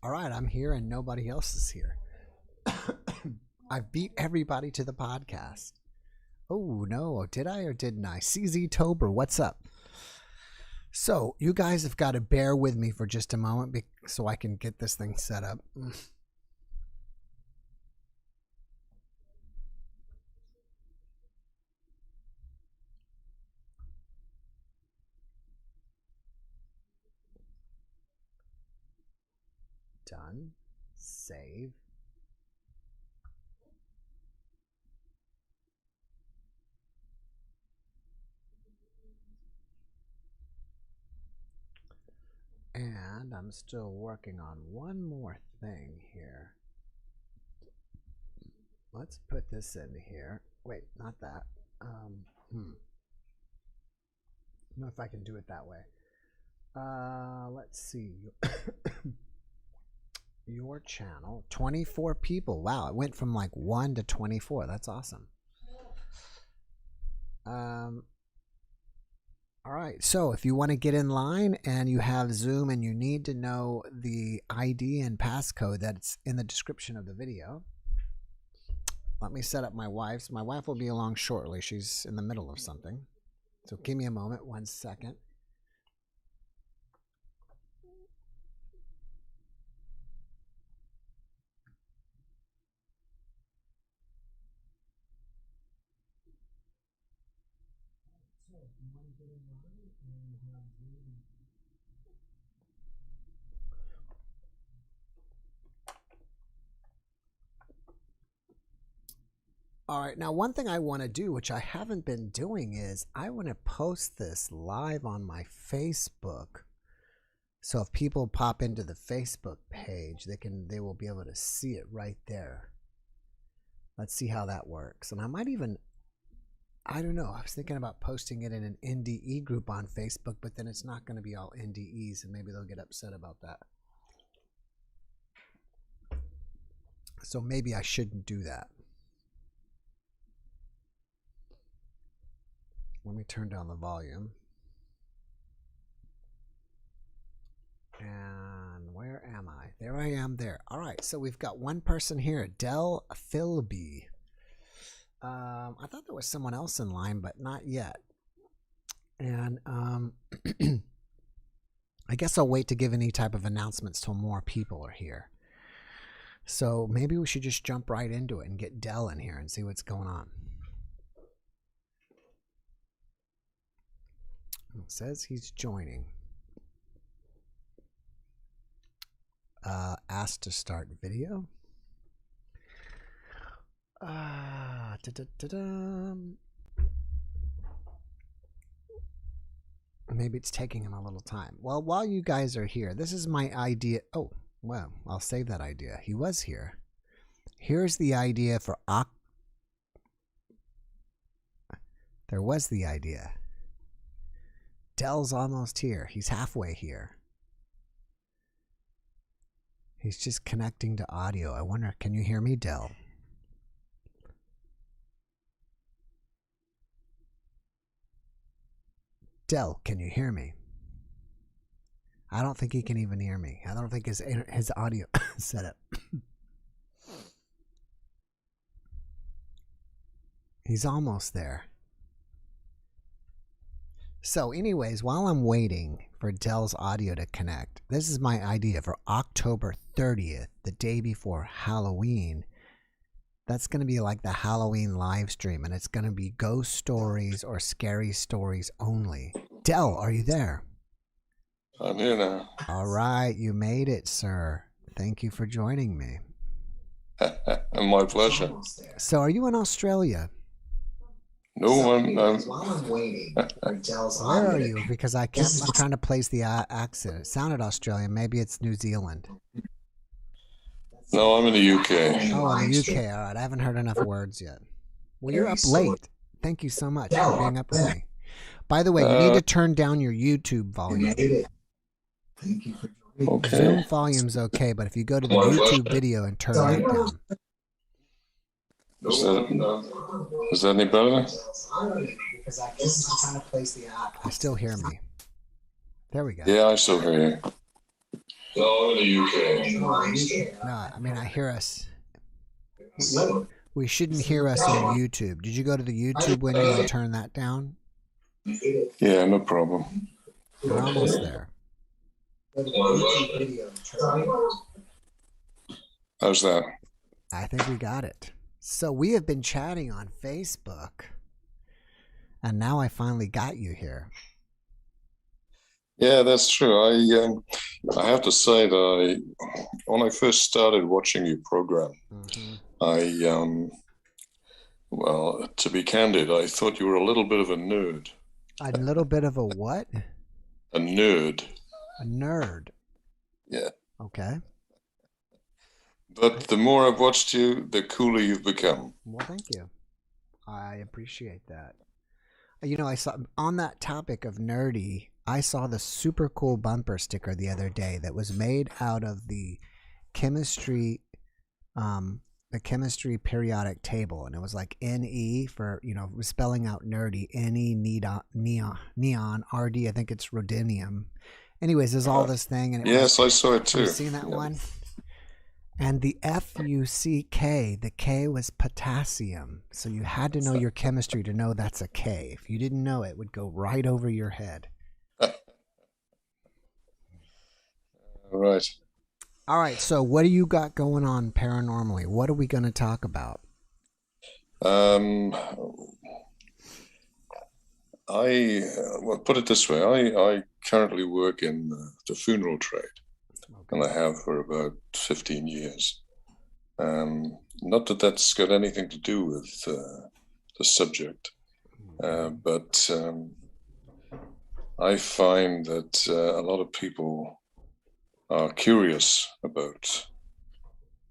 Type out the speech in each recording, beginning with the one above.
All right, I'm here and nobody else is here. I beat everybody to the podcast. Oh, no. Did I or didn't I? CZ Tober, what's up? So, you guys have got to bear with me for just a moment so I can get this thing set up. Done. Save. And I'm still working on one more thing here. Let's put this in here. Wait, not that. I don't know if I can do it that way. Let's see. Your channel, 24 people. Wow, it went from like 1 to 24. That's awesome. All right, so if you want to get in line and you have Zoom and you need to know the ID and passcode that's in the description of the video, let me set up my wife's. My wife will be along shortly. She's in the middle of something. So give me a moment, 1 second. All right, now one thing I want to do, which I haven't been doing, is I want to post this live on my Facebook. So if people pop into the Facebook page, they will be able to see it right there. Let's see how that works. And I might even, I don't know, I was thinking about posting it in an NDE group on Facebook, but then it's not going to be all NDEs, and maybe they'll get upset about that. So maybe I shouldn't do that. Let me turn down the volume. And where am I? There I am there. All right, so we've got one person here, Philby. I thought there was someone else in line, but not yet. And I guess I'll wait to give any type of announcements till more people are here. So maybe we should just jump right into it and get Del in here and see what's going on. It says he's joining. Asked to start video. Maybe it's taking him a little time. Well, while you guys are here, this is my idea. Oh, well, I'll save that idea. He was here. Here's the idea for There was the idea. Del's almost here. He's halfway here. He's just connecting to audio. I wonder, can you hear me, Del? Del, can you hear me? I don't think he can even hear me. I don't think his audio set up. He's almost there. So anyways, while I'm waiting for Del's audio to connect, this is my idea for October 30th, the day before Halloween. That's going to be like the Halloween live stream, and it's going to be ghost stories or scary stories only. Del, are you there? I'm here now. All right, you made it, sir. Thank you for joining me. My pleasure. So are you in Australia? No, I'm waiting for Del's Where are you? Because I'm trying to place the accent. It sounded Australian. Maybe it's New Zealand. No, I'm in the UK. Oh, in the UK. All right. I haven't heard enough words yet. Well, you're up late. Thank you so much for being up with me. By the way, you need to turn down your YouTube volume. Thank you for joining. Okay. Zoom volume's okay, but if you go to the YouTube video and turn that down. Is that any better? I still hear me. There we go. Yeah, I still hear you. No, in the UK. No, I mean, I hear us. We shouldn't hear us on YouTube. Did you go to the YouTube window and turn that down? Yeah, no problem. You're almost there. How's that? I think we got it. So we have been chatting on Facebook, and now I finally got you here. Yeah, that's true. I have to say that when I first started watching your program, well, to be candid, I thought you were a little bit of a nerd. A little bit of a what? A nerd. A nerd. Yeah. Okay. But the more I've watched you, the cooler you've become. Well, thank you. I appreciate that. You know, I saw on that topic of nerdy, I saw the super cool bumper sticker the other day that was made out of the chemistry periodic table, and it was like NE for, you know, spelling out nerdy, NE neon RD, I think it's rhodinium. Anyways, there's all this thing, and yes, I saw it too. Have you seen that one? And the FUCK, the K was potassium. So you had to know your chemistry to know that's a K. If you didn't know, it would go right over your head. Right. All right. So what do you got going on paranormally? What are we going to talk about? Well, put it this way. I currently work in the funeral trade. And I have for about 15 years. Not that that's got anything to do with the subject, but I find that a lot of people are curious about,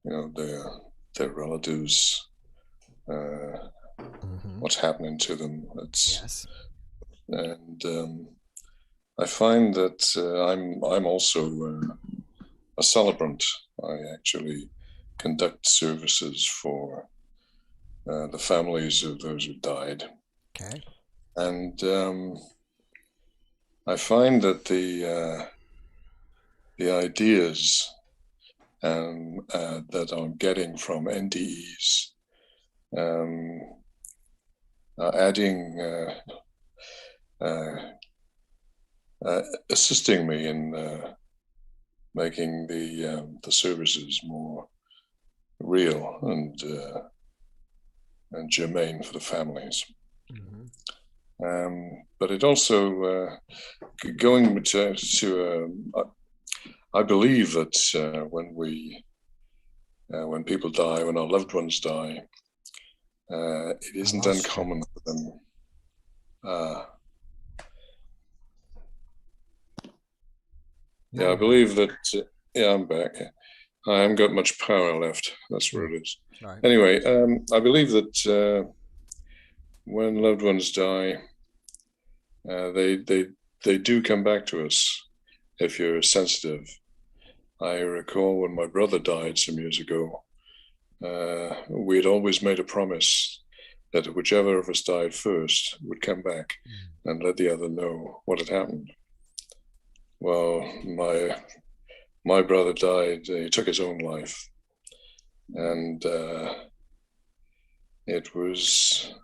you know, their relatives, what's happening to them. Yes. And I find that I'm also a celebrant. I actually conduct services for the families of those who died. Okay. And I find that the ideas that I'm getting from NDEs are adding, assisting me in making the services more real and germane for the families. But it also going to I believe that when people die, when our loved ones die, it isn't uncommon for them. Yeah, I believe that. Yeah, I'm back. I haven't got much power left. That's where it is. Right. Anyway, I believe that when loved ones die, they do come back to us if you're sensitive. I recall when my brother died some years ago, we had always made a promise that whichever of us died first would come back and let the other know what had happened. Well, my brother died. He took his own life, and it was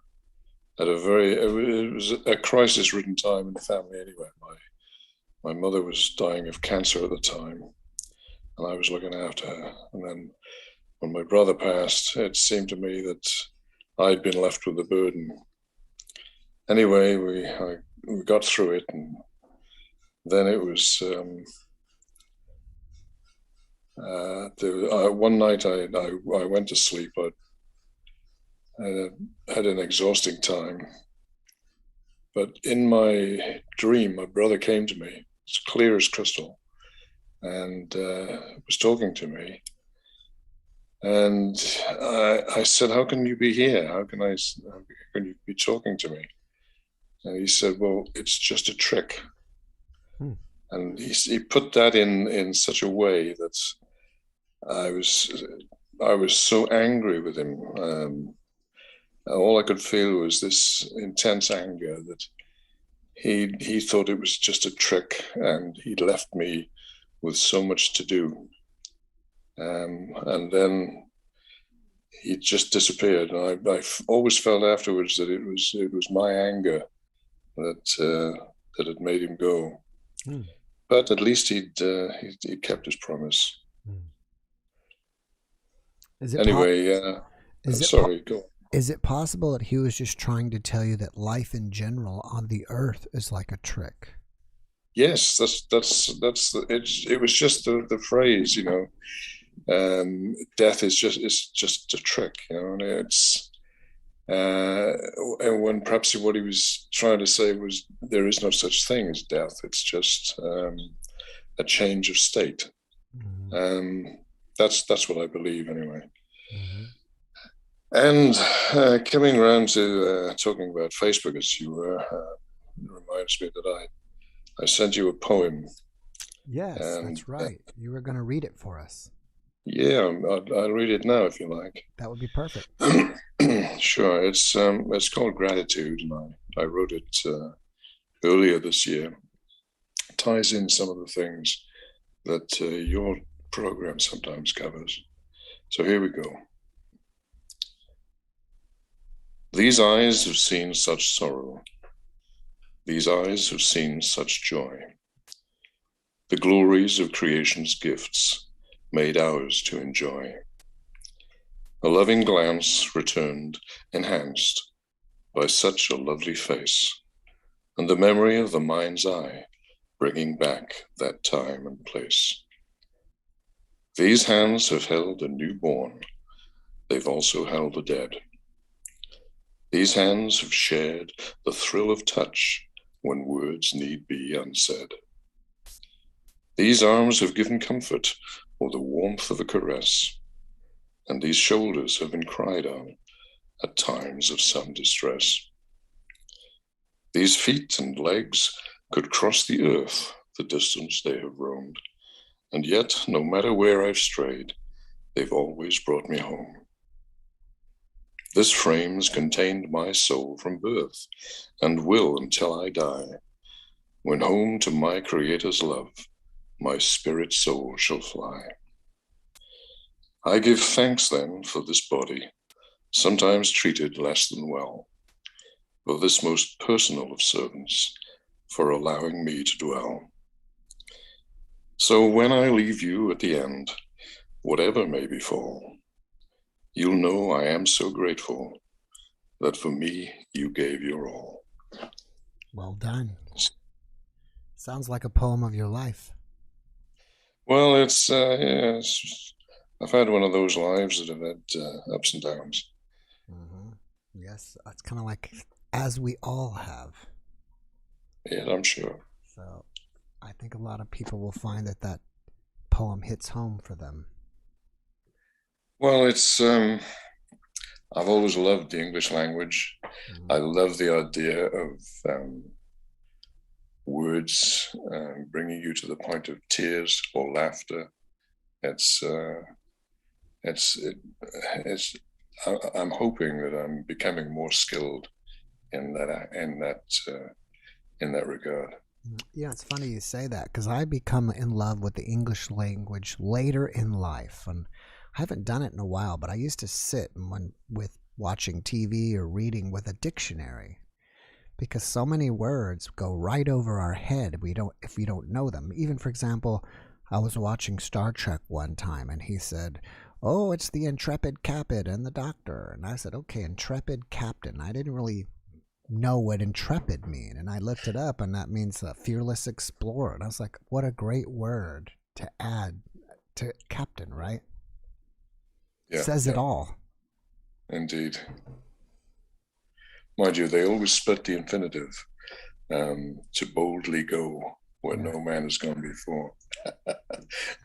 it was a crisis-ridden time in the family. Anyway, my mother was dying of cancer at the time, and I was looking after her. And then when my brother passed, it seemed to me that I'd been left with the burden. Anyway, we got through it, and then it was one night I went to sleep. I had an exhausting time, but in my dream, my brother came to me, as clear as crystal, and was talking to me. And I said, "How can you be here? How can you be talking to me?" And he said, "Well, it's just a trick." And he put that in such a way that I was so angry with him. All I could feel was this intense anger that he thought it was just a trick, and he'd left me with so much to do. And then he just disappeared. And I always felt afterwards that it was my anger that had made him go. But at least he kept his promise. Anyway, sorry, go on. Is it possible that he was just trying to tell you that life in general on the earth is like a trick? Yes, it was just the phrase, death is just a trick, and it's and when perhaps what he was trying to say was there is no such thing as death. It's just a change of state. That's what I believe anyway. And coming around to talking about Facebook, as you were, reminds me that I sent you a poem. Yes, that's right. You were going to read it for us. Yeah, I'll read it now if you like. That would be perfect. Sure. It's called Gratitude, and I wrote it earlier this year. It ties in some of the things that your program sometimes covers. So here we go. These eyes have seen such sorrow. These eyes have seen such joy. The glories of creation's gifts made ours to enjoy. A loving glance returned, enhanced by such a lovely face, and the memory of the mind's eye bringing back that time and place. These hands have held a newborn. They've also held the dead. These hands have shared the thrill of touch when words need be unsaid. These arms have given comfort or the warmth of a caress, and these shoulders have been cried on at times of some distress. These feet and legs could cross the earth the distance they have roamed, and yet, no matter where I've strayed, they've always brought me home. This frame's contained my soul from birth, and will until I die. When home to my Creator's love, my spirit soul shall fly. I give thanks then for this body, sometimes treated less than well, for this most personal of servants, for allowing me to dwell. So when I leave you at the end, whatever may befall, you'll know I am so grateful that for me you gave your all. Well done. Sounds like a poem of your life. Well, it's I've had one of those lives that have had ups and downs. Yes, it's kind of like as we all have. Yeah, I'm sure. So I think a lot of people will find that poem hits home for them. Well, it's I've always loved the English language. I love the idea of words bringing you to the point of tears or laughter. I'm hoping that I'm becoming more skilled in that regard. Yeah, it's funny you say that, because I become in love with the English language later in life, and I haven't done it in a while, but I used to sit with watching TV or reading with a dictionary, because so many words go right over our head if we don't know them. Even, for example, I was watching Star Trek one time, and he said, "Oh, it's the intrepid captain and the doctor." And I said, "Okay, intrepid captain." I didn't really know what intrepid mean, and I looked it up, and that means a fearless explorer. And I was like, what a great word to add to captain, right? Yeah, Says it all. Indeed. Mind you, they always split the infinitive to boldly go where no man has gone before.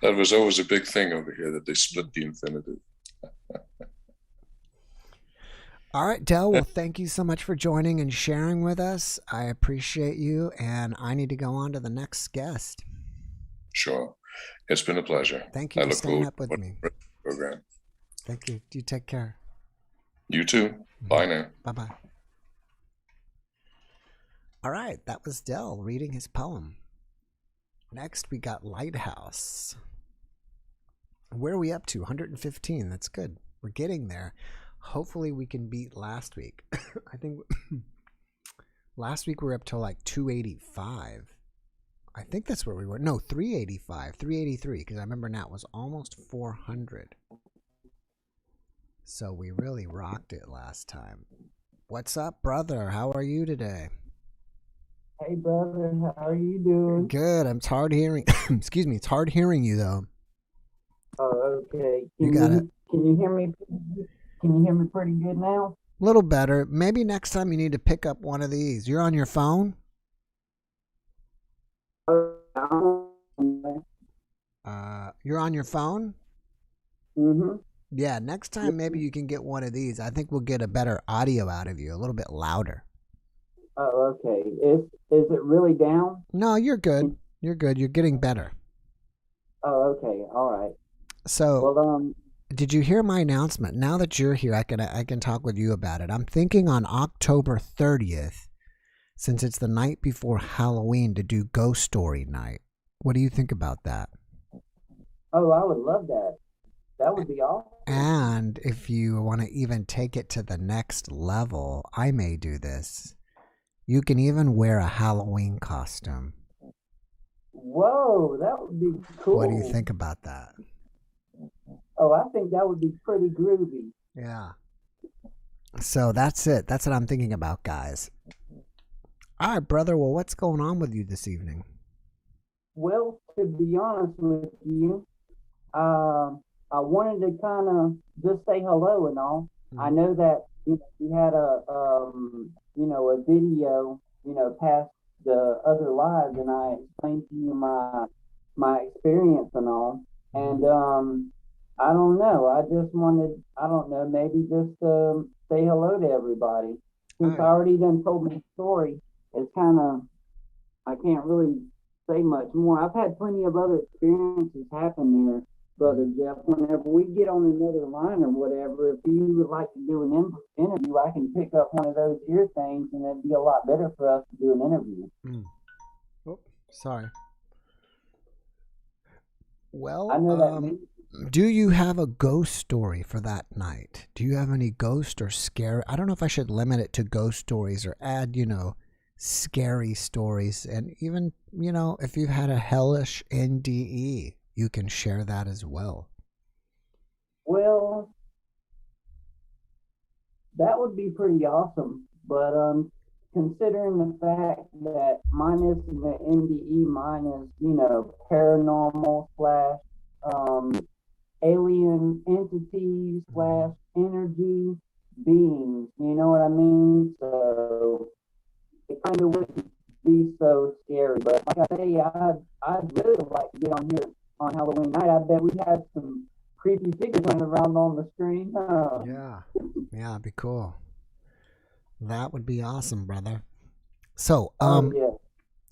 That was always a big thing over here, that they split the infinitive. All right, Del, well, thank you so much for joining and sharing with us. I appreciate you, and I need to go on to the next guest. Sure. It's been a pleasure. Thank you for staying up with me. Program. Thank you. You take care. You too. Bye now. Bye-bye. All right, that was Del reading his poem. Next, we got Lighthouse. Where are we up to? 115. That's good. We're getting there. Hopefully, we can beat last week. I think last week we were up to like 285. I think that's where we were. No, 385, 383, because I remember now it was almost 400. So we really rocked it last time. What's up, brother? How are you today? Hey, brother. How are you doing? Good. It's hard hearing. Excuse me. It's hard hearing you, though. Oh, okay. You got it. Can you hear me? Can you hear me pretty good now? A little better. Maybe next time you need to pick up one of these. You're on your phone? You're on your phone? Mm-hmm. Yeah, next time maybe you can get one of these. I think we'll get a better audio out of you, a little bit louder. Oh, okay. Is it really down? No, you're good. You're good. You're getting better. Oh, okay. All right. So, well, did you hear my announcement? Now that you're here, I can talk with you about it. I'm thinking on October 30th, since it's the night before Halloween, to do Ghost Story Night. What do you think about that? Oh, I would love that. That would be awesome. And if you want to even take it to the next level, I may do this. You can even wear a Halloween costume. Whoa, that would be cool. What do you think about that? Oh, I think that would be pretty groovy. Yeah. So that's it. That's what I'm thinking about, guys. All right, brother. Well, what's going on with you this evening? Well, to be honest with you, I wanted to kind of just say hello and all. Mm-hmm. I know that you had a video, past the other lives, and I explained to you my experience and all. And I don't know. I just wanted, I don't know, maybe just say hello to everybody. Since I already done told my story, it's kind of, I can't really say much more. I've had plenty of other experiences happen there, Brother Jeff. Whenever we get on another line or whatever, if you would like to do an interview, I can pick up one of those ear things, and it'd be a lot better for us to do an interview. Oh, sorry. Well, I know that. Do you have a ghost story for that night? Do you have any ghost or scary? I don't know if I should limit it to ghost stories or add, scary stories. And even, if you've had a hellish NDE, you can share that as well. Well, that would be pretty awesome. But considering the fact that mine is the NDE, mine is, paranormal / alien entities / energy beings, you know what I mean? So it kind of wouldn't be so scary. But like I say, I'd really like to get on here on Halloween night. I bet we have some creepy figures running around on the screen. Yeah, it'd be cool. That would be awesome, brother. So, yeah.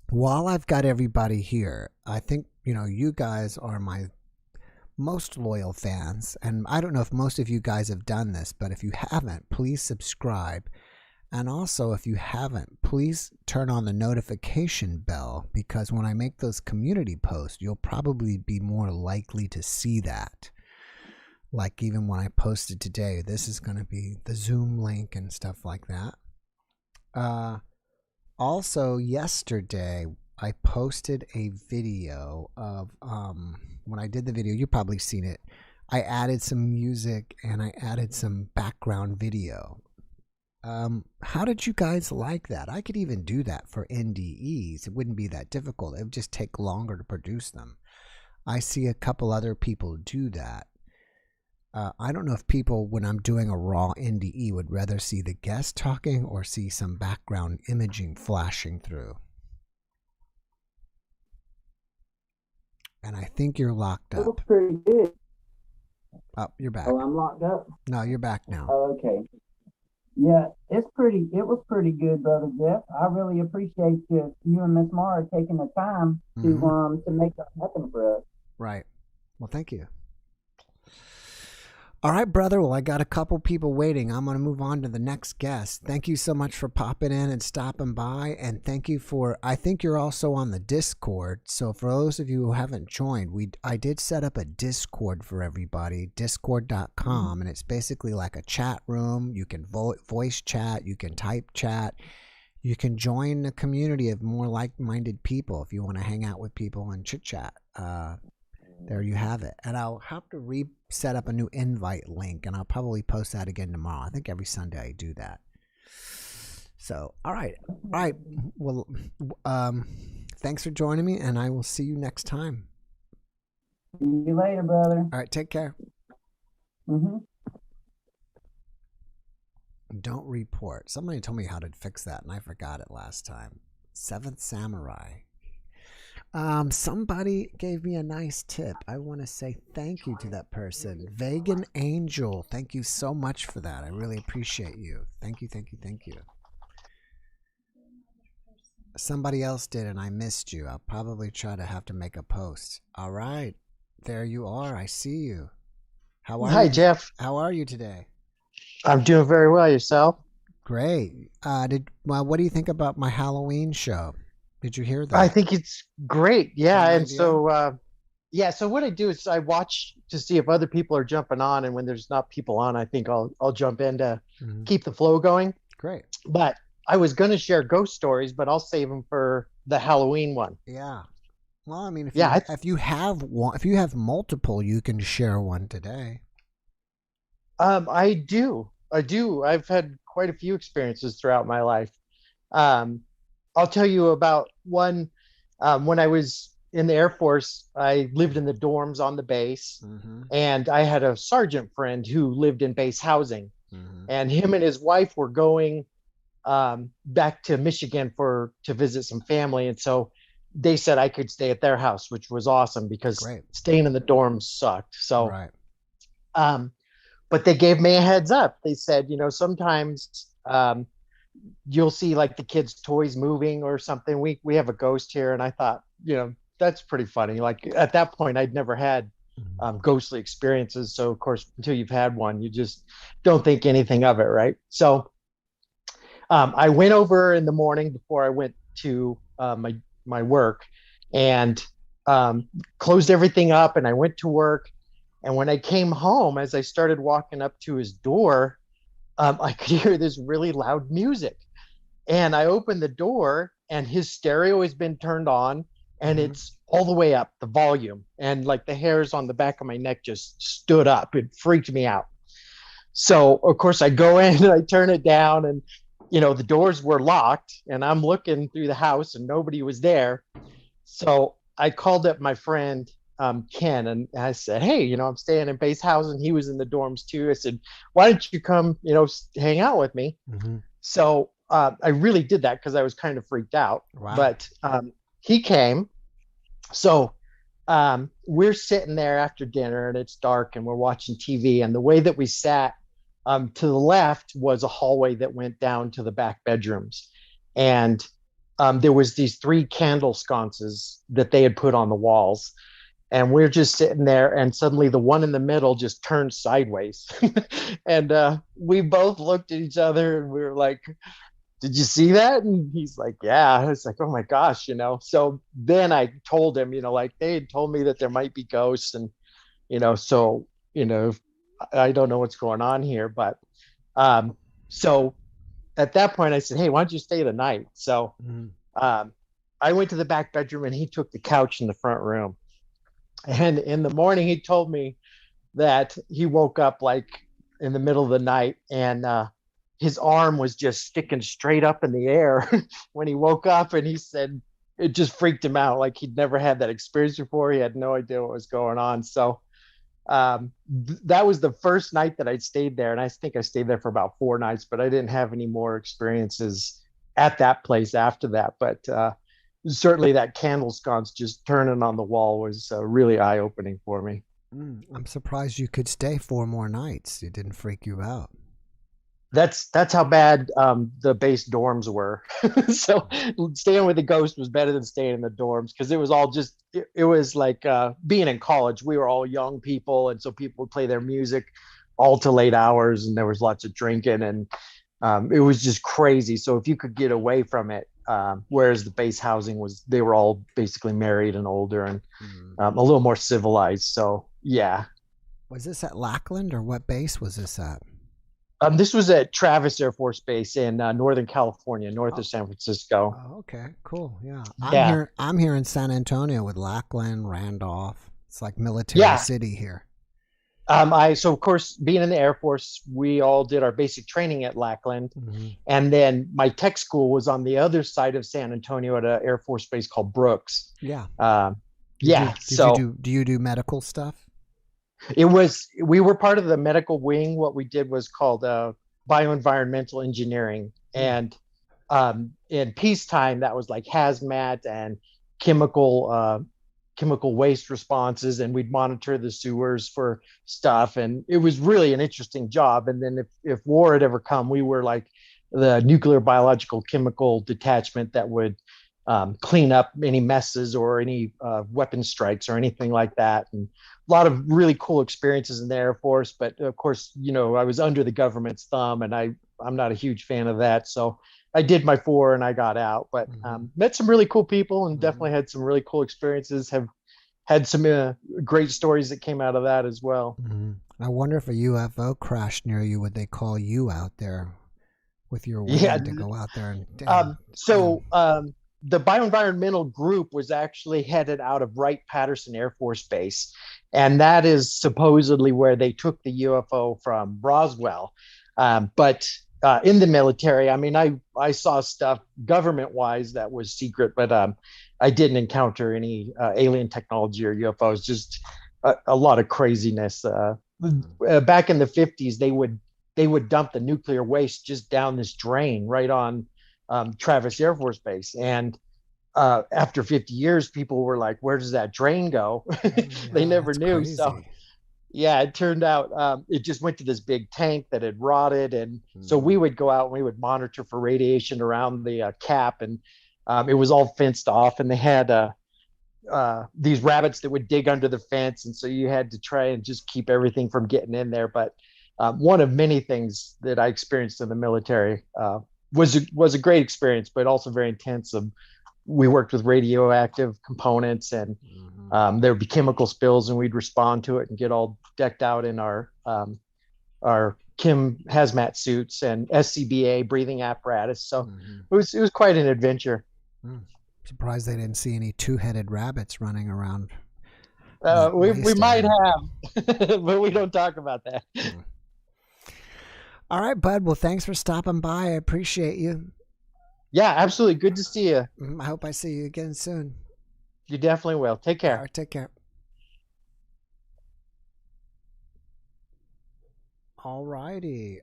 While I've got everybody here, I think, you guys are my most loyal fans, and I don't know if most of you guys have done this, but if you haven't, please subscribe. And also, if you haven't, please turn on the notification bell, because when I make those community posts, you'll probably be more likely to see that. Like even when I posted today, this is going to be the Zoom link and stuff like that. Also, yesterday, I posted a video of, when I did the video, you've probably seen it. I added some music and I added some background video. How did you guys like that? I could even do that for NDEs. It wouldn't be that difficult. It would just take longer to produce them. I see a couple other people do that. I don't know if people, when I'm doing a raw NDE, would rather see the guest talking or see some background imaging flashing through. And I think you're locked up. It was pretty good. Oh, you're back. Oh, I'm locked up? No, you're back now. Oh, okay. Yeah, it was pretty good, Brother Jeff. I really appreciate you and Miss Mara taking the time to make that happen for us. Right. Well, thank you. All right, brother. Well, I got a couple people waiting. I'm going to move on to the next guest. Thank you so much for popping in and stopping by. And thank you for, I think you're also on the Discord. So for those of you who haven't joined, I did set up a Discord for everybody, discord.com. And it's basically like a chat room. You can voice chat. You can type chat. You can join a community of more like-minded people if you want to hang out with people and chit-chat. There you have it. And I'll have to reset up a new invite link, and I'll probably post that again tomorrow. I think every Sunday I do that. So, all right. Well, thanks for joining me, and I will see you next time. See you later, brother. All right, take care. Mm-hmm. Don't report. Somebody told me how to fix that, and I forgot it last time. Seventh Samurai. Somebody gave me a nice tip. I want to say thank you to that person. Vegan Angel, thank you so much for that. I really appreciate you. Thank you. Somebody else did, and I missed you. I'll probably try to have to make a post. All right. There you are. I see you. How are you? Hi, Jeff. How are you today? I'm doing very well. Yourself? Great. What do you think about my Halloween show? Did you hear that? I think it's great. Yeah. Good And idea. so what I do is I watch to see if other people are jumping on. And when there's not people on, I think I'll jump in to keep the flow going. Great. But I was going to share ghost stories, but I'll save them for the Halloween one. Yeah. Well, I mean, if you have multiple, you can share one today. I do. I've had quite a few experiences throughout my life. I'll tell you about one. When I was in the Air Force, I lived in the dorms on the base, and I had a sergeant friend who lived in base housing, and him and his wife were going back to Michigan to visit some family, and so they said I could stay at their house, which was awesome because staying in the dorms sucked. So, but they gave me a heads up. They said, sometimes you'll see like the kids' toys moving or something. We have a ghost here. And I thought, that's pretty funny. Like at that point, I'd never had ghostly experiences. So of course, until you've had one, you just don't think anything of it. Right. So I went over in the morning before I went to my work and closed everything up, and I went to work. And when I came home, as I started walking up to his door, I could hear this really loud music. And I opened the door, and his stereo has been turned on, and it's all the way up, the volume. And like the hairs on the back of my neck just stood up. It freaked me out. So, of course, I go in and I turn it down, and, the doors were locked, and I'm looking through the house and nobody was there. So I called up my friend, Ken, and I said, hey, I'm staying in base housing. He was in the dorms too. I said, why don't you come, hang out with me? So I really did that because I was kind of freaked out. Wow. But he came. So we're sitting there after dinner, and it's dark, and we're watching TV. And the way that we sat, to the left was a hallway that went down to the back bedrooms. And there was these 3 candle sconces that they had put on the walls. And we're just sitting there, and suddenly the one in the middle just turned sideways. And we both looked at each other, and we were like, did you see that? And he's like, yeah. I was like, oh my gosh, So then I told him, like they had told me that there might be ghosts, and, so, I don't know what's going on here. But so at that point I said, hey, why don't you stay the night? So I went to the back bedroom, and he took the couch in the front room. And in the morning, he told me that he woke up like in the middle of the night, and his arm was just sticking straight up in the air when he woke up. And he said it just freaked him out. Like he'd never had that experience before. He had no idea what was going on. So that was the first night that I'd stayed there. And I think I stayed there for about 4 nights, but I didn't have any more experiences at that place after that. But certainly that candle sconce just turning on the wall was really eye-opening for me. I'm surprised you could stay 4 more nights. It didn't freak you out. That's how bad the base dorms were. So staying with the ghost was better than staying in the dorms, because it was all just it was like being in college. We were all young people, and so people would play their music all to late hours, and there was lots of drinking, and it was just crazy. So if you could get away from it, whereas the base housing they were all basically married and older and a little more civilized. So yeah. Was this at Lackland, or what base was this at? This was at Travis Air Force Base in Northern California, north of San Francisco. Oh, okay, cool. Yeah. I'm here in San Antonio with Lackland, Randolph. It's like military city here. So of course, being in the Air Force, we all did our basic training at Lackland. And then my tech school was on the other side of San Antonio at an Air Force base called Brooks. Yeah. Do you do medical stuff? We were part of the medical wing. What we did was called bioenvironmental engineering. And in peacetime, that was like hazmat and chemical waste responses, and we'd monitor the sewers for stuff. And it was really an interesting job. And then if war had ever come, we were like the nuclear, biological, chemical detachment that would clean up any messes or any weapon strikes or anything like that. And a lot of really cool experiences in the Air Force. But of course, I was under the government's thumb, and I'm not a huge fan of that. So I did my 4 and I got out, but met some really cool people and definitely had some really cool experiences. Have had some great stories that came out of that as well. I wonder if a UFO crashed near you, would they call you out there with your wing to go out there and the bioenvironmental group was actually headed out of Wright-Patterson Air Force Base, and that is supposedly where they took the UFO from Roswell. But in the military, I mean, I saw stuff government-wise that was secret, but I didn't encounter any alien technology or UFOs, just a lot of craziness. Back in the 50s, they would dump the nuclear waste just down this drain right on Travis Air Force Base. And after 50 years, people were like, where does that drain go? They never knew. Crazy. So yeah, it turned out it just went to this big tank that had rotted. And so we would go out and we would monitor for radiation around the cap. And it was all fenced off, and they had these rabbits that would dig under the fence. And so you had to try and just keep everything from getting in there. But one of many things that I experienced in the military was a great experience, but also very intense. We worked with radioactive components, and there would be chemical spills, and we'd respond to it and get all decked out in our chem hazmat suits and SCBA breathing apparatus. So it was quite an adventure. Surprised they didn't see any 2-headed rabbits running around. We might have, but we don't talk about that. All right, bud. Well, thanks for stopping by. I appreciate you. Yeah, absolutely. Good to see you. I hope I see you again soon. You definitely will. Take care. All right, take care. All righty.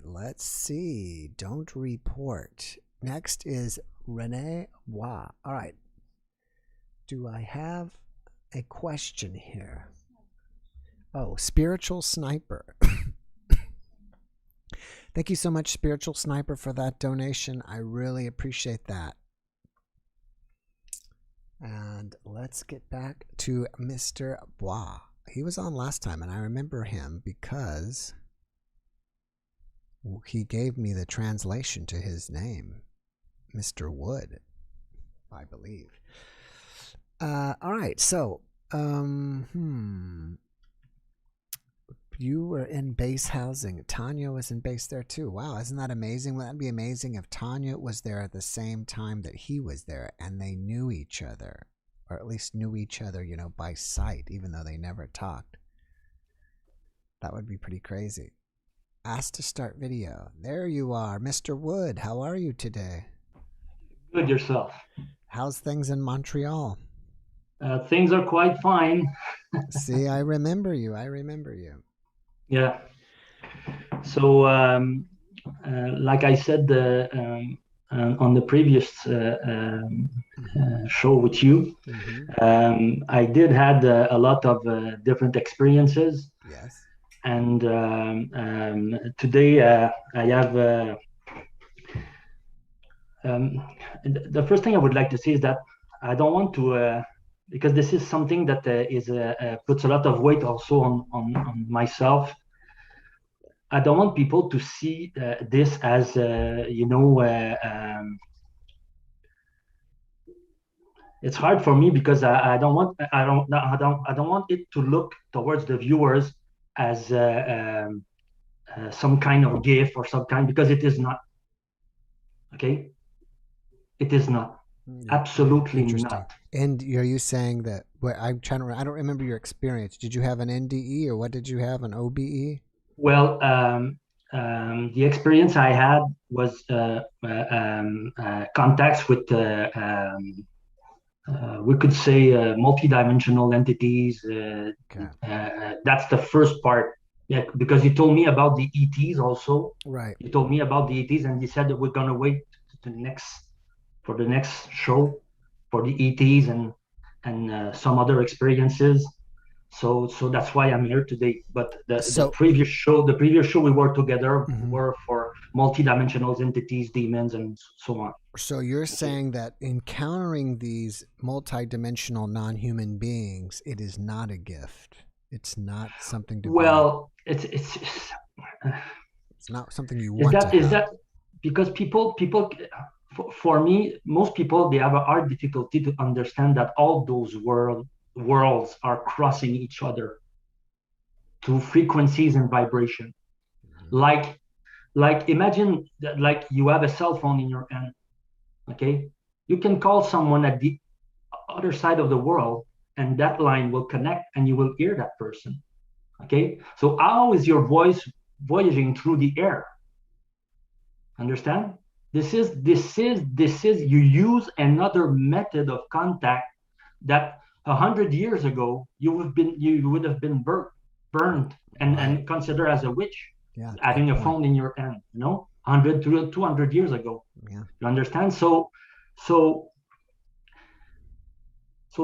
Let's see. Don't report. Next is Renee Wah. All right. Do I have a question here? Oh, Spiritual Sniper. Thank you so much, Spiritual Sniper, for that donation. I really appreciate that. And let's get back to Mr. Bois. He was on last time, and I remember him because he gave me the translation to his name, Mr. Wood, I believe. All right, so, you were in base housing. Tanya was in base there too. Wow, isn't that amazing? Wouldn't that be amazing if Tanya was there at the same time that he was there and they knew each other, or at least knew each other, by sight, even though they never talked? That would be pretty crazy. Asked to start video. There you are, Mr. Wood. How are you today? Good, yourself. How's things in Montreal? Things are quite fine. See, I remember you. Yeah. So, like I said on the previous show with you, I did had a lot of different experiences. Yes. And today I have the first thing I would like to say is that I don't want to because this is something that is puts a lot of weight also on myself. I don't want people to see this as it's hard for me because I don't want it to look towards the viewers as some kind of gift or some kind, because it is not. Okay, it is not. Absolutely not. And are you saying that? Well, I'm trying to. I don't remember your experience. Did you have an NDE or what did you have? An OBE? Well, the experience I had was contacts with we could say multidimensional entities. Okay. That's the first part. Yeah, because you told me about the ETs also. Right. You told me about the ETs, and you said that we're gonna wait to the next show for the ETs and some other experiences. So that's why I'm here today. But the previous show we worked together were for multidimensional entities, demons, and so on. So you're saying that encountering these multidimensional non-human beings, it is not a gift. It's not something to. Well, it's not something you want to have. Is that because people for me, most people, they have a hard difficulty to understand that all those worlds are crossing each other through frequencies and vibration. Like imagine that, like you have a cell phone in your hand. Okay, you can call someone at the other side of the world, and that line will connect, and you will hear that person. Okay, so how is your voice voyaging through the air? Understand? This is you use another method of contact that 100 years ago you would have been burned and considered as a witch. Yeah, having a phone in your hand, 100 to 200 years ago. Yeah. You understand? So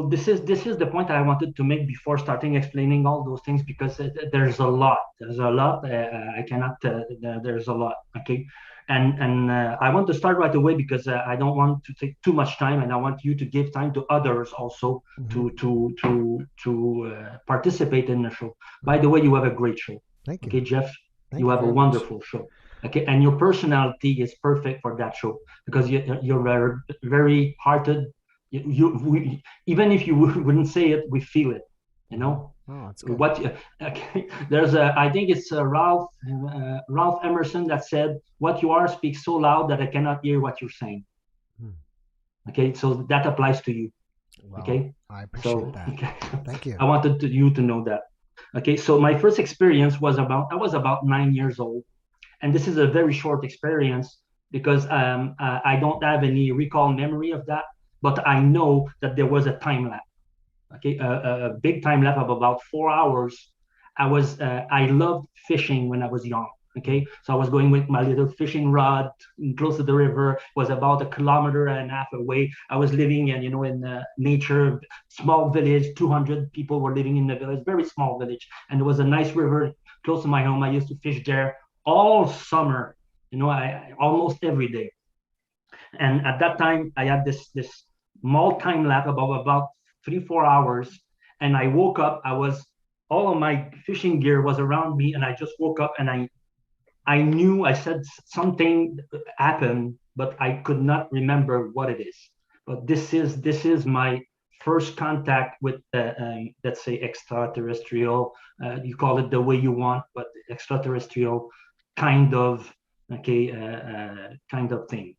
this is the point I wanted to make before starting explaining all those things, because there's a lot. I cannot. There's a lot. Okay, and I want to start right away because I don't want to take too much time, and I want you to give time to others also to participate in the show. By the way, you have a great show. Thank you. Okay, Jeff. Thank you have a wonderful show. Okay, and your personality is perfect for that show because you're very, very hearted. Even if you wouldn't say it, we feel it. Oh, that's good. Okay, there's I think it's Ralph Emerson that said, "What you are speaks so loud that I cannot hear what you're saying." Okay, so that applies to you. Well, okay, I appreciate that. Okay. Thank you. I wanted you to know that. Okay, so my first experience was I was about 9 years old, and this is a very short experience because I don't have any recall memory of that, but I know that there was a time lapse. Okay, a big time lapse of about 4 hours. I loved fishing when I was young. Okay, so I was going with my little fishing rod close to the river. It was about 1.5 kilometers away. I was living in nature, small village. 200 people were living in the village, very small village, and there was a nice river close to my home. I used to fish there all summer. I almost every day. And at that time, I had this small time lapse of about 3-4 hours, and I woke up. All of my fishing gear was around me, and I just woke up, and I knew I said something happened, but I could not remember what it is. But this is my first contact with, let's say, extraterrestrial. You call it the way you want, but extraterrestrial kind of thing.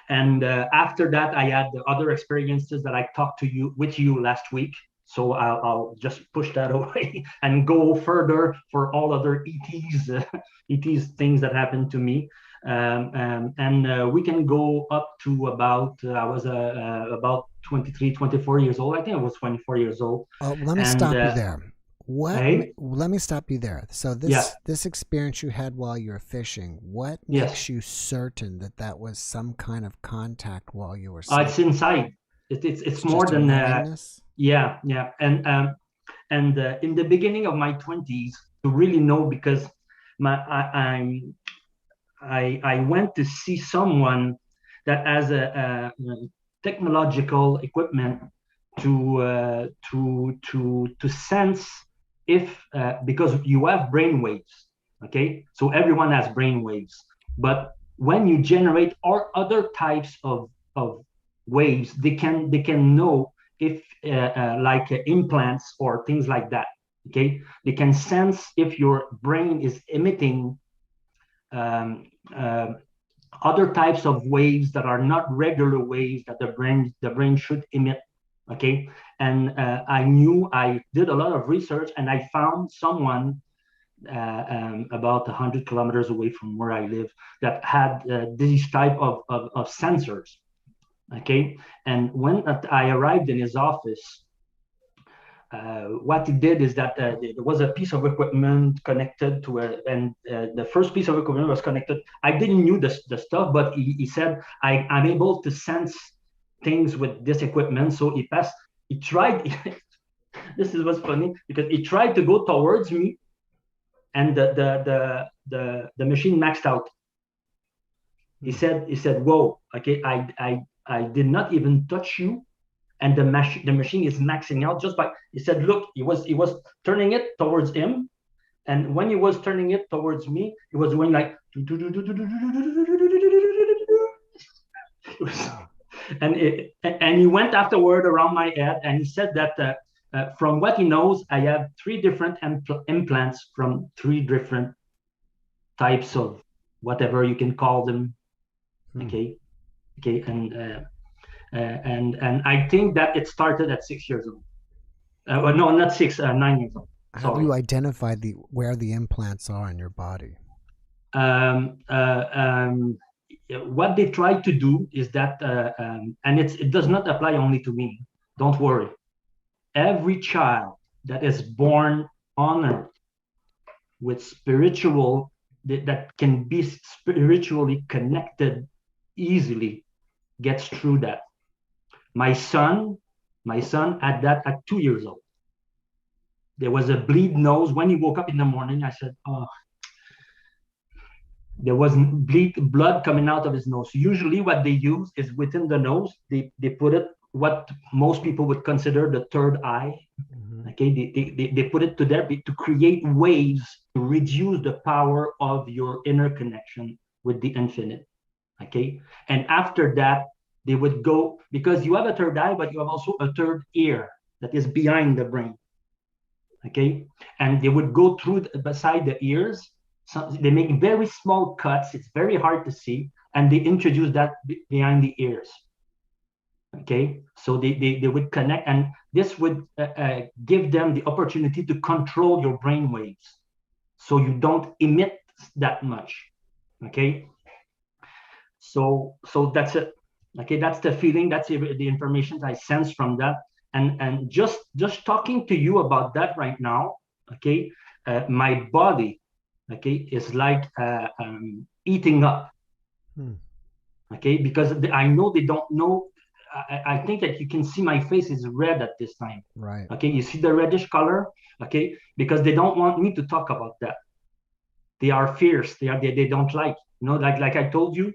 And after that, I had the other experiences that I talked with you last week. So I'll just push that away and go further for all other ETs things that happened to me. And we can go up to about, I was about 23, 24 years old. I think I was 24 years old. Let me stop you there. Let me stop you there. So this experience you had while you were fishing, what makes you certain that was some kind of contact while you were sleeping? It's inside. It's more than yeah. And in the beginning of my 20s, to really know, because I went to see someone that has a technological equipment to sense if because you have brain waves. Okay, so everyone has brain waves, but when you generate or other types of waves, they can know if like implants or things like that. Okay, they can sense if your brain is emitting um, uh, other types of waves that are not regular waves that the brain should emit. Okay, and I did a lot of research, and I found someone about 100 kilometers away from where I live that had these type of sensors. Okay, and when I arrived in his office, what he did is that there was a piece of equipment connected to and the first piece of equipment was connected. I didn't knew the stuff, but he said, I'm able to sense things with this equipment. So he tried, this is what's funny, because he tried to go towards me, and the machine maxed out. He said, whoa, okay, I did not even touch you, and the machine is maxing out just by. He said, look, he was turning it towards him, and when he was turning it towards me, it was going like, and he went afterward around my head, and he said that from what he knows, I have 3 different implants from 3 different types of whatever you can call them. Okay, and I think that it started at 6 years old. No, not 6, 9 years old. Have you identified where the implants are in your body? What they try to do is that, and it does not apply only to me. Don't worry. Every child that is born on earth with spiritual, that can be spiritually connected easily, gets through that. My son had that at 2 years old. There was a bleed nose. When he woke up in the morning, I said, oh, there was blood coming out of his nose. Usually what they use is within the nose, they put it, what most people would consider the third eye. Mm-hmm. Okay, they put it to there to create waves to reduce the power of your inner connection with the infinite. Okay, and after that, they would go, because you have a third eye, but you have also a third ear that is behind the brain. Okay, and they would go through beside the ears. So they make very small cuts. It's very hard to see, and they introduce that behind the ears. Okay, so they would connect, and this would give them the opportunity to control your brain waves, so you don't emit that much. Okay, so that's it. Okay, that's the feeling. That's the information I sense from that, and just talking to you about that right now. Okay, my body, okay, is like eating up. Okay, because I know they don't know. I think that you can see my face is red at this time. Right. Okay, you see the reddish color. Okay, because they don't want me to talk about that. They are fierce. They don't like. Like I told you,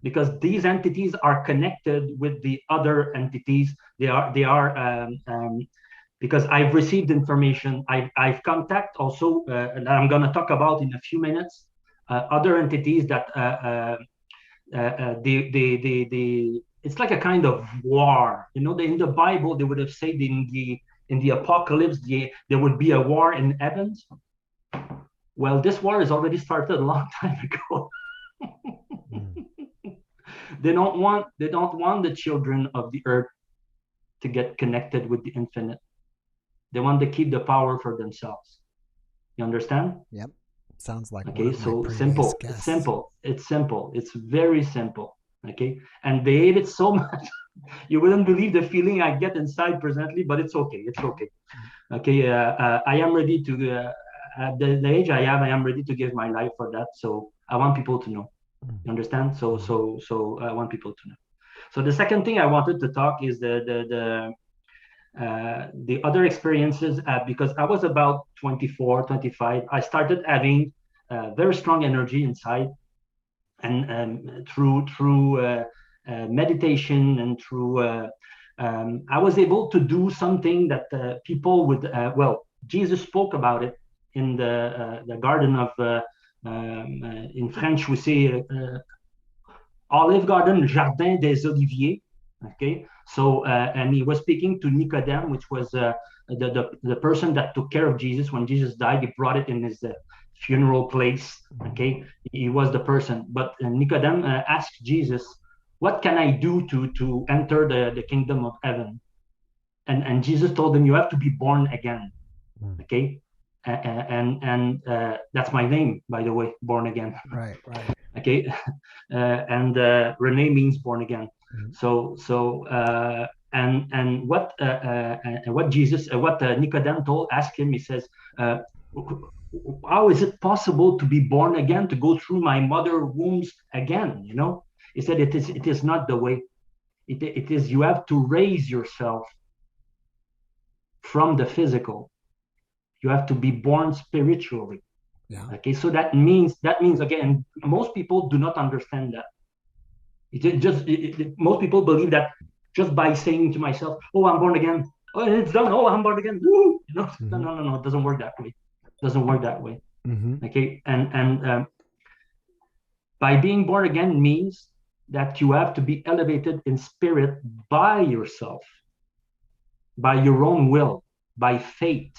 because these entities are connected with the other entities. They are because I've received information. I've contact also that I'm going to talk about in a few minutes. Other entities that it's like a kind of war. In the Bible, they would have said in the apocalypse, there would be a war in heavens. Well, this war has already started a long time ago. They don't want the children of the earth to get connected with the infinite. They want to keep the power for themselves. You understand? Yep. Sounds like okay. So simple. It's simple. It's simple. It's very simple. Okay. And they hate it so much. You wouldn't believe the feeling I get inside presently, but it's okay. It's okay. Okay. I am ready to. At the age I am ready to give my life for that. So I want people to know. You understand? So I want people to know. So the second thing I wanted to talk is the other experiences, because I was about 24, 25. I started having very strong energy inside, and through meditation and through I was able to do something that people would. Jesus spoke about it in the Garden of In French, we say Olive Garden, Jardin des Oliviers. Okay, so and he was speaking to Nicodemus, which was the person that took care of Jesus when Jesus died. He brought it in his funeral place. Okay, he was the person. But Nicodemus asked Jesus, "What can I do to enter the kingdom of heaven?" And Jesus told him, "You have to be born again." Okay, and that's my name, by the way, born again. Right. Okay, and Renee means born again. And what Jesus, what Nicodemus asked him, he says, how is it possible to be born again, to go through my mother wombs again? You know, he said, it is not the way. It is, you have to raise yourself from the physical. You have to be born spiritually. Yeah. Okay, so that means again, most people do not understand that. Most people believe that just by saying to myself, "Oh, I'm born again," "Oh, it's done," "Oh, I'm born again," woo! You know, no, it doesn't work that way. It doesn't work that way. Okay, and by being born again means that you have to be elevated in spirit by yourself, by your own will, by faith.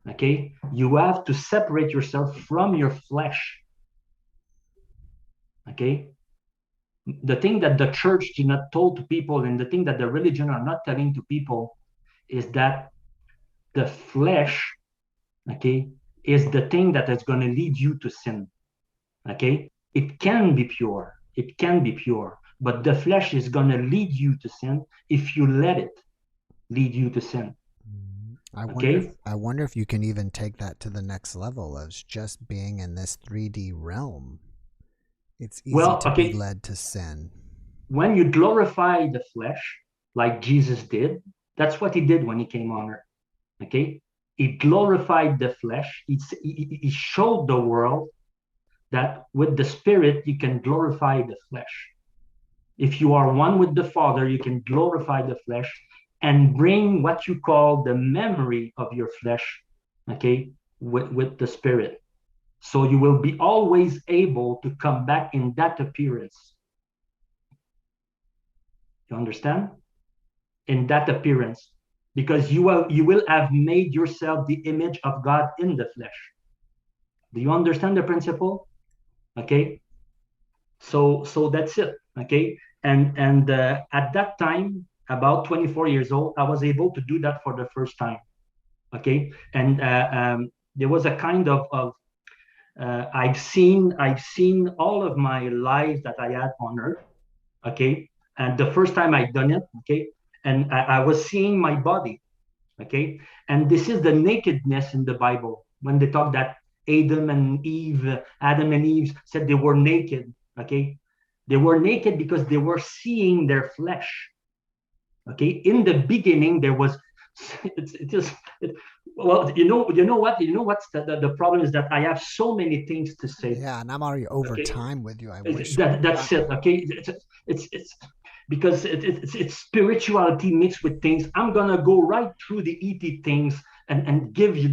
Okay, you have to separate yourself from your flesh. Okay, the thing that the church did not told to people, and the thing that the religion are not telling to people, is that the flesh, okay, is the thing that is going to lead you to sin. Okay, it can be pure, but the flesh is going to lead you to sin if you let it lead you to sin. I wonder if you can even take that to the next level of just being in this 3D realm. It's easy to be led to sin. When you glorify the flesh, like Jesus did, that's what he did when he came on earth. Okay, he glorified the flesh. He showed the world that with the spirit you can glorify the flesh. If you are one with the Father, you can glorify the flesh and bring what you call the memory of your flesh, okay, with the spirit. So you will be always able to come back in that appearance. You understand? In that appearance, because you will have made yourself the image of God in the flesh. Do you understand the principle? Okay. So that's it. Okay. And at that time, about 24 years old, I was able to do that for the first time. Okay. And there was a kind of I've seen all of my life that I had on earth. Okay. And the first time I'd done it, okay, and I was seeing my body. Okay. And this is the nakedness in the Bible. When they talk that Adam and Eve said they were naked. Okay. They were naked because they were seeing their flesh. Okay. In the beginning, there was, well, you know what's the problem is that I have so many things to say. Yeah, and I'm already over time with you. I wish that's it. Okay, it's because it's spirituality mixed with things. I'm gonna go right through the ET things and give you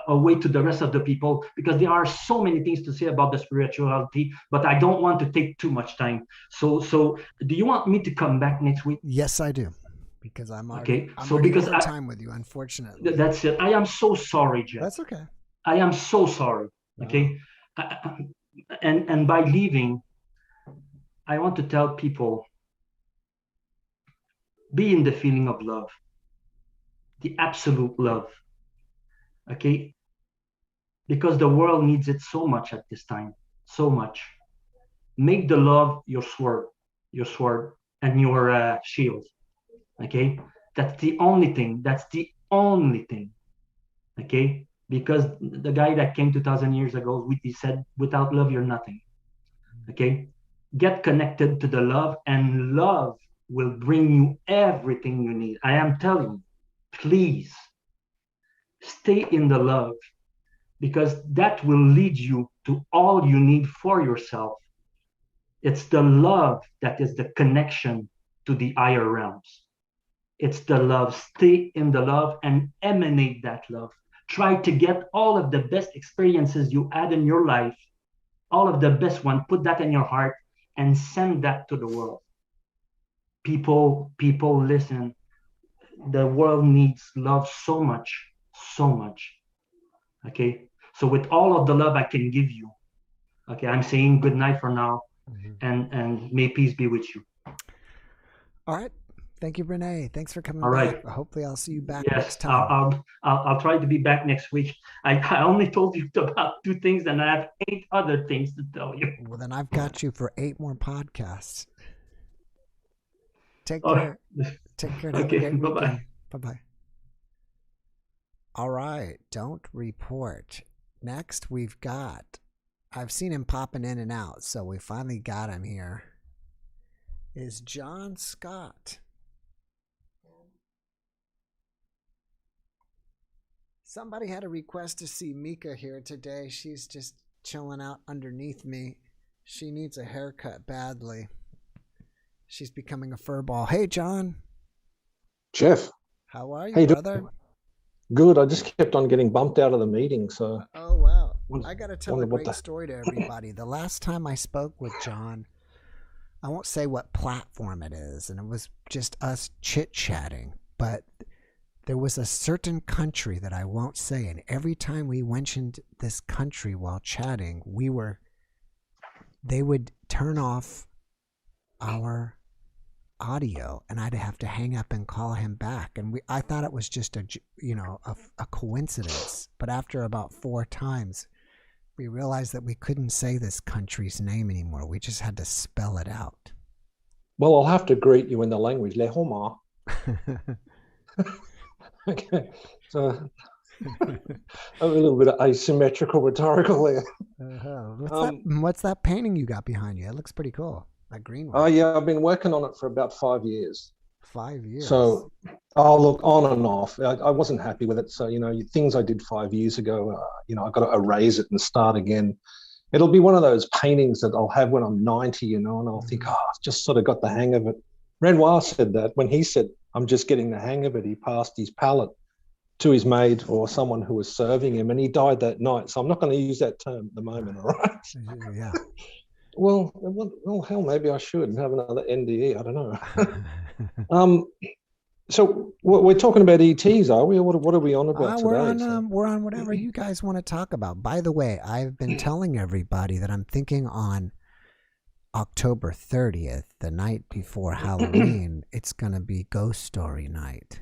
a way to the rest of the people, because there are so many things to say about the spirituality, but I don't want to take too much time. So do you want me to come back next week? Yes, I do. Because I'm already, okay. So because over time with you, unfortunately. That's it. I am so sorry, Jeff. That's okay. I am so sorry. Okay. And by leaving, I want to tell people, be in the feeling of love, the absolute love. Okay. Because the world needs it so much at this time, so much. Make the love your sword and your shield. Okay, that's the only thing. Okay, because the guy that came 2,000 years ago, he said, without love, you're nothing. Okay, get connected to the love, and love will bring you everything you need. I am telling you, please stay in the love, because that will lead you to all you need for yourself. It's the love that is the connection to the higher realms. It's the love. Stay in the love and emanate that love. Try to get all of the best experiences you had in your life all of the best one, put that in your heart and send that to the world. People listen. The world needs love so much, so much. Okay. So with all of the love I can give you, okay, I'm saying good night for now, and may peace be with you. All right. Thank you, Renee. Thanks for coming All right. back. Hopefully I'll see you back Yes, next time. I'll try to be back next week. I only told you about 2 things, and I have 8 other things to tell you. Well, then I've got you for 8 more podcasts. Take Oh, care. Take care. Have okay, a great bye-bye. weekend. Bye-bye. All right. Don't report. Next, we've got, I've seen him popping in and out, so we finally got him here, is John Scott. Somebody had a request to see Mika here today. She's just chilling out underneath me. She needs a haircut badly. She's becoming a furball. Hey, John. Jeff. How are you, hey, brother? Good. I just kept on getting bumped out of the meeting. So. Oh, wow. I got to tell a great story to everybody. The last time I spoke with John, I won't say what platform it is, and it was just us chit-chatting, but there was a certain country that I won't say, and every time we mentioned this country while chatting, they would turn off our audio, and I'd have to hang up and call him back. And I thought it was just a coincidence, but after about 4 times, we realized that we couldn't say this country's name anymore. We just had to spell it out. Well, I'll have to greet you in the language, Le Homa. Okay, so a little bit of asymmetrical rhetorical there. What's that painting you got behind you? It looks pretty cool. That green one. Oh yeah, I've been working on it for about 5 years. 5 years. So I'll look on and off. I wasn't happy with it. So, things I did 5 years ago, I've got to erase it and start again. It'll be one of those paintings that I'll have when I'm 90, and I'll think, I've just sort of got the hang of it. Renee Wah said that when he said, I'm just getting the hang of it, he passed his palette to his maid or someone who was serving him, and he died that night. So I'm not going to use that term at the moment, all right? Yeah. Well, hell, maybe I should have another NDE. I don't know. So we're talking about ETs, are we? Or what are we on about today? We're on whatever you guys want to talk about. By the way, I've been telling everybody that I'm thinking on October 30th, the night before Halloween, it's going to be Ghost Story night.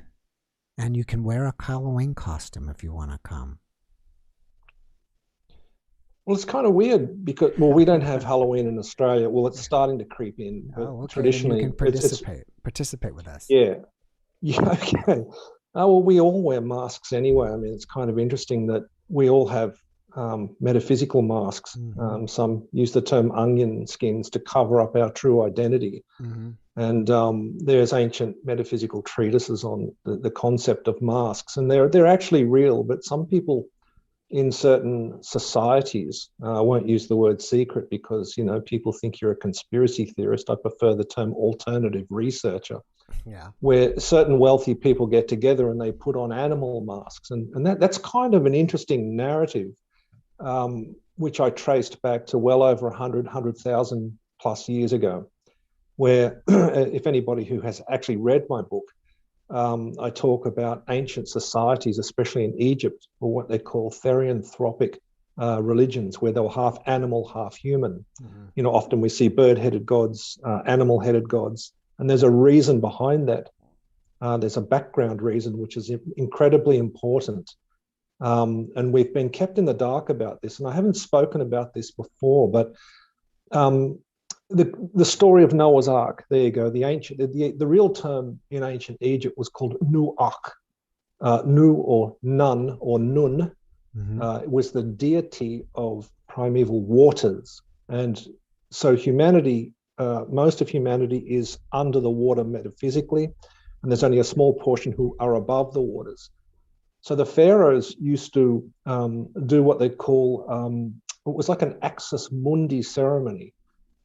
And you can wear a Halloween costume if you want to come. Well, it's kind of weird because, we don't have Halloween in Australia. Well, it's starting to creep in. Oh, okay. Traditionally, then you can participate with us. Yeah. Yeah, okay. Well, we all wear masks anyway. I mean, it's kind of interesting that we all have metaphysical masks. Mm-hmm. Some use the term onion skins to cover up our true identity. Mm-hmm. And there's ancient metaphysical treatises on the concept of masks, and they're actually real, but some people in certain societies, I won't use the word secret because, people think you're a conspiracy theorist. I prefer the term alternative researcher. Yeah. Where certain wealthy people get together and they put on animal masks. And that's kind of an interesting narrative, which I traced back to well over 100,000 plus years ago, where if anybody who has actually read my book, I talk about ancient societies, especially in Egypt, or what they call therianthropic religions, where they were half animal, half human. Mm-hmm. Often we see bird-headed gods, animal-headed gods, and there's a reason behind that. There's a background reason, which is incredibly important. And we've been kept in the dark about this, and I haven't spoken about this before, but the story of Noah's Ark, there you go. The real term in ancient Egypt was called Nuak. Nu or Nun or Nun. Mm-hmm. It was the deity of primeval waters. And so humanity, most of humanity is under the water metaphysically, and there's only a small portion who are above the waters. So the pharaohs used to do what they call, it was like an axis mundi ceremony.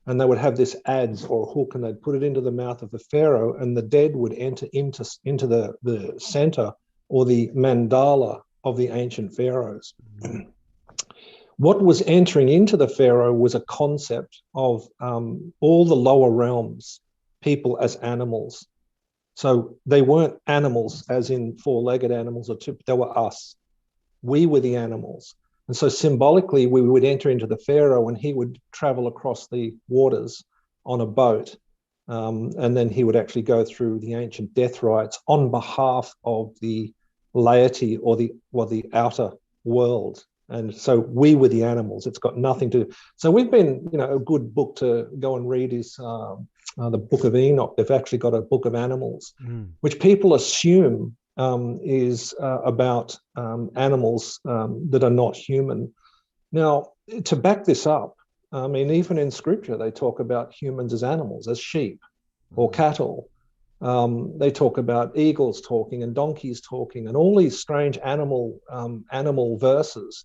And they would have this adze or hook, and they'd put it into the mouth of the pharaoh, and the dead would enter into the center or the mandala of the ancient pharaohs. What was entering into the pharaoh was a concept of all the lower realms, people as animals. So they weren't animals as in four-legged animals or two, they were us. We were the animals. And so symbolically, we would enter into the pharaoh and he would travel across the waters on a boat. And then he would actually go through the ancient death rites on behalf of the laity or the outer world. And so we were the animals. It's got nothing to. So we've been, a good book to go and read is the Book of Enoch. They've actually got a Book of Animals, which people assume is about animals that are not human. Now, to back this up, I mean, even in scripture, they talk about humans as animals, as sheep or cattle. They talk about eagles talking and donkeys talking and all these strange animal verses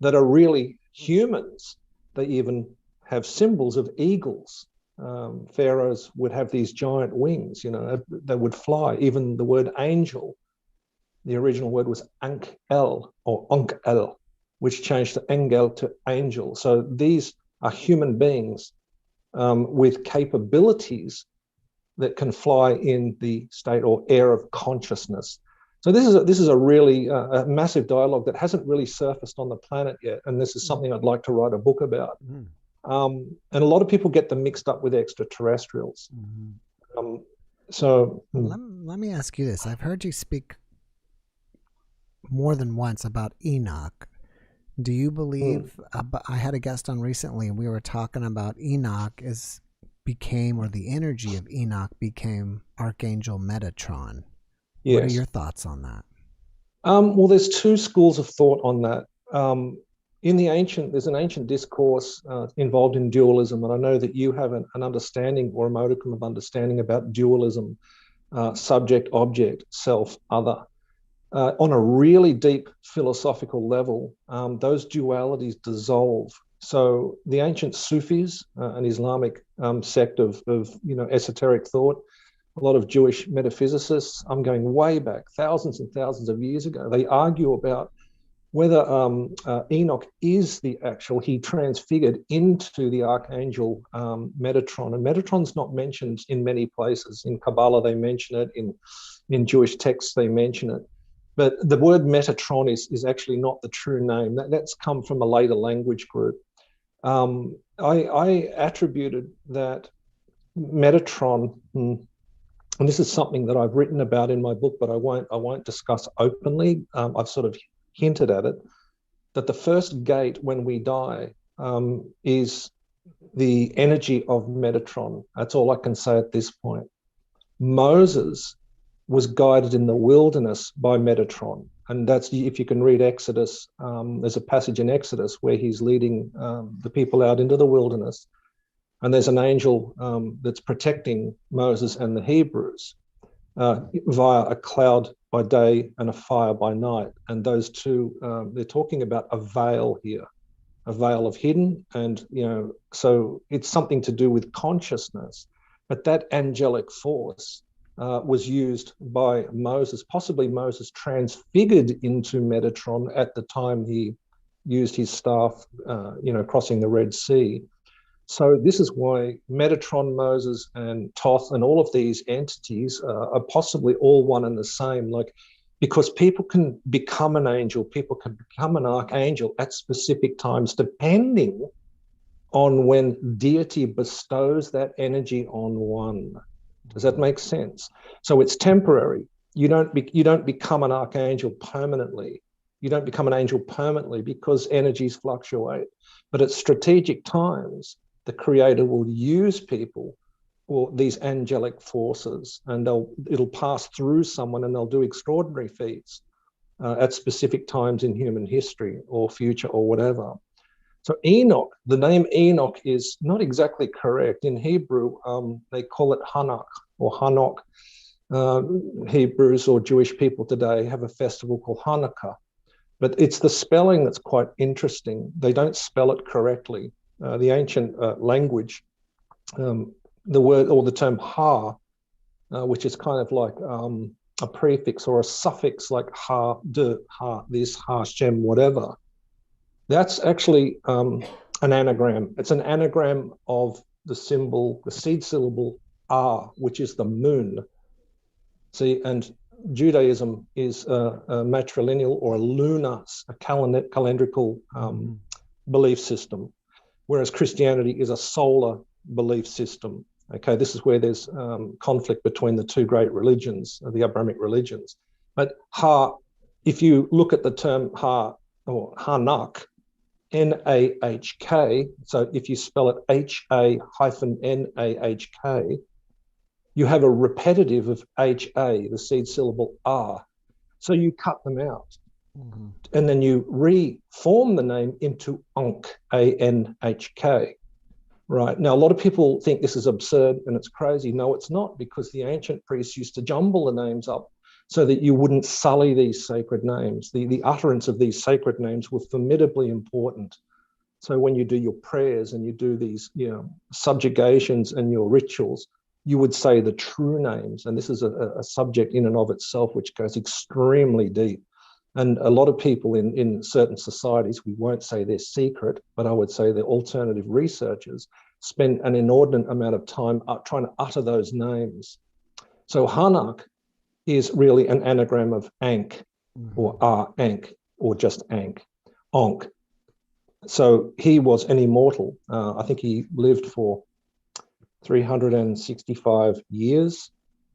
that are really humans. They even have symbols of eagles. Pharaohs would have these giant wings, they would fly. Even the word angel, the original word was Ankh-El or Ankh-El, which changed to Engel to angel. So these are human beings with capabilities that can fly in the state or air of consciousness. So this is a really a massive dialogue that hasn't really surfaced on the planet yet, and this is something I'd like to write a book about. And a lot of people get them mixed up with extraterrestrials. Let me ask you this. I've heard you speak more than once about Enoch. Do you believe, I had a guest on recently and we were talking about Enoch or the energy of Enoch became Archangel Metatron. Yes. What are your thoughts on that? Well, there's two schools of thought on that. There's an ancient discourse involved in dualism, and I know that you have an understanding or a modicum of understanding about dualism, subject, object, self, other. On a really deep philosophical level, those dualities dissolve. So the ancient Sufis, an Islamic sect of esoteric thought, a lot of Jewish metaphysicists, I'm going way back, thousands and thousands of years ago, they argue about whether Enoch is he transfigured into the archangel Metatron. And Metatron's not mentioned in many places. In Kabbalah, they mention it. In Jewish texts, they mention it. But the word Metatron is actually not the true name. That's come from a later language group. I attributed that Metatron, and this is something that I've written about in my book, but I won't discuss openly. I've sort of hinted at it, that the first gate when we die is the energy of Metatron. That's all I can say at this point. Moses was guided in the wilderness by Metatron. And that's, if you can read Exodus, there's a passage in Exodus where he's leading the people out into the wilderness. And there's an angel that's protecting Moses and the Hebrews via a cloud by day and a fire by night. And those two, they're talking about a veil here, a veil of hidden. And, so it's something to do with consciousness. But that angelic force was used by Moses. Possibly Moses transfigured into Metatron at the time he used his staff, crossing the Red Sea. So this is why Metatron, Moses, and Thoth, and all of these entities are possibly all one and the same. Because people can become an angel, people can become an archangel at specific times, depending on when deity bestows that energy on one. Does that make sense? So it's temporary. You don't become an archangel permanently. You don't become an angel permanently because energies fluctuate. But at strategic times, the Creator will use people or these angelic forces, and it'll pass through someone, and they'll do extraordinary feats at specific times in human history or future or whatever. So Enoch, the name Enoch is not exactly correct. In Hebrew, they call it Hanok or Hanok. Hebrews or Jewish people today have a festival called Hanukkah, but it's the spelling that's quite interesting. They don't spell it correctly. The ancient language, the word or the term ha, which is kind of like a prefix or a suffix like ha, de, ha, this, ha, shem, whatever. That's actually an anagram. It's an anagram of the symbol, the seed syllable R, which is the moon. See, and Judaism is a matrilineal or a lunar, a calendrical belief system, whereas Christianity is a solar belief system. Okay, this is where there's conflict between the two great religions, the Abrahamic religions. But Ha, if you look at the term Ha or Hanak, N-A-H-K, so if you spell it H-A-N-A-H-K, you have a repetitive of H-A, the seed syllable R. So you cut them out. Mm-hmm. And then you reform the name into Ankh, A-N-H-K. Right. Now, a lot of people think this is absurd and it's crazy. No, it's not, because the ancient priests used to jumble the names up so that you wouldn't sully these sacred names. The utterance of these sacred names were formidably important. So when you do your prayers and you do these, subjugations and your rituals, you would say the true names. And this is a subject in and of itself, which goes extremely deep. And a lot of people in certain societies, we won't say they're secret, but I would say the alternative researchers spend an inordinate amount of time trying to utter those names. So Hanak is really an anagram of Ankh, or Ankh, or just Ankh, Ankh. So he was an immortal. I think he lived for 365 years,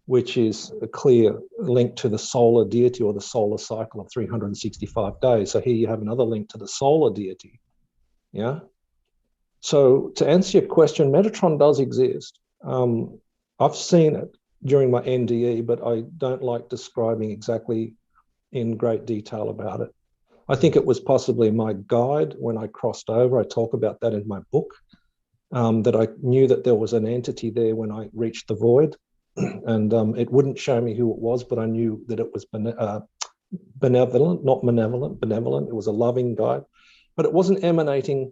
which is a clear link to the solar deity or the solar cycle of 365 days. So here you have another link to the solar deity. Yeah. So to answer your question, Metatron does exist. I've seen it during my NDE, but I don't like describing exactly in great detail about it. I think it was possibly my guide when I crossed over. I talk about that in my book, that I knew that there was an entity there when I reached the void. And it wouldn't show me who it was, but I knew that it was benevolent, not malevolent, benevolent. It was a loving guide, but it wasn't emanating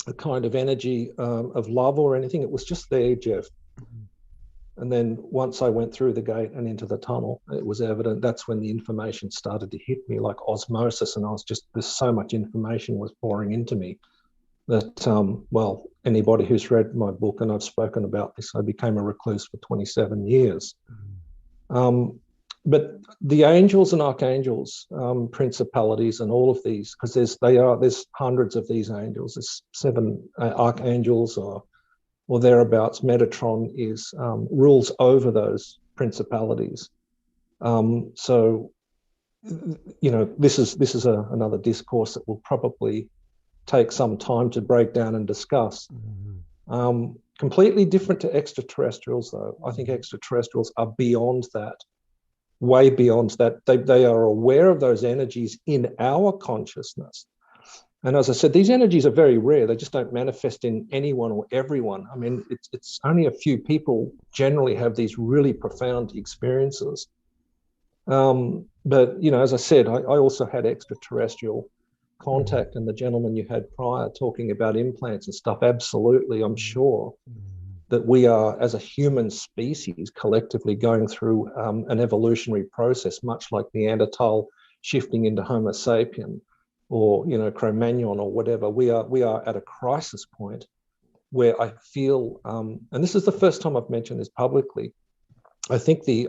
a kind of energy of love or anything. It was just there, Jeff. And then once I went through the gate and into the tunnel, it was evident. That's when the information started to hit me like osmosis. And there's so much information was pouring into me that, anybody who's read my book, and I've spoken about this, I became a recluse for 27 years. But the angels and archangels, principalities and all of these, because there's hundreds of these angels, there's 7 archangels or thereabouts. Metatron rules over those principalities. So, this is another discourse that will probably take some time to break down and discuss. Completely different to extraterrestrials, though. I think extraterrestrials are beyond that, way beyond that. They are aware of those energies in our consciousness. And as I said, these energies are very rare. They just don't manifest in anyone or everyone. I mean, it's only a few people generally have these really profound experiences. But, as I said, I also had extraterrestrial contact, and the gentleman you had prior talking about implants and stuff, absolutely, I'm sure that we are, as a human species, collectively going through an evolutionary process, much like Neanderthal shifting into Homo sapien, or Cro-Magnon or whatever. We are at a crisis point where I feel, and this is the first time I've mentioned this publicly, I think the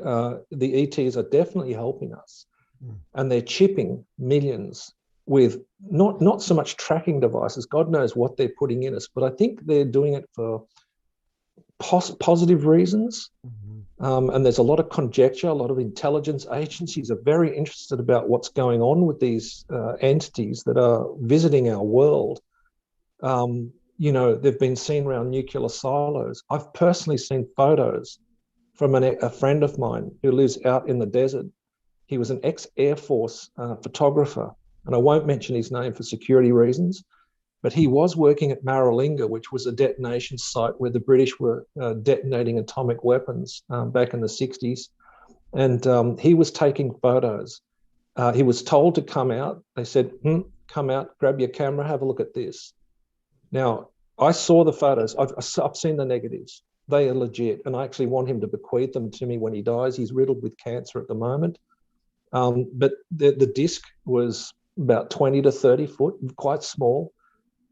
ETs are definitely helping us, and they're chipping millions with not so much tracking devices. God knows what they're putting in us, but I think they're doing it for positive reasons. And there's a lot of conjecture. A lot of intelligence agencies are very interested about what's going on with these entities that are visiting our world. They've been seen around nuclear silos. I've personally seen photos from a friend of mine who lives out in the desert. He was an ex-Air Force photographer, and I won't mention his name for security reasons, but he was working at Maralinga, which was a detonation site where the British were detonating atomic weapons back in the 60s. And he was taking photos. He was told to come out. They said, come out, grab your camera, have a look at this. Now, I saw the photos. I've seen the negatives. They are legit. And I actually want him to bequeath them to me when he dies. He's riddled with cancer at the moment. But the disc was about 20 to 30 foot, quite small.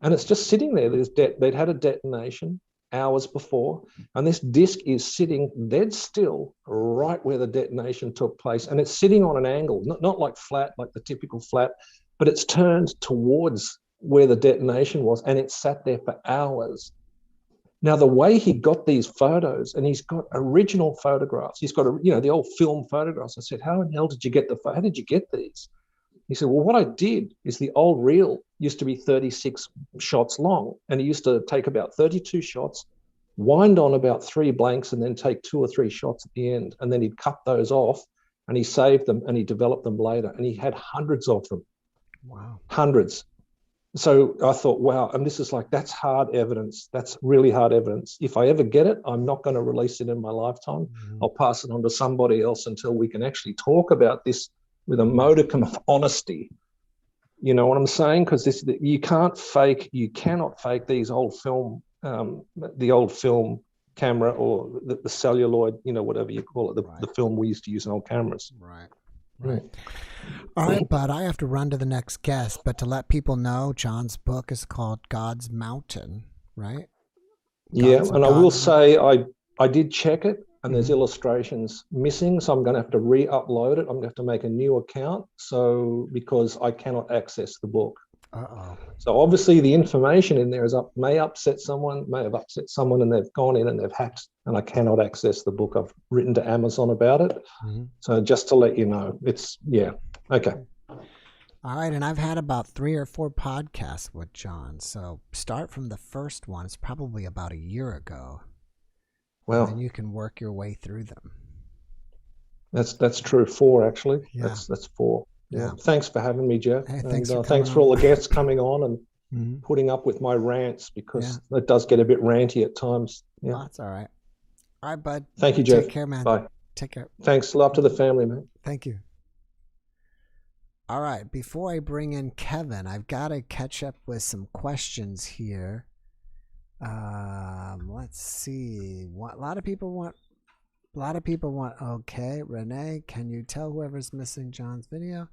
And it's just sitting there. They'd had a detonation hours before, and this disc is sitting dead still right where the detonation took place. And it's sitting on an angle, not like flat, like the typical flat, but it's turned towards where the detonation was, and it sat there for hours. Now, the way he got these photos, and he's got original photographs, he's got, the old film photographs. I said, how in hell did you get how did you get these? He said, well, what I did is the old reel used to be 36 shots long, and he used to take about 32 shots, wind on about 3 blanks, and then take 2 or 3 shots at the end. And then he'd cut those off, and he saved them, and he developed them later. And he had hundreds of them. Wow. Hundreds. So I thought, wow, and this is that's hard evidence. That's really hard evidence. If I ever get it, I'm not going to release it in my lifetime. Mm-hmm. I'll pass it on to somebody else until we can actually talk about this with a modicum of honesty. You know what I'm saying? Because you cannot fake these old film, the old film camera, or the celluloid, whatever you call it, the film we used to use in old cameras. Right. All right, bud, I have to run to the next guest, but to let people know, John's book is called God's Mountain, right? I will say I did check it, and there's illustrations missing, so I'm going to have to re-upload it. I'm going to have to make a new account, because I cannot access the book. Uh-oh. So obviously the information in there may have upset someone, and they've gone in and they've hacked, and I cannot access the book. I've written to Amazon about it. Mm-hmm. So just to let you know, okay. All right, and I've had about 3 or 4 podcasts with John. So start from the first one. It's probably about a year ago. Well, and you can work your way through them. That's true. 4 actually. Yeah. That's 4. Yeah. Thanks for having me, Jeff. Hey, thanks for all the guests coming on and putting up with my rants, because it does get a bit ranty at times. Yeah, that's all right. All right, bud. Thank you, Jeff. Take care, man. Bye. Take care. Thanks. Love to the family, man. Thank you. All right. Before I bring in Kevin, I've got to catch up with some questions here. Let's see. A lot of people want. Okay, Renee, can you tell whoever's missing John's video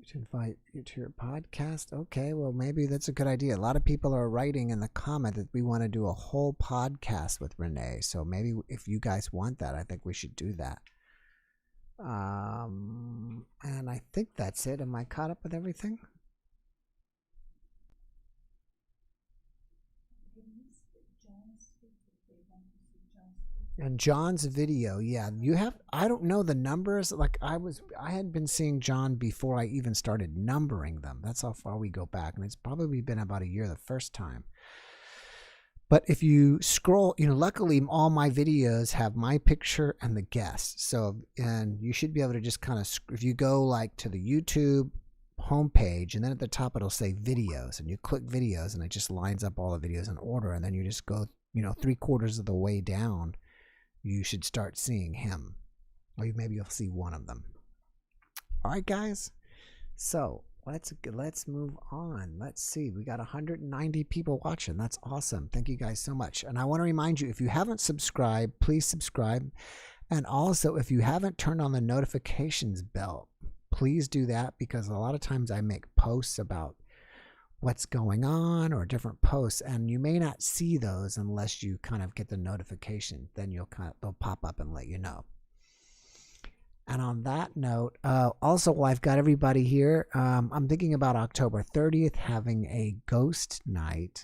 to invite you to your podcast? Okay, well, maybe that's a good idea. A lot of people are writing in the comment that we want to do a whole podcast with Renee. So maybe if you guys want that, I think we should do that. And I think that's it. Am I caught up with everything? And John's video, you have, I don't know the numbers. I had been seeing John before I even started numbering them. That's how far we go back. And it's probably been about a year the first time. But if you scroll, luckily all my videos have my picture and the guest. So, and you should be able to just kind of, if you go to the YouTube homepage, and then at the top it'll say videos, and you click videos, and it just lines up all the videos in order. And then you just go, 3/4 of the way down, you should start seeing him, or maybe you'll see one of them. All right, guys. So let's move on. Let's see. We got 190 people watching. That's awesome. Thank you guys so much. And I want to remind you, if you haven't subscribed, please subscribe. And also, if you haven't turned on the notifications bell, please do that, because a lot of times I make posts about what's going on or different posts, and you may not see those unless you kind of get the notification. Then they'll pop up and let you know. And on that note, also, while I've got everybody here, I'm thinking about October 30th having a ghost night,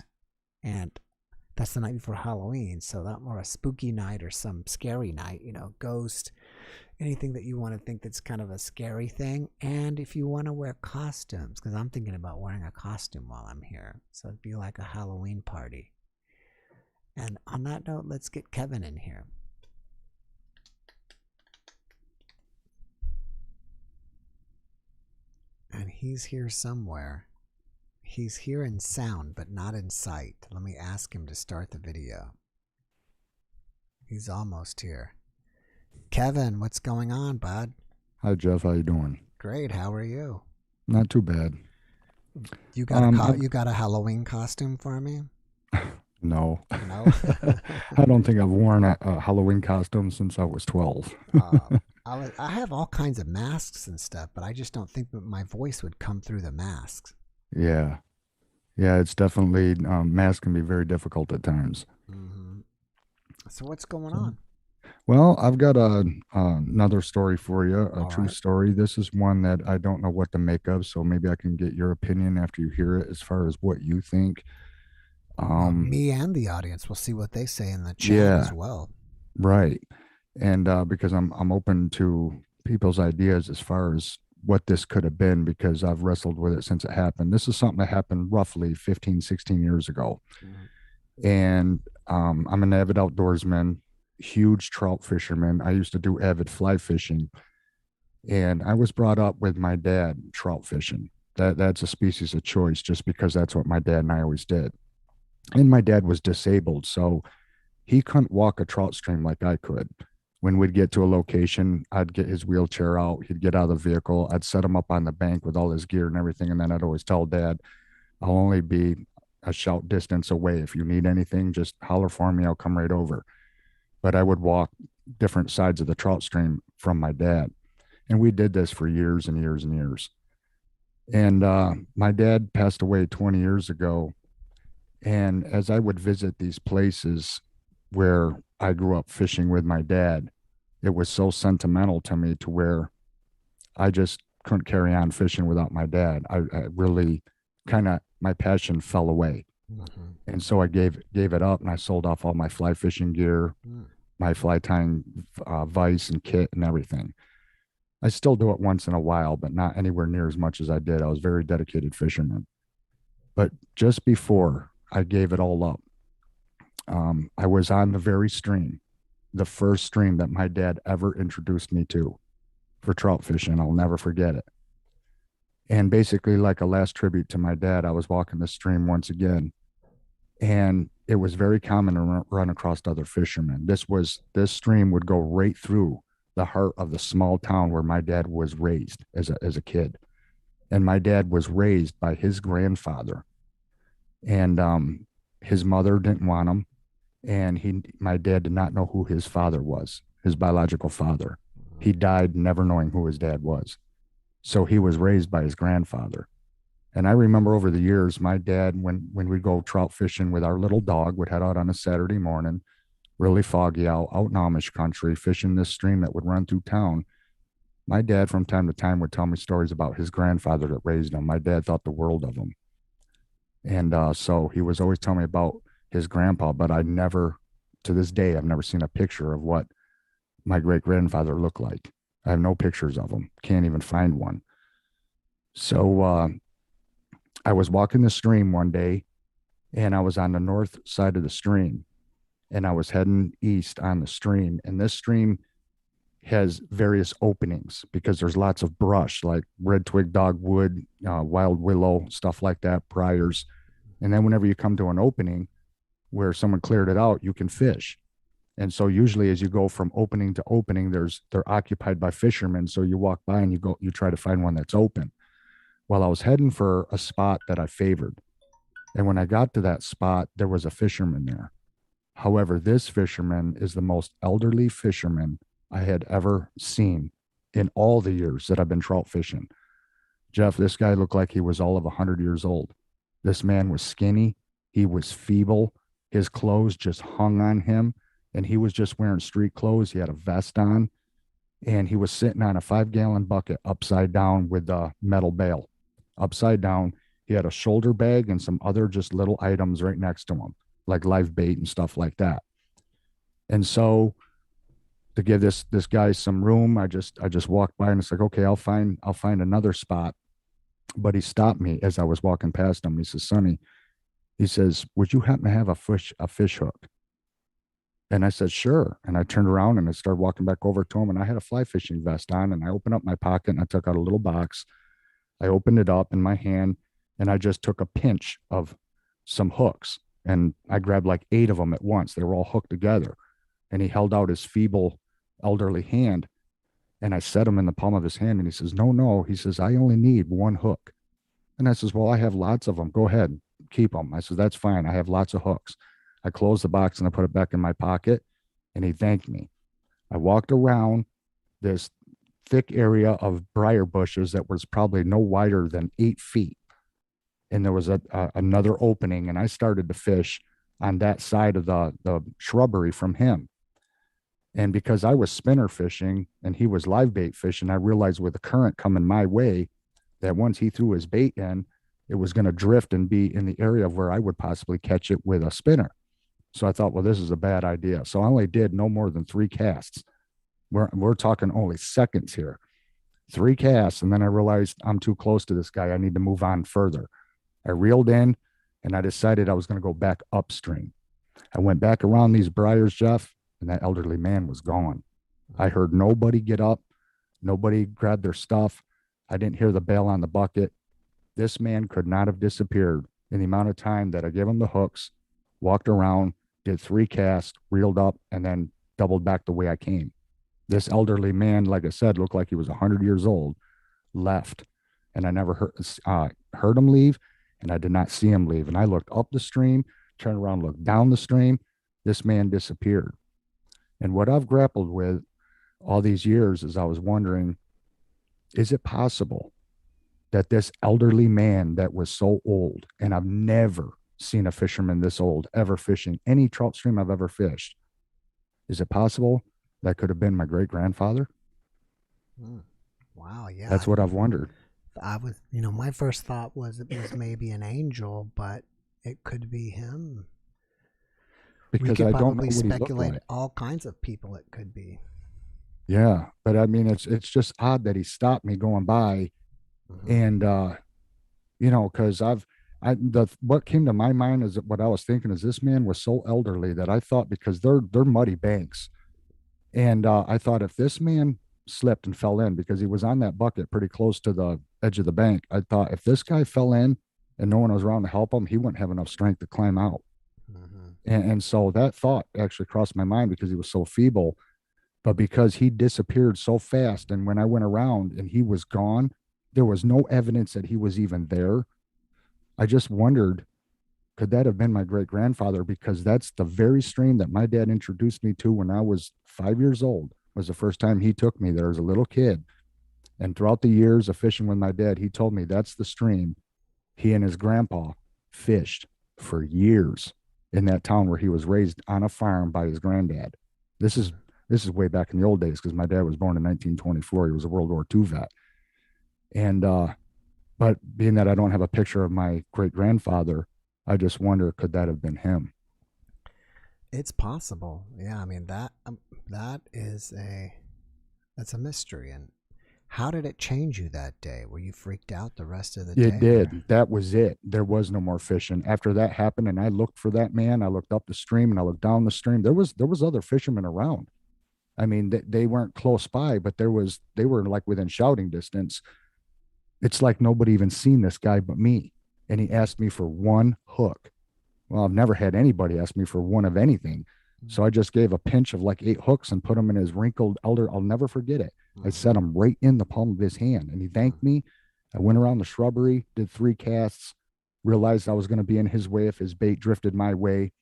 and that's the night before Halloween. So that more a spooky night or some scary night, ghost, anything that you want to think that's kind of a scary thing. And if you want to wear costumes, because I'm thinking about wearing a costume while I'm here. So it'd be like a Halloween party. And on that note, let's get Kevin in here. And he's here somewhere. He's here in sound, but not in sight. Let me ask him to start the video. He's almost here. Kevin, what's going on, bud? Hi, Jeff. How you doing? Great. How are you? Not too bad. You got a Halloween costume for me? No. No? I don't think I've worn a Halloween costume since I was 12. I have all kinds of masks and stuff, but I just don't think that my voice would come through the masks. Yeah. Yeah, it's definitely, masks can be very difficult at times. Mm-hmm. So what's going So, on? well, I've got another story for you, a All true right. story. This is one that I don't know what to make of, so maybe I can get your opinion after you hear it as far as what you think. Well, me and the audience will see what they say in the chat Yeah, as well. right. And because I'm open to people's ideas as far as what this could have been, because I've wrestled with it since it happened. This is something that happened roughly 15, 16 years ago. And I'm an avid outdoorsman, huge trout fisherman. I used to do avid fly fishing, and I was brought up with my dad trout fishing. That's a species of choice, just because that's what my dad and I always did. And my dad was disabled, so he couldn't walk a trout stream like I could. When we'd get to a location, I'd get his wheelchair out. He'd get out of the vehicle. I'd set him up on the bank with all his gear and everything. And then I'd always tell Dad, I'll only be a shout distance away. If you need anything, just holler for me. I'll come right over. But I would walk different sides of the trout stream from my dad. And we did this for years and years and years. And my dad passed away 20 years ago. And as I would visit these places where I grew up fishing with my dad, it was so sentimental to me to where I just couldn't carry on fishing without my dad. I really kind of, my passion fell away. Mm-hmm. And so I gave it up, and I sold off all my fly fishing gear, my fly tying vise and kit and everything. I still do it once in a while, but not anywhere near as much as I did. I was a very dedicated fisherman. But just before I gave it all up, I was on the very stream, the first stream that my dad ever introduced me to for trout fishing. I'll never forget it. And basically, like a last tribute to my dad, I was walking the stream once again, and it was very common to run across other fishermen. This stream would go right through the heart of the small town where my dad was raised as a kid. And my dad was raised by his grandfather, and his mother didn't want him. And my dad did not know who his father was, his biological father. He died never knowing who his dad was. So he was raised by his grandfather. And I remember over the years, my dad, when we'd go trout fishing with our little dog, would head out on a Saturday morning, really foggy out in Amish country, fishing this stream that would run through town. My dad, from time to time, would tell me stories about his grandfather that raised him. My dad thought the world of him. And so he was always telling me about his grandpa, but to this day, I've never seen a picture of what my great grandfather looked like. I have no pictures of him. Can't even find one. So I was walking the stream one day, and I was on the north side of the stream, and I was heading east on the stream. And this stream has various openings because there's lots of brush, like red twig dogwood, wild willow, stuff like that, briars. And then whenever you come to an opening where someone cleared it out, you can fish. And so usually as you go from opening to opening, they're occupied by fishermen. So you walk by and you try to find one that's open. Well, I was heading for a spot that I favored. And when I got to that spot, there was a fisherman there. However, this fisherman is the most elderly fisherman I had ever seen in all the years that I've been trout fishing. Jeff, this guy looked like he was all of 100 years old. This man was skinny. He was feeble. His clothes just hung on him, and he was just wearing street clothes. He had a vest on, and he was sitting on a 5-gallon bucket upside down with a metal bail. Upside down, he had a shoulder bag and some other just little items right next to him, like live bait and stuff like that. And so to give this guy some room, I just walked by, and it's like, okay, I'll find another spot. But he stopped me as I was walking past him. He says, Sonny, he says, would you happen to have a fish hook? And I said, sure. And I turned around and I started walking back over to him, and I had a fly fishing vest on, and I opened up my pocket and I took out a little box. I opened it up in my hand, and I just took a pinch of some hooks, and I grabbed like 8 of them at once. They were all hooked together. And he held out his feeble elderly hand, and I set them in the palm of his hand, and he says, no. He says, I only need 1 hook. And I says, well, I have lots of them. Go ahead, keep them. I said, that's fine. I have lots of hooks. I closed the box and I put it back in my pocket, and he thanked me. I walked around this thick area of briar bushes that was probably no wider than 8 feet. And there was another opening, and I started to fish on that side of the shrubbery from him. And because I was spinner fishing and he was live bait fishing, I realized with the current coming my way that once he threw his bait in, it was going to drift and be in the area of where I would possibly catch it with a spinner. So I thought, well, this is a bad idea. So I only did no more than 3 casts. We're talking only seconds here. 3 casts. And then I realized I'm too close to this guy. I need to move on further. I reeled in and I decided I was going to go back upstream. I went back around these briars, Jeff, and that elderly man was gone. I heard nobody get up. Nobody grabbed their stuff. I didn't hear the bail on the bucket. This man could not have disappeared in the amount of time that I gave him the hooks, walked around, did 3 casts, reeled up, and then doubled back the way I came. This elderly man, like I said, looked like he was 100 years old, left. And I never heard him leave, and I did not see him leave. And I looked up the stream, turned around, looked down the stream. This man disappeared. And what I've grappled with all these years is I was wondering, is it possible that this elderly man that was so old, and I've never seen a fisherman this old ever fishing any trout stream I've ever fished, is it possible that could have been my great grandfather? Wow. Yeah. That's what I've wondered. I was, my first thought was it was maybe an angel, but it could be him. Because we could I don't know probably what he looked speculate like. all kinds of people it could be. Yeah, but I mean, it's just odd that he stopped me going by, and because what came to my mind is what I was thinking is this man was so elderly that I thought, because they're muddy banks, and I thought if this man slipped and fell in, because he was on that bucket pretty close to the edge of the bank, I thought if this guy fell in and no one was around to help him, he wouldn't have enough strength to climb out. And so that thought actually crossed my mind because he was so feeble. But because he disappeared so fast, and when I went around and he was gone, there was no evidence that he was even there. I just wondered, could that have been my great grandfather? Because that's the very stream that my dad introduced me to when I was 5 years old. Was the first time he took me there as a little kid. And throughout the years of fishing with my dad, he told me that's the stream he and his grandpa fished for years in that town where he was raised on a farm by his granddad. This is way back in the old days, because my dad was born in 1924. He was a World War II vet. And, but being that I don't have a picture of my great grandfather, I just wonder, could that have been him? It's possible. Yeah. I mean, that's a mystery. And how did it change you that day? Were you freaked out the rest of the day? It did. That was it. There was no more fishing after that happened. And I looked for that man. I looked up the stream and I looked down the stream. There was other fishermen around. I mean, they weren't close by, but they were like within shouting distance. It's like nobody even seen this guy but me. And he asked me for 1 hook. Well, I've never had anybody ask me for one of anything. So I just gave a pinch of like 8 hooks and put them in his wrinkled elder. I'll never forget it. I set him right in the palm of his hand, and he thanked me. I went around the shrubbery, did 3 casts, realized I was going to be in his way if his bait drifted my way.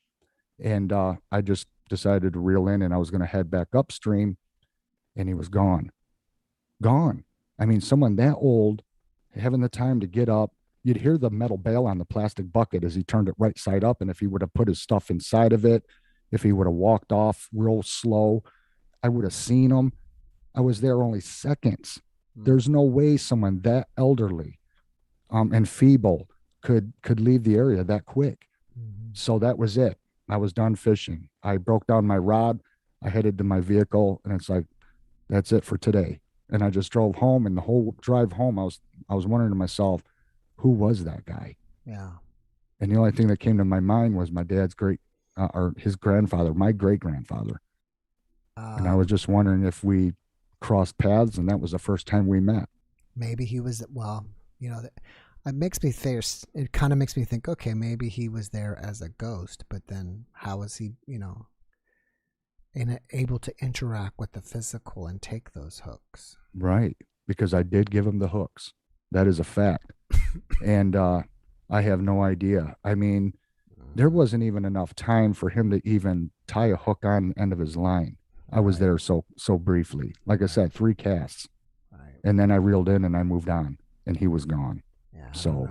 And I just decided to reel in, and I was going to head back upstream, and he was gone. I mean, someone that old, having the time to get up, you'd hear the metal bail on the plastic bucket as he turned it right side up. And if he would have put his stuff inside of it, if he would have walked off real slow, I would have seen him. I was there only seconds. There's no way someone that elderly and feeble could leave the area that quick. So that was it. I was done fishing. I broke down my rod. I headed to my vehicle, and it's like, that's it for today. And I just drove home, and the whole drive home, I was wondering to myself, who was that guy? Yeah. And the only thing that came to my mind was my dad's or his grandfather, my great grandfather. And I was just wondering if we crossed paths, and that was the first time we met. Maybe he was, well, it makes me think, it kind of makes me think, okay, maybe he was there as a ghost, but then how was he, able to interact with the physical and take those hooks? Right. Because I did give him the hooks. That is a fact. And I have no idea. I mean, there wasn't even enough time for him to even tie a hook on the end of his line. I was there so briefly. Like I said, 3 casts. Right. And then I reeled in and I moved on and he was gone. Yeah. So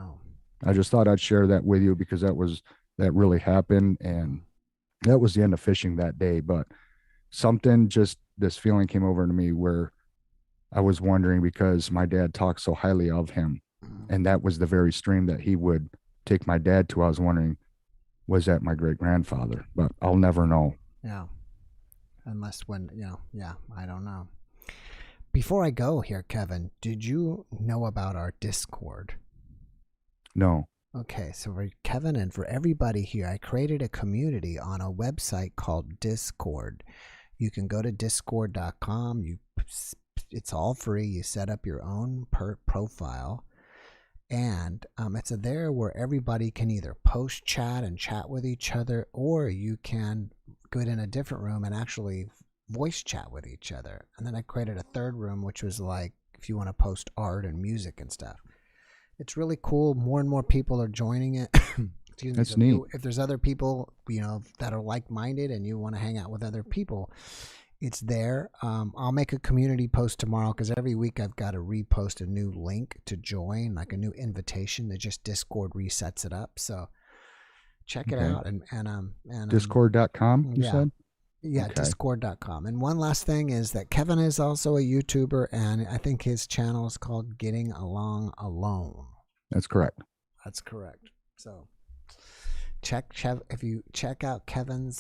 I just thought I'd share that with you because that really happened. And that was the end of fishing that day. But this feeling came over to me where I was wondering, because my dad talked so highly of him, and that was the very stream that he would take my dad to. I was wondering, was that my great grandfather? But I'll never know. Yeah. Unless I don't know. Before I go here, Kevin, did you know about our Discord? No. Okay, so for Kevin and for everybody here, I created a community on a website called Discord. You can go to discord.com. It's all free. You set up your own profile. And it's there where everybody can either post chat and chat with each other, or you can go in a different room and actually voice chat with each other. And then I created a third room, which was like if you want to post art and music and stuff. It's really cool. More and more people are joining it. Excuse me. That's neat. If there's other people, that are like-minded and you want to hang out with other people, it's there. I'll make a community post tomorrow because every week I've got to repost a new link to join, like a new invitation that just Discord resets it up. So check it out. And Discord.com, you said? Yeah, okay. Discord.com. And one last thing is that Kevin is also a YouTuber, and I think his channel is called Getting Along Alone. That's correct. That's correct. So if you check out Kevin's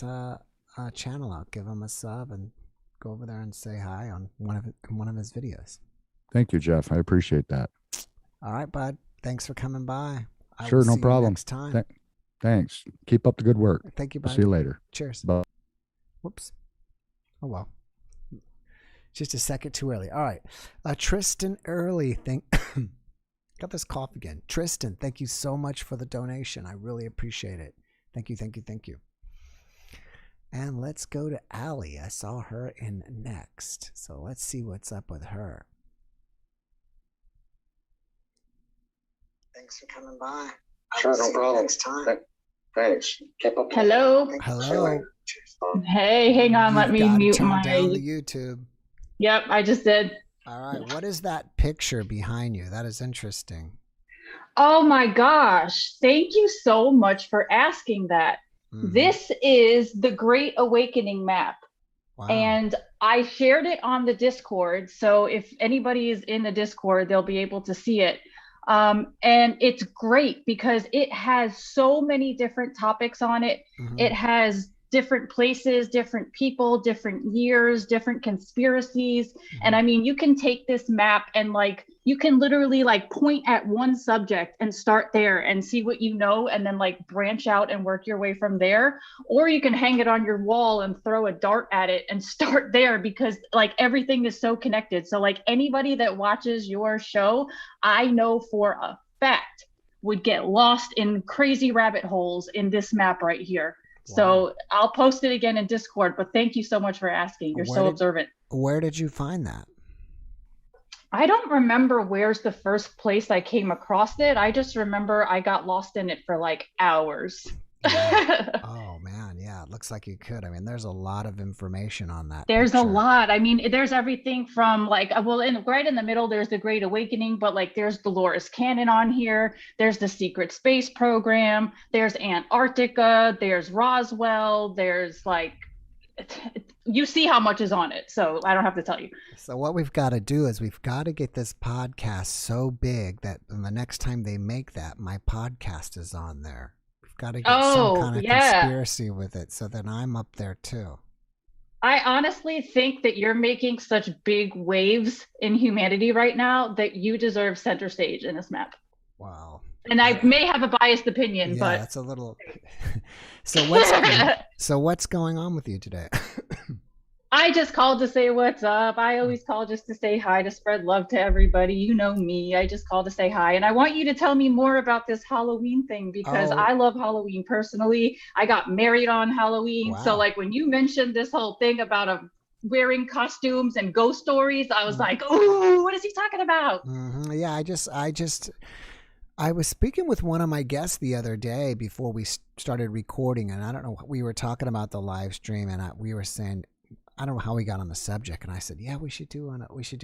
channel out, give him a sub and go over there and say hi on one of his videos. Thank you, Jeff. I appreciate that. All right, bud. Thanks for coming by. Sure, no problem. Next time. Thanks. Keep up the good work. Thank you, bud. See you later. Cheers. Bye. Whoops. Oh, well. Just a second too early. All right. Tristan Early, got this cough again. Tristan, thank you so much for the donation. I really appreciate it. Thank you, thank you, thank you. And let's go to Allie. I saw her in next. So let's see what's up with her. Thanks for coming by. Sure, no problem. Next time. Thanks. Keep up. Hello. Hello. Hey, hang on. Let me mute turn down the YouTube. Yep, I just did. All right. What is that picture behind you? That is interesting. Oh my gosh. Thank you so much for asking that. Mm-hmm. This is the Great Awakening map. Wow. And I shared it on the Discord. So if anybody is in the Discord, they'll be able to see it. And it's great because it has so many different topics on it. Mm-hmm. It has different places, different people, different years, different conspiracies. Mm-hmm. And I mean, you can take this map and you can literally point at one subject and start there and see what you know, and then branch out and work your way from there. Or you can hang it on your wall and throw a dart at it and start there, because everything is so connected. So anybody that watches your show, I know for a fact would get lost in crazy rabbit holes in this map right here. Wow. So I'll post it again in Discord, but thank you so much for asking. You're so observant. Where did you find that? I don't remember where's the first place I came across it. I just remember I got lost in it for hours. Oh man, yeah, it looks like you could. I mean, there's a lot of information on that. There's a lot. I mean, there's everything from right in the middle, there's the Great Awakening, but there's Dolores Cannon on here. There's the secret space program. There's Antarctica. There's Roswell. There's you see how much is on it. So I don't have to tell you. So what we've got to do is we've got to get this podcast so big that the next time they make that, my podcast is on there. Got to get some kind of conspiracy with it, so then I'm up there too. I honestly think that you're making such big waves in humanity right now that you deserve center stage in this map. Wow. And I may have a biased opinion, but that's a little. So what's going on with you today? I just called to say what's up. I always call just to say hi, to spread love to everybody. You know me. I just called to say hi. And I want you to tell me more about this Halloween thing, because I love Halloween personally. I got married on Halloween. Wow. So when you mentioned this whole thing about wearing costumes and ghost stories, I was ooh, what is he talking about? Mm-hmm. Yeah, I was speaking with one of my guests the other day before we started recording, and I don't know, we were talking about the live stream, and we were saying, I don't know how we got on the subject, and I said, yeah, we should do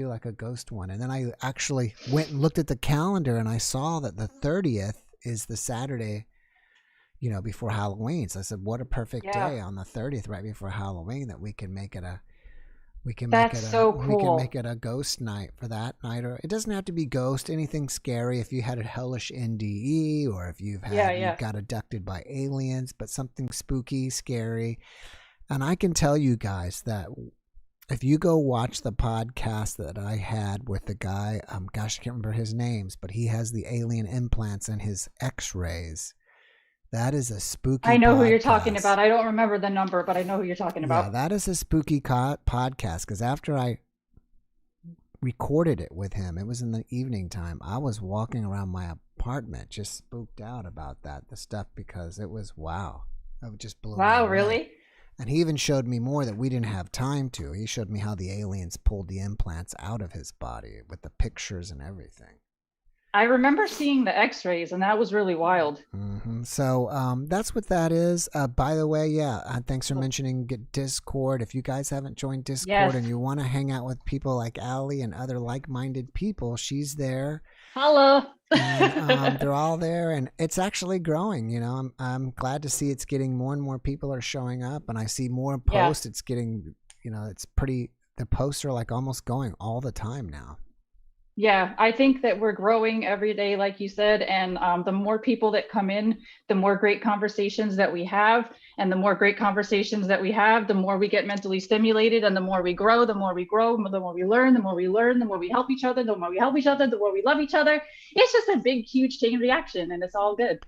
like a ghost one. And then I actually went and looked at the calendar, and I saw that the 30th is the Saturday, before Halloween. So I said, what a perfect day on the 30th, right before Halloween, that we can make it we can make it a ghost night for that night. Or it doesn't have to be ghost, anything scary. If you had a hellish NDE, or if you got abducted by aliens, but something spooky, scary. And I can tell you guys that if you go watch the podcast that I had with the guy, I can't remember his names, but he has the alien implants and his X-rays. That is a spooky I know podcast. who you're talking about. I don't remember the number, but I know who you're talking about. Yeah, that is a spooky podcast, because after I recorded it with him, it was in the evening time, I was walking around my apartment just spooked out about the stuff, because it was, wow. It just blew me away. Really? And he even showed me more that we didn't have time to. He showed me how the aliens pulled the implants out of his body with the pictures and everything. I remember seeing the X-rays, and that was really wild. Mm-hmm. So that's what that is. By the way, thanks for mentioning Discord. If you guys haven't joined Discord and you want to hang out with people like Allie and other like-minded people, she's there. Hello. And, they're all there, and it's actually growing. I'm glad to see it's getting more and more people are showing up, and I see more posts. It's getting, it's pretty. The posts are like almost going all the time now. Yeah, I think that we're growing every day, like you said, and the more people that come in, the more great conversations that we have, and the more great conversations that we have, the more we get mentally stimulated, and the more we grow, the more we learn, the more we help each other, the more we love each other. It's just a big, huge chain reaction, and it's all good.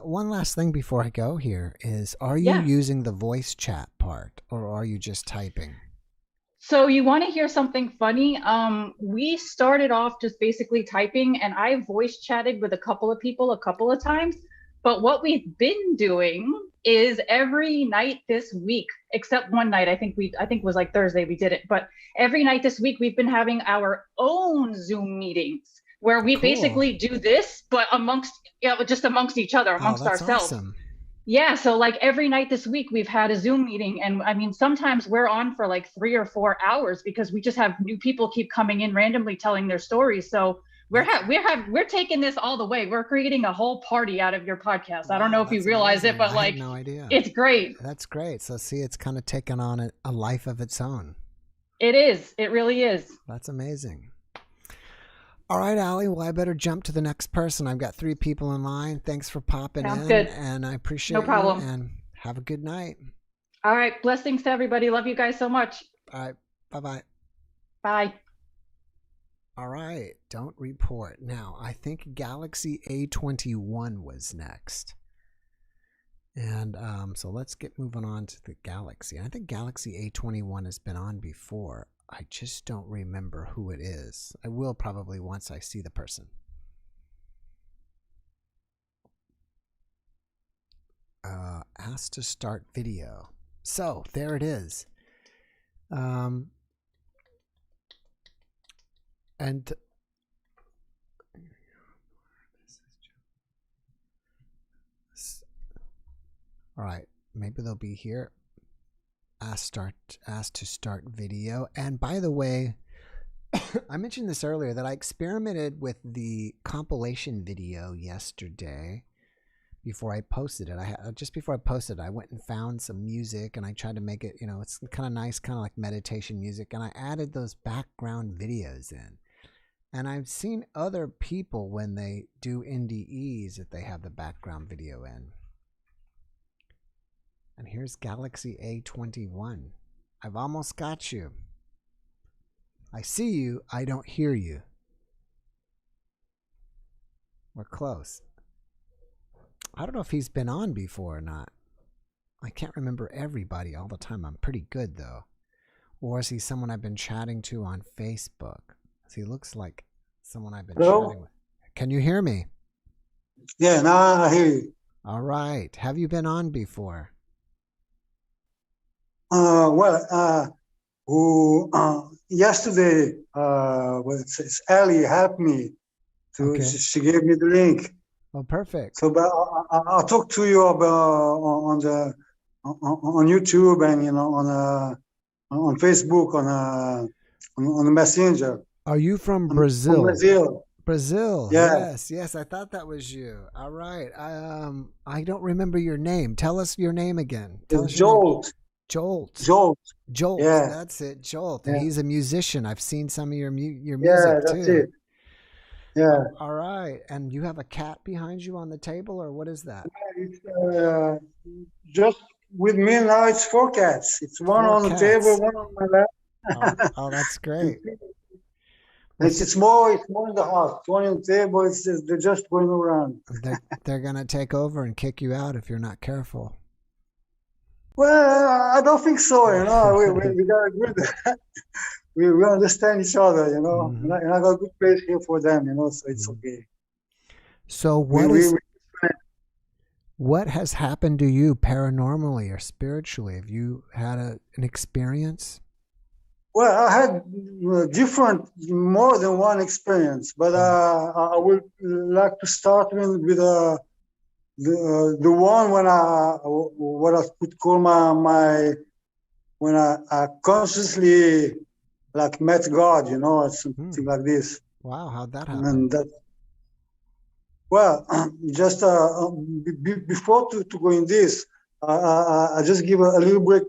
One last thing before I go here is, are you using the voice chat part, or are you just typing? So you want to hear something funny? We started off just basically typing, and I voice chatted with a couple of people a couple of times. But what we've been doing is every night this week, except one night, I think it was like Thursday we did it. But every night this week, we've been having our own Zoom meetings where we basically do this, but just amongst each other, amongst ourselves. Awesome. Yeah, so like every night this week we've had a Zoom meeting, and I mean sometimes we're on for like 3 or 4 hours because we just have new people keep coming in randomly telling their stories. So we're taking this all the way. We're creating a whole party out of your podcast. Wow, I don't know if you realize it, but like, no idea. It's great. That's great. So see, it's kind of taken on a life of its own. It is. It really is. That's amazing. All right, Allie. Well, I better jump to the next person. I've got 3 people in line. Thanks for popping in. Sounds good. And I appreciate it. No problem. And have a good night. All right. Blessings to everybody. Love you guys so much. All right. Bye-bye. Bye. All right. Don't report. Now, I think Galaxy A21 was next. And so let's get moving on to the Galaxy. I think Galaxy A21 has been on before. I just don't remember who it is. I will probably once I see the person. Asked to start video. So there it is. And all right, maybe they'll be here. Asked to start video. And by the way, I mentioned this earlier that I experimented with the compilation video yesterday before I posted it. Just before I posted it, I went and found some music and I tried to make it, it's kind of nice, kind of like meditation music, and I added those background videos in. And I've seen other people when they do NDEs that they have the background video in. And here's Galaxy A21. I've almost got you. I see you. I don't hear you. We're close. I don't know if he's been on before or not. I can't remember everybody all the time. I'm pretty good, though. Or is he someone I've been chatting to on Facebook? He looks like someone I've been chatting with. Can you hear me? Yeah, now I hear you. All right. Have you been on before? Yesterday, Ellie helped me to. Okay. She gave me the link. Oh, perfect. So, but I'll talk to you about on YouTube and on Facebook on the Messenger. Are you from I'm Brazil? From Brazil. Brazil. Yeah. Yes. I thought that was you. All right. I don't remember your name. Tell us your name again. Tell us your name. Jolt. Jolt. Yeah. That's it. Jolt. Yeah. And he's a musician. I've seen some of your music Yeah, that's too. it. Yeah. All right. And you have a cat behind you on the table, or what is that? It's just with me now. It's 4 cats. It's one Four on the cats. table, one on my lap. Oh, that's great. It's more in the house. One on the table. They're just going around. They're gonna take over and kick you out if you're not careful. Well, I don't think so. You know, we got a good. We understand each other. You know, Mm-hmm. and I got a good place here for them. You know, so it's okay. So what has happened to you paranormally or spiritually? Have you had an experience? Well, I had more than one experience, but I would like to start with the one when what I could call my when I consciously like met God, you know, something like this. Wow, how'd that happen? And well, just before to go in this, I just give a little bit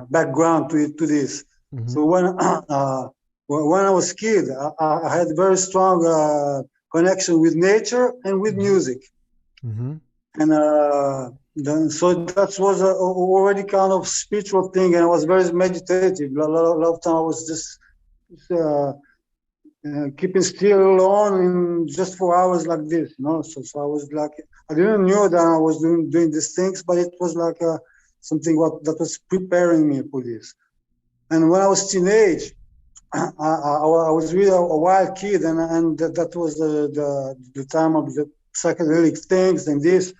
background to this. Mm-hmm. So when I was a kid, I had very strong connection with nature and with music. Mm-hmm. And so that was already kind of spiritual thing, and I was very meditative. A lot of time I was just keeping still alone in just for hours like this, you know. So I was like, I didn't know that I was doing these things, but it was like something that was preparing me for this. And when I was teenage, I was really a wild kid, and that was the time of the psychedelic things and this.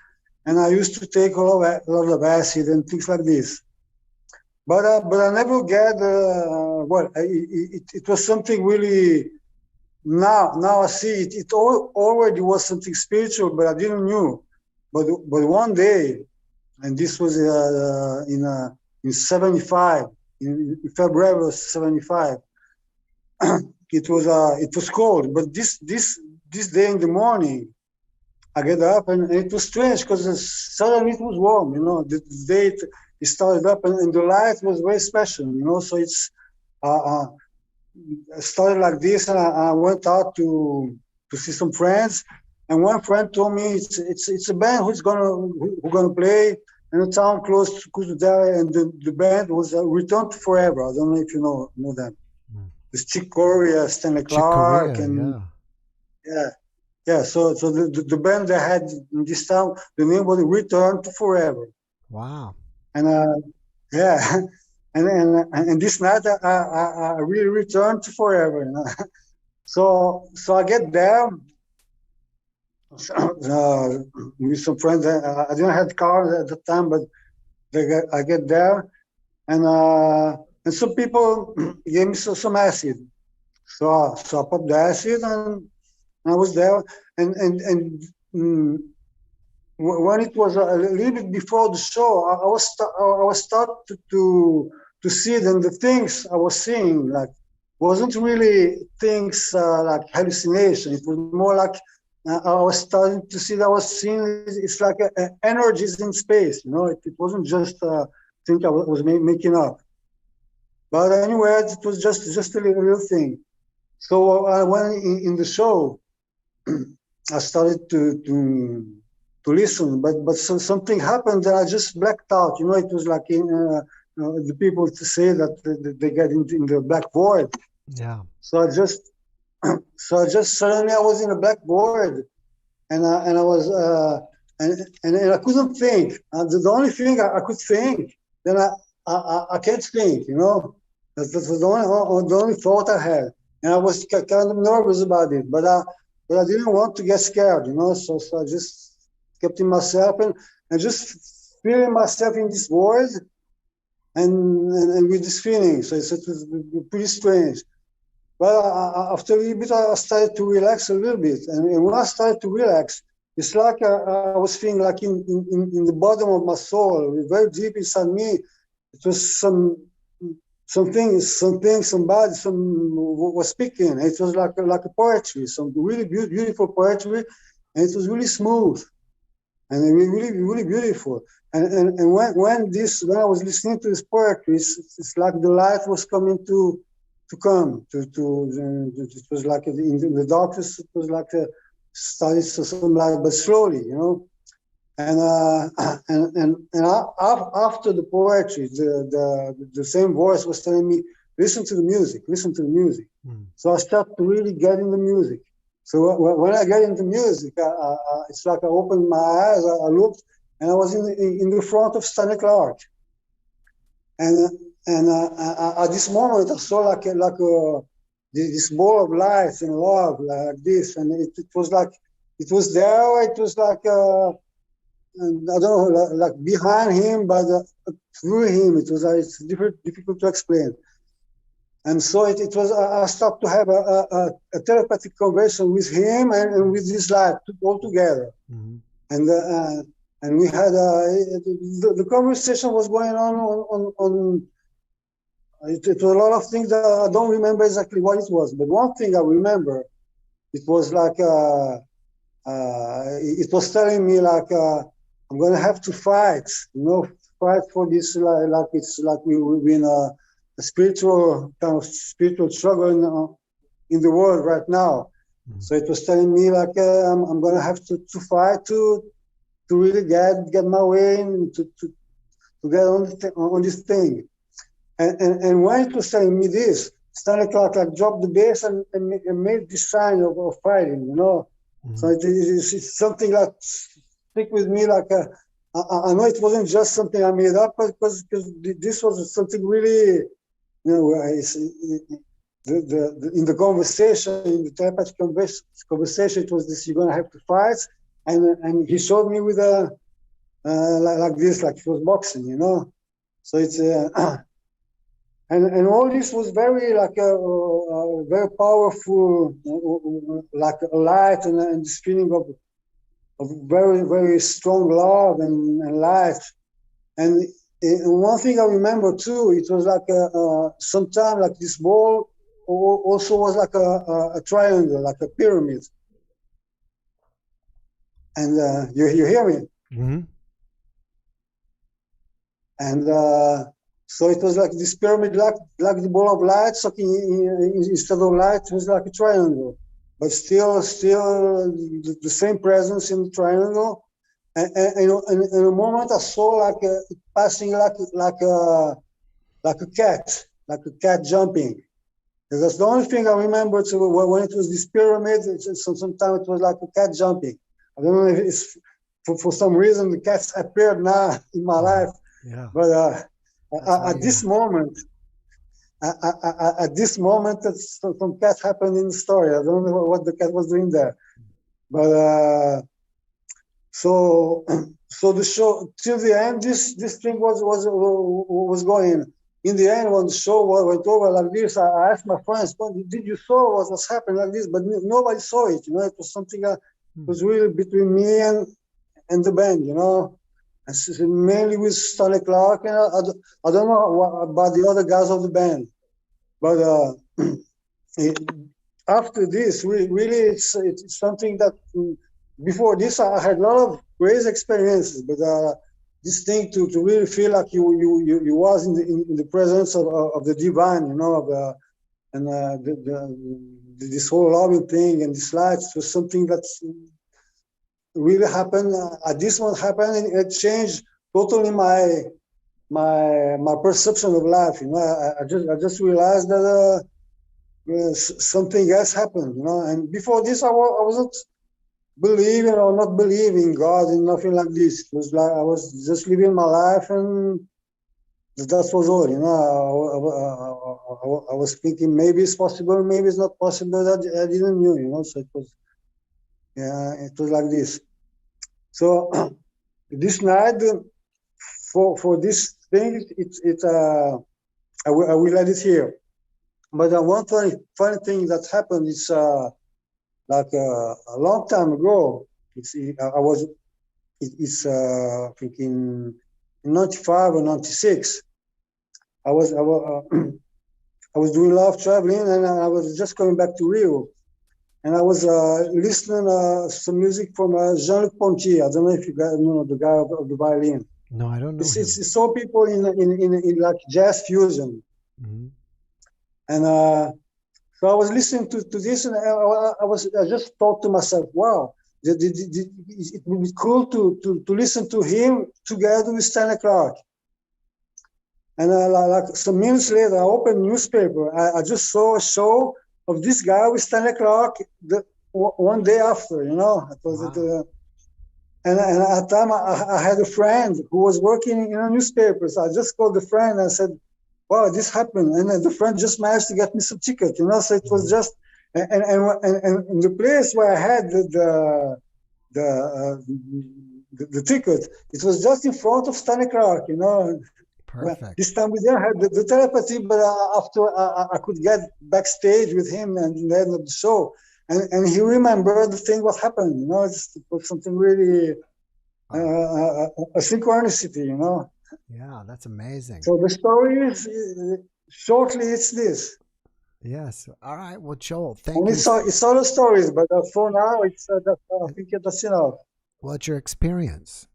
And I used to take a lot of acid and things like this. But I never get it was something really. Now I see it. It already was something spiritual, but I didn't know. But one day, and this was in 75, in February of 75. It was cold, but this day in the morning, I get up and it was strange because suddenly it was warm. You know, the day it started up and the light was very special. You know, so it's. I started like this, and I went out to see some friends, and one friend told me it's a band who's gonna play in a town close to there, and the band was Return to Forever. I don't know if you know them. It's Chick Corea, Stanley Clark, and yeah. So the band they had in this town, the name was Return to Forever. Wow. And yeah. And this night I really returned to forever. You know? So I get there with some friends. I didn't have cars at the time, but I get there, and some people gave me some acid. So I popped the acid, and I was there, and when it was a little bit before the show, I was started to see then the things I was seeing like wasn't really things like hallucination. It was more like I was starting to see that I was seeing it's like energies in space. You know, it wasn't just thing I was making up. But anyway, it was just a little thing. So I went in the show. I started to listen, but something happened that I just blacked out. You know, it was like the people to say that they get in the black void. Yeah. So I just suddenly I was in a black void, and I was and I couldn't think. The only thing I could think, then I can't think. You know, that was the only thought I had, and I was kind of nervous about it, but I didn't want to get scared. You know, so I just kept in myself and just feeling myself in this void. And with this feeling, so it was pretty strange. But after a little bit, I started to relax a little bit, and when I started to relax, it's like I was feeling like in the bottom of my soul, very deep inside me, it was somebody was speaking. It was like a poetry, some really beautiful poetry, and it was really smooth and really beautiful. And when I was listening to this poetry, it's like the light was coming to come to it was like in the darkness. It was like started some light, but slowly, you know. And after the poetry, the same voice was telling me, listen to the music. So I started to really get in the music. So when I get into music, it's like I opened my eyes, I looked, and I was in the front of Stanley Clark. And at this moment, I saw like this ball of light and love like this, and it was like it was there. It was like I don't know, like behind him, but through him. It was it's difficult to explain. And so it was. I started to have a telepathic conversation with him and with this light all together. Mm-hmm. And we had the conversation was going on. It was a lot of things that I don't remember exactly what it was, but one thing I remember, it was like it was telling me like I'm gonna have to fight, you know, fight for this like it's like we're in a spiritual kind of spiritual struggle in the world right now. Mm-hmm. So it was telling me like I'm gonna have to fight to really get my way in, to get on this thing. And when it was telling me this, Stanley Clark like dropped the bass and made this sign of fighting, you know. Mm-hmm. So it's something that stick with me. Like I know it wasn't just something I made up, because this was something really, you know, in the conversation, in the telepathic conversation, it was this: you're gonna have to fight, and he showed me with like this, like he was boxing, you know. So it's. And all this was very like very powerful, like a light and this feeling of very, very strong love and light. And one thing I remember too, it was like sometime like this ball also was like a triangle, like a pyramid. And you hear me? Mm-hmm. And so it was like this pyramid, like the ball of light, sucking instead of light, it was like a triangle, but still the same presence in the triangle. And in a moment, I saw like it passing like a cat jumping. That's the only thing I remember. When it was this pyramid, sometimes it was like a cat jumping. I don't know if it's for some reason the cats appeared now in my life, yeah. But. At this moment, some cat happened in the story. I don't know what the cat was doing there, but so the show till the end, this thing was going. In the end, when the show went over like this, I asked my friends, "Did you saw what was happening like this?" But nobody saw it. You know, it was something that was really between me and the band. You know. Mainly with Stanley Clark, and I don't know about the other guys of the band, but after this, really, it's something that before this I had a lot of crazy experiences, but this thing to really feel like you was in the presence of the divine, you know, this whole loving thing and this light was something that's. Really happened. This one happened, and it changed totally my perception of life. You know, I just realized that something else happened. You know, and before this, I wasn't believing or not believing God and nothing like this. It was like I was just living my life, and that was all. You know, I was thinking maybe it's possible, maybe it's not possible. That I didn't know. You know, so it was. Yeah, it was like this. So this night, for this thing, I will let it here. But one funny thing that happened is like a long time ago. I think in 95 or 96. I was I was doing a lot of traveling, and I was just coming back to Rio, and I was listening some music from Jean-Luc Ponty. I don't know if you guys know the guy of the violin. No, I don't know. It's so people in like jazz fusion, and so I was listening to this, and I just thought to myself, wow, it would be cool to listen to him together with Stanley Clarke. And like some minutes later, I opened newspaper. I just saw a show of this guy with Stanley Clarke one day after, you know. It was and at the time, I had a friend who was working in a newspaper. So I just called the friend and said, wow, this happened. And then the friend just managed to get me some ticket, you know. So it was just, and the place where I had the ticket, it was just in front of Stanley Clarke, you know. Perfect. This time we didn't have the telepathy, but after I could get backstage with him and the end of the show, and he remembered the thing what happened. You know, it was something really a synchronicity. You know. Yeah, that's amazing. So the story is shortly it's this. Yes. All right. Well, Joel, thank you. It's all the stories, but for now, it's I think that's enough. Well, it's your experience.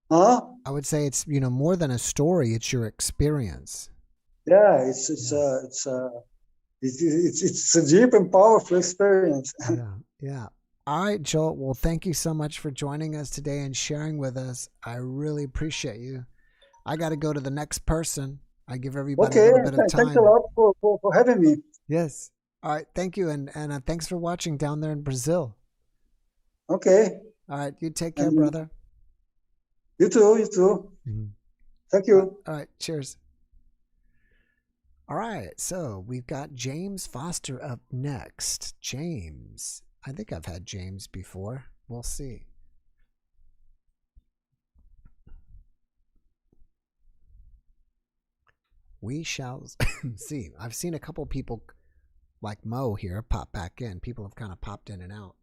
Huh? I would say it's more than a story. It's your experience. Yeah, it's a deep and powerful experience. Yeah. All right, Joel. Well, thank you so much for joining us today and sharing with us. I really appreciate you. I got to go to the next person. I give everybody a little bit of time. Thanks a lot for having me. Yes. All right. Thank you, and thanks for watching down there in Brazil. Okay. All right. You take care, brother. You too. Thank you. All right. Cheers. All right. So we've got James Foster up next. James. I think I've had James before. We'll see. We shall see. I've seen a couple people like Mo here pop back in. People have kind of popped in and out.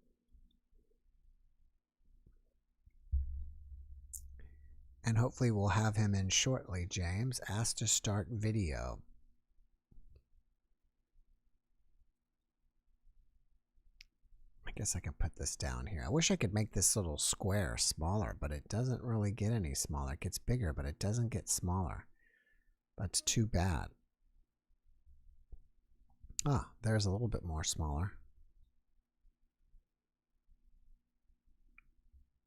And hopefully we'll have him in shortly. James asked to start video. I guess I can put this down here. I wish I could make this little square smaller, but it doesn't really get any smaller. It gets bigger, but it doesn't get smaller. That's too bad. Ah, there's a little bit more smaller.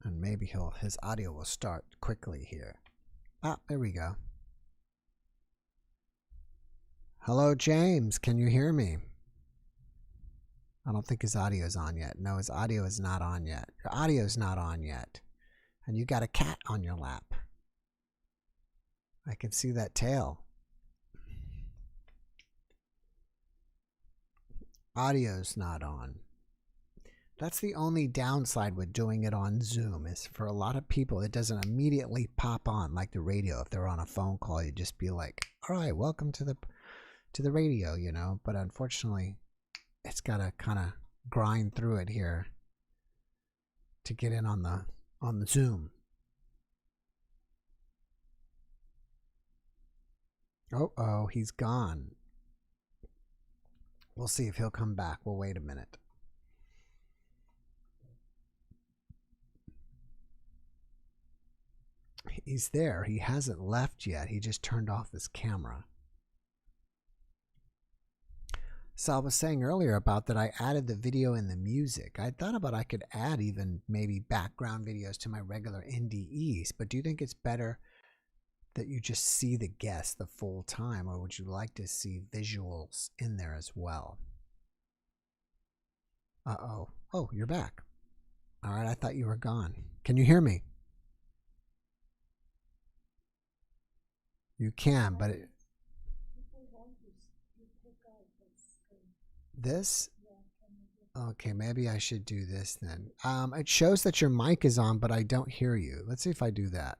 And maybe his audio will start quickly here. Ah, there we go. Hello, James. Can you hear me? I don't think his audio is on yet. No, his audio is not on yet. Your audio is not on yet. And you got a cat on your lap. I can see that tail. Audio's not on. That's the only downside with doing it on Zoom is for a lot of people, it doesn't immediately pop on like the radio. If they're on a phone call, you just be like, all right, welcome to the radio, you know, but unfortunately it's got to kind of grind through it here to get in on the Zoom. Oh, he's gone. We'll see if he'll come back. We'll wait a minute. He's there. He hasn't left yet. He just turned off his camera. So I was saying earlier about that I added the video and the music. I thought about I could add even maybe background videos to my regular NDEs, but do you think it's better that you just see the guest the full time, or would you like to see visuals in there as well? Uh-oh. Oh, you're back. All right, I thought you were gone. Can you hear me? You can, but this? Okay, maybe I should do this then. It shows that your mic is on, but I don't hear you. Let's see if I do that.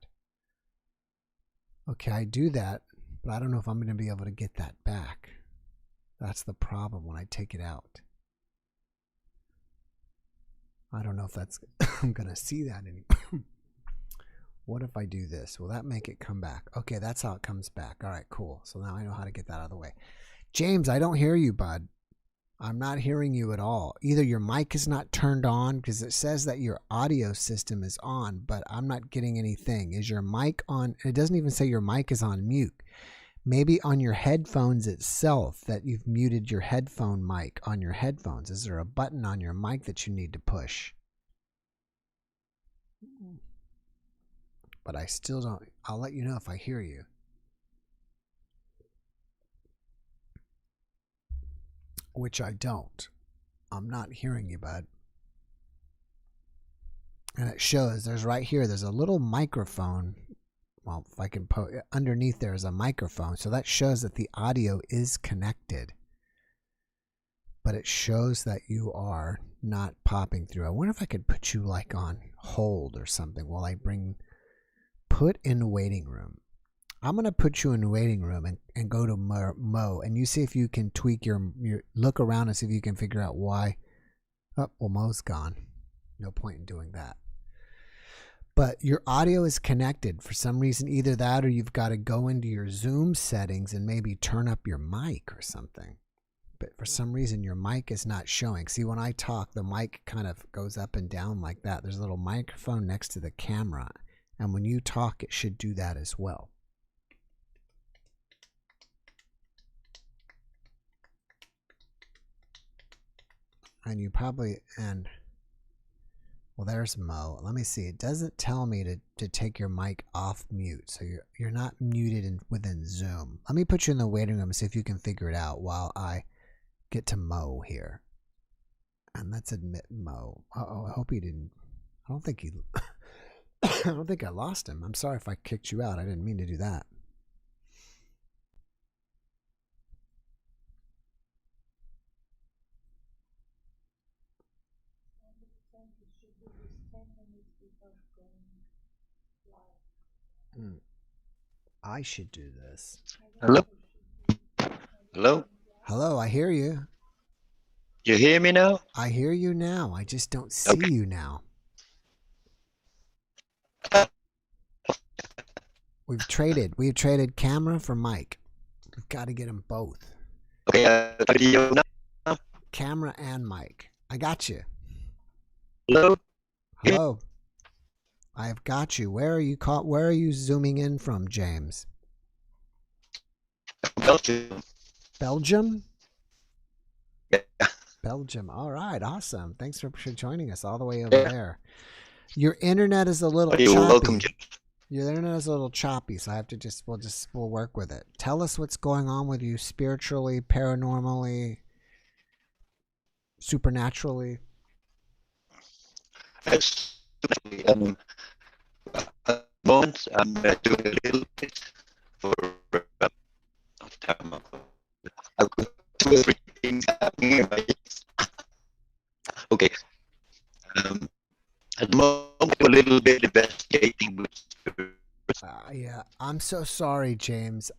Okay, I do that, but I don't know if I'm going to be able to get that back. That's the problem when I take it out. I don't know if that's, I'm going to see that anymore. What if I do this? Will that make it come back? Okay, that's how it comes back. All right, cool. So now I know how to get that out of the way. James, I don't hear you, bud. I'm not hearing you at all. Either your mic is not turned on, because it says that your audio system is on, but I'm not getting anything. Is your mic on? It doesn't even say your mic is on mute. Maybe on your headphones itself that you've muted your headphone mic on your headphones. Is there a button on your mic that you need to push? But I still don't. I'll let you know if I hear you. Which I don't. I'm not hearing you, bud. And it shows there's right here, there's a little microphone. Well, if I can underneath there is a microphone. So that shows that the audio is connected. But it shows that you are not popping through. I wonder if I could put you like on hold or something while I put in the waiting room. I'm going to put you in the waiting room and go to Mo, and you see if you can tweak your look around and see if you can figure out why. Oh, well, Mo's gone. No point in doing that. But your audio is connected for some reason, either that or you've got to go into your Zoom settings and maybe turn up your mic or something. But for some reason, your mic is not showing. See, when I talk, the mic kind of goes up and down like that. There's a little microphone next to the camera. And when you talk, it should do that as well. And you probably, well, there's Mo. Let me see. It doesn't tell me to take your mic off mute. So you're not muted within Zoom. Let me put you in the waiting room and see if you can figure it out while I get to Mo here. And let's admit Mo. Uh-oh, I hope he didn't. I don't think he, I don't think I lost him. I'm sorry if I kicked you out. I didn't mean to do that. I should do this. Hello? Hello? Hello, I hear you. You hear me now? I hear you now. I just don't see you now. We've traded camera for mic. We've got to get them both. Okay, video now. Camera and mic. I got you. Hello? Hello. I've got you. Where are you zooming in from, James? Belgium. Belgium? Yeah. Belgium. All right. Awesome. Thanks for joining us all the way over there. Your internet is a little choppy. You're welcome. Your internet is a little choppy, so I have to we'll work with it. Tell us what's going on with you spiritually, paranormally, supernaturally. At the moment, I'm doing a little bit for I've got 2 or 3 things happening in my Okay. At the moment, a little bit investigating with yeah, I'm so sorry, James.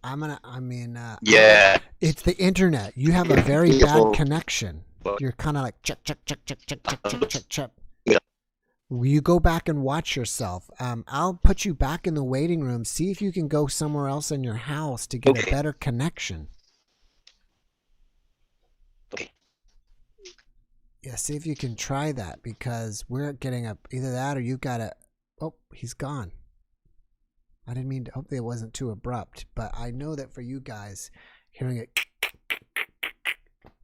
yeah. It's the internet. You have a very bad connection. You're kind of like check. Yeah. Will you go back and watch yourself? I'll put you back in the waiting room. See if you can go somewhere else in your house to get a better connection. Okay. Yeah, see if you can try that, because we're getting either that or you've got to. Oh, he's gone. I didn't mean to. Hopefully it wasn't too abrupt, but I know that for you guys, hearing it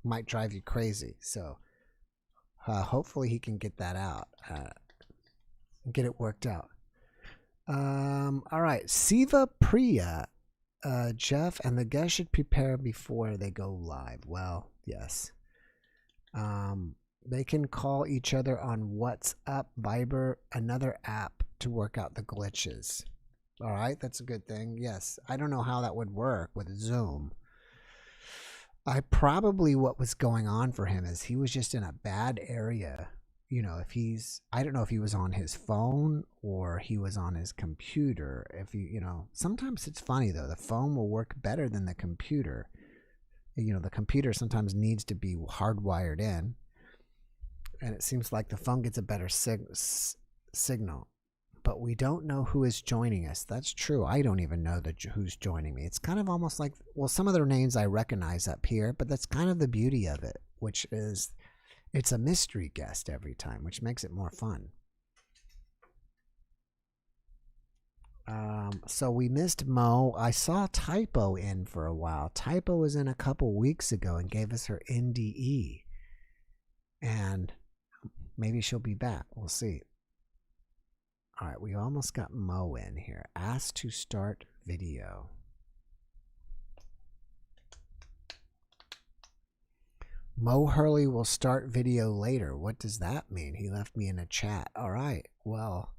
might drive you crazy. So hopefully he can get that out, get it worked out. All right, Siva Priya, Jeff, and the guests should prepare before they go live. Well, yes. They can call each other on WhatsApp, Viber, another app to work out the glitches. All right, that's a good thing. Yes, I don't know how that would work with Zoom. What was going on for him is he was just in a bad area. You know, I don't know if he was on his phone or he was on his computer. Sometimes it's funny though. The phone will work better than the computer. The computer sometimes needs to be hardwired in. And it seems like the phone gets a better signal. but we don't know who is joining us. That's true. I don't even know who's joining me. It's kind of almost like, well, some of their names I recognize up here, but that's kind of the beauty of it, which is it's a mystery guest every time, which makes it more fun. So we missed Mo. I saw Typo in for a while. Typo was in a couple weeks ago and gave us her NDE. And maybe she'll be back. We'll see. All right, we almost got Mo in here. Asked to start video. Mo Hurley will start video later. What does that mean? He left me in a chat. All right, well,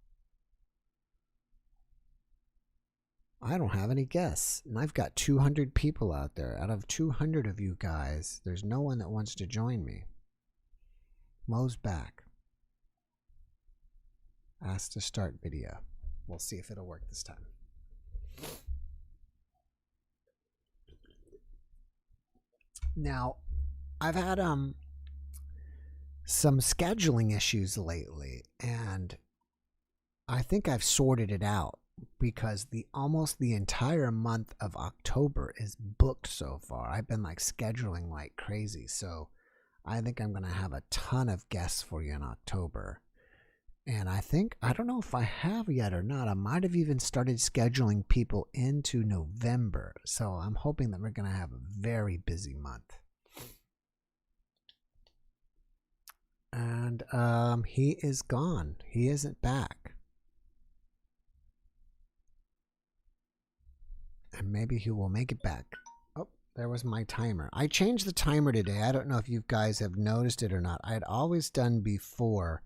I don't have any guests. And I've got 200 people out there. Out of 200 of you guys, there's no one that wants to join me. Mo's back. Asked to start video. We'll see if it'll work this time. Now, I've had some scheduling issues lately, and I think I've sorted it out because almost the entire month of October is booked so far. I've been like scheduling like crazy, so I think I'm going to have a ton of guests for you in October. And I don't know if I have yet or not. I might have even started scheduling people into November. So I'm hoping that we're going to have a very busy month. And he is gone. He isn't back. And maybe he will make it back. Oh, there was my timer. I changed the timer today. I don't know if you guys have noticed it or not. I had always done before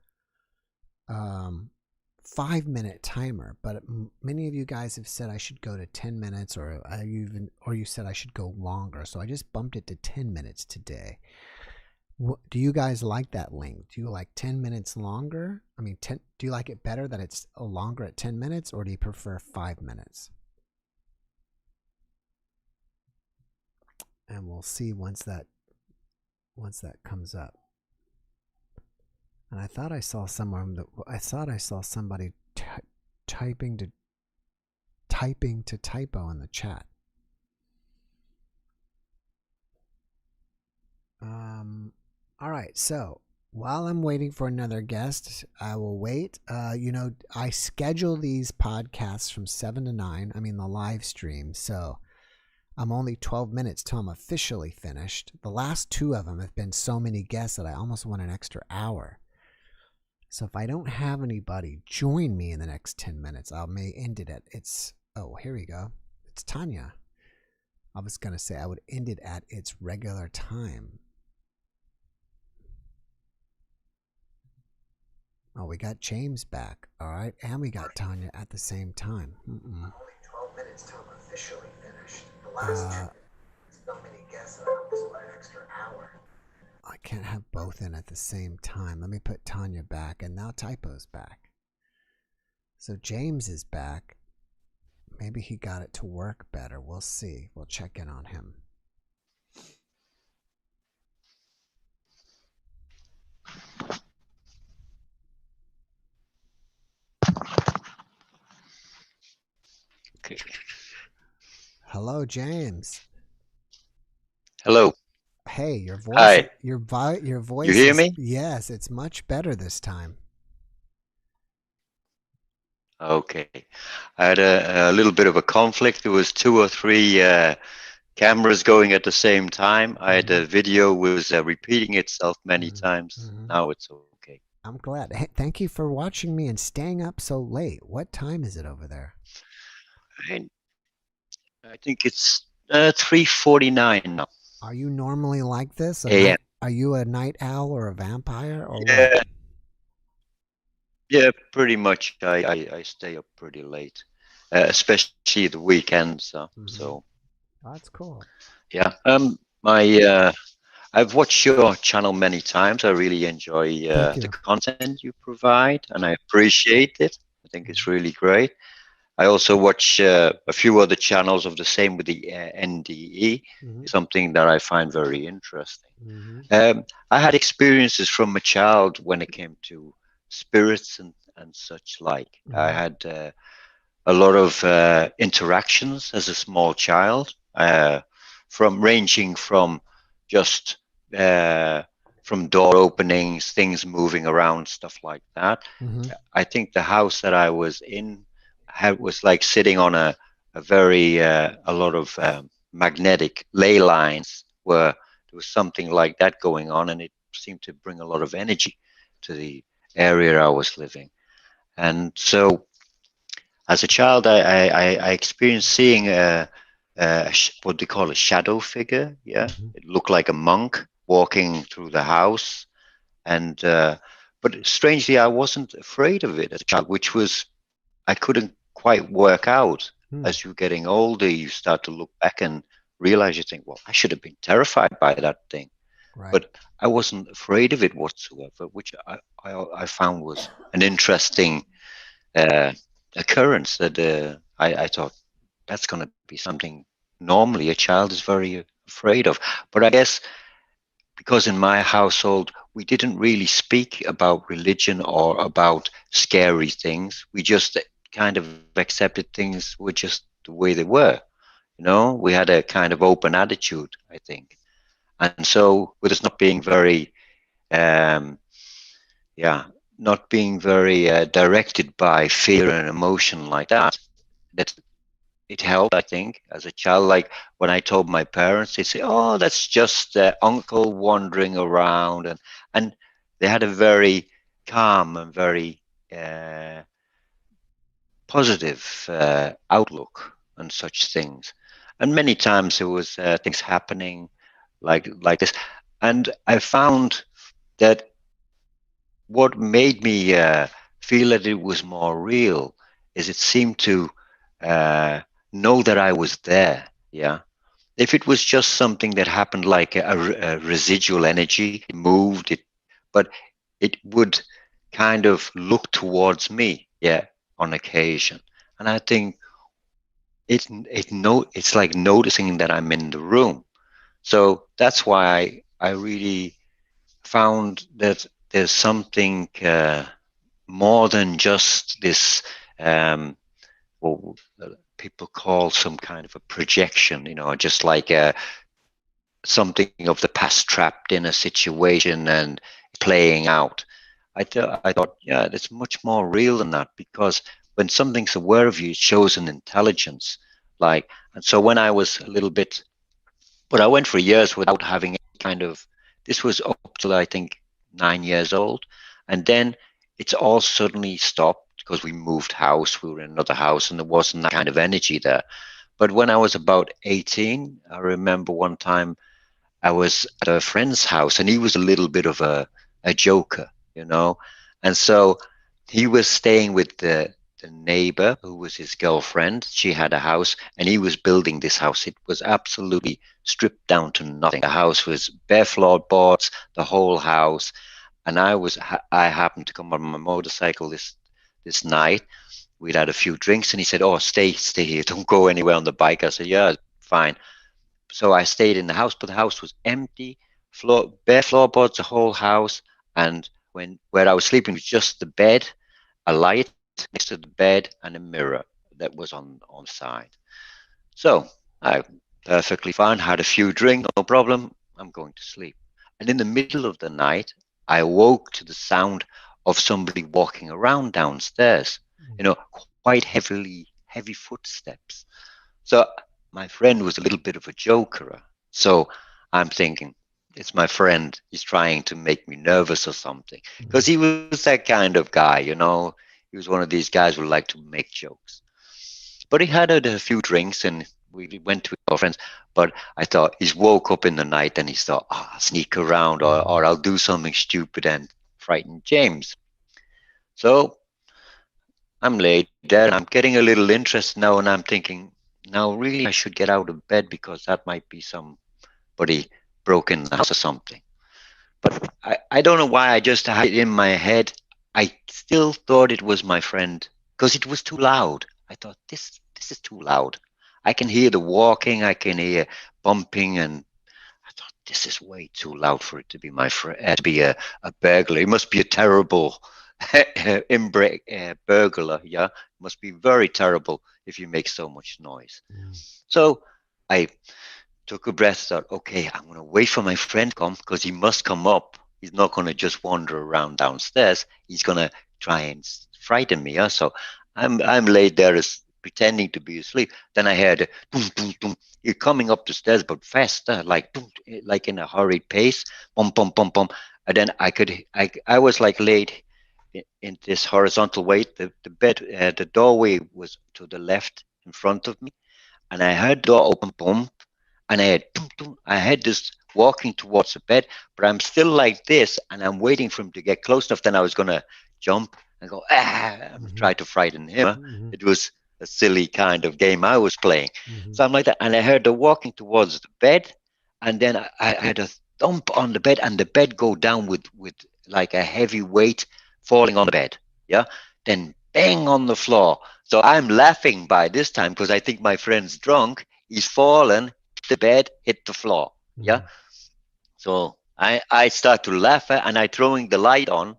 5-minute timer, but many of you guys have said I should go to 10 minutes, or you said I should go longer. So I just bumped it to 10 minutes today. Do you guys like that length? Do you like 10 minutes longer? I mean, do you like it better that it's longer at 10 minutes, or do you prefer 5 minutes? And we'll see once that comes up. And I thought I saw somebody typing to typo in the chat. All right, so while I'm waiting for another guest, I will wait. I schedule these podcasts from 7 to 9. I mean, the live stream. So I'm only 12 minutes till I'm officially finished. The last 2 of them have been so many guests that I almost want an extra hour. So if I don't have anybody join me in the next 10 minutes, I may end it at here we go. It's Tanya. I was going to say I would end it at its regular time. Oh, we got James back. All right. And we got Tanya at the same time. Only 12 minutes till I'm officially finished. The last so many guests that I almost want an extra hour. I can't have both in at the same time. Let me put Tanya back, and now Typo's back. So James is back. Maybe he got it to work better. We'll see. We'll check in on him. Okay. Hello, James. Hello. Hey, your voice. Hi. Your voice. You hear me? Yes, it's much better this time. Okay. I had a little bit of a conflict. There was 2 or 3 cameras going at the same time. I had a video was repeating itself many times. Now it's okay. I'm glad. Hey, thank you for watching me and staying up so late. What time is it over there? I think it's 3:49 now. Are you normally like this? Are you a night owl or a vampire or what? Yeah, pretty much. I stay up pretty late, especially the weekends. So that's cool. Yeah. I've watched your channel many times. I really enjoy the content you provide, and I appreciate it. I think it's really great. I also watch a few other channels of the same with the NDE, something that I find very interesting. I had experiences from a child when it came to spirits and such like. I had a lot of interactions as a small child, ranging from just from door openings, things moving around, stuff like that. I think the house that I was in was like sitting on a lot of magnetic ley lines, where there was something like that going on, and it seemed to bring a lot of energy to the area I was living. And so as a child, I experienced seeing what they call a shadow figure. Yeah, it looked like a monk walking through the house, and but strangely, I wasn't afraid of it as a child, which was I couldn't quite work out. As you're getting older, you start to look back and realize, you think, well, I should have been terrified by that thing, but I wasn't afraid of it whatsoever, which I found was an interesting occurrence that I thought that's going to be something normally a child is very afraid of. But I guess because in my household, we didn't really speak about religion or about scary things. We just kind of accepted things were just the way they were. You know, we had a kind of open attitude, I think. And so with us not being very, not being very directed by fear and emotion like that it helped, I think, as a child. Like when I told my parents, they say, oh, that's just uncle wandering around. And they had a very calm and very positive outlook on such things. And many times there was things happening like this. And I found that what made me feel that it was more real is it seemed to know that I was there. Yeah. If it was just something that happened like a residual energy, it moved, but it would kind of look towards me, on occasion. And I think it's like noticing that I'm in the room. So that's why I really found that there's something more than just this people call some kind of a projection, just like something of the past trapped in a situation and playing out. I thought, it's much more real than that, because when something's aware of you, it shows an intelligence. And so when I was a little bit, but I went for years without having any kind of, this was up till I think 9 years old. And then it's all suddenly stopped because we moved house, we were in another house, and there wasn't that kind of energy there. But when I was about 18, I remember one time I was at a friend's house, and he was a little bit of a joker, and so he was staying with the neighbor who was his girlfriend. She had a house, and he was building this house. It was absolutely stripped down to nothing. The house was bare floorboards, the whole house. And I happened to come on my motorcycle this night. We'd had a few drinks, and he said, oh, stay here, don't go anywhere on the bike. I said, yeah, fine. So I stayed in the house, but the house was empty, bare floorboards, the whole house. And where I was sleeping was just the bed, a light next to the bed, and a mirror that was on the side. So I perfectly fine, had a few drinks, no problem, I'm going to sleep. And in the middle of the night, I woke to the sound of somebody walking around downstairs, quite heavy footsteps. So my friend was a little bit of a joker. So I'm thinking, it's my friend. He's trying to make me nervous or something. Because he was that kind of guy, He was one of these guys who liked to make jokes. But he had a few drinks, and we went to our friends. But I thought he's woke up in the night, and he thought, I'll sneak around or I'll do something stupid and frighten James. So I'm laid there, and I'm getting a little interested now, and I'm thinking, now really I should get out of bed, because that might be somebody broke in the house or something. But I don't know why, I just had it in my head. I still thought it was my friend, because it was too loud. I thought, this is too loud. I can hear the walking, I can hear bumping, and I thought, this is way too loud for it to be my friend, to be a burglar. It must be a terrible burglar. Yeah, must be very terrible if you make so much noise. So I took a breath, thought, okay, I'm going to wait for my friend to come because he must come up. He's not going to just wander around downstairs. He's going to try and frighten me. Yeah? So I'm laid there pretending to be asleep. Then I heard boom, boom, boom. You're coming up the stairs, but faster, like boom, like in a hurried pace. Bum, bum, bum, bum. And then I was like laid in this horizontal way. The bed, the doorway was to the left in front of me, and I heard the door open, boom, and I had this walking towards the bed, but I'm still like this, and I'm waiting for him to get close enough. Then I was gonna jump and go and try to frighten him. It was a silly kind of game I was playing. So I'm like that, and I heard the walking towards the bed, and then I had a thump on the bed, and the bed go down with like a heavy weight falling on the bed. Yeah, then bang on the floor. So I'm laughing by this time because I think my friend's drunk. He's fallen. The bed hit the floor. Yeah. So I start to laugh and I throwing the light on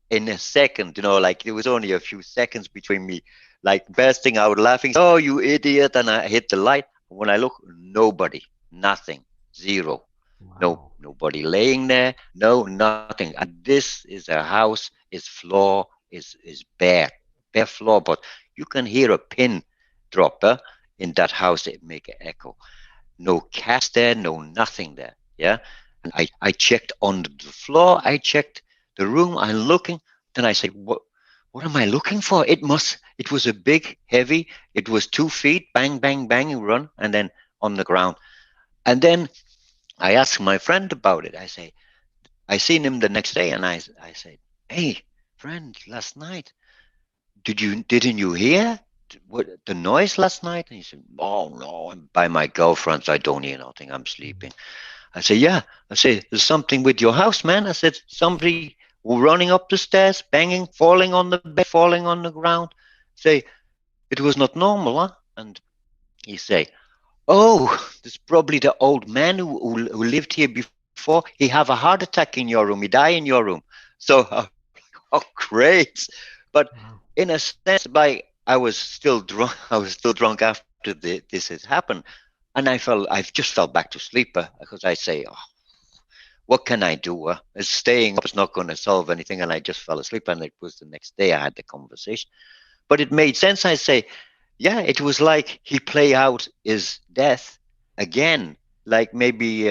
in a second, like it was only a few seconds between me, like bursting out laughing. Oh, you idiot. And I hit the light. When I look, nobody, nothing, zero. Wow. No, nobody laying there. No, nothing. And this is a house, its floor is bare floor, but you can hear a pin drop in that house. It make an echo. No cats there, no nothing there. Yeah. And I checked on the floor. I checked the room. I'm looking. Then I say, what am I looking for? It was a big, heavy. It was 2 feet, bang, bang, bang, run, and then on the ground. And then I asked my friend about it. I say, I seen him the next day, and I said, hey, friend, last night, didn't you hear the noise last night? And he said, oh no, I'm by my girlfriend, so I don't hear nothing. I'm sleeping. I said, yeah. I said, there's something with your house, man. I said, somebody running up the stairs, banging, falling on the bed, falling on the ground. Say, it was not normal, huh? And he say, oh, this probably the old man who lived here before. He have a heart attack in your room. He die in your room. So, oh, great. But in a sense, I was still drunk. I was still drunk after this has happened. And I just fell back to sleep because I say, oh, what can I do? Staying up is not going to solve anything. And I just fell asleep. And it was the next day I had the conversation. But it made sense. I say, yeah, it was like he play out his death again. Like maybe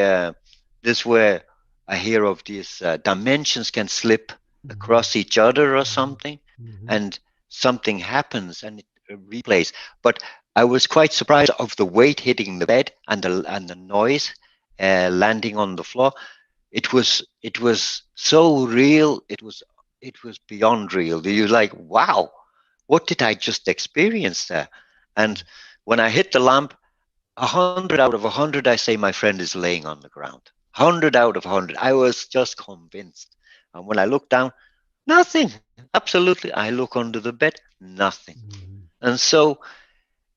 this where I hear of these dimensions can slip across each other or something. And something happens and it replays. But I was quite surprised of the weight hitting the bed and the noise landing on the floor. It was so real. It was beyond real. You're like, wow, what did I just experience there? And when I hit the lamp, 100 out of 100, I say my friend is laying on the ground. 100 out of 100. I was just convinced. And when I look down, nothing. Absolutely. I look under the bed, nothing. And so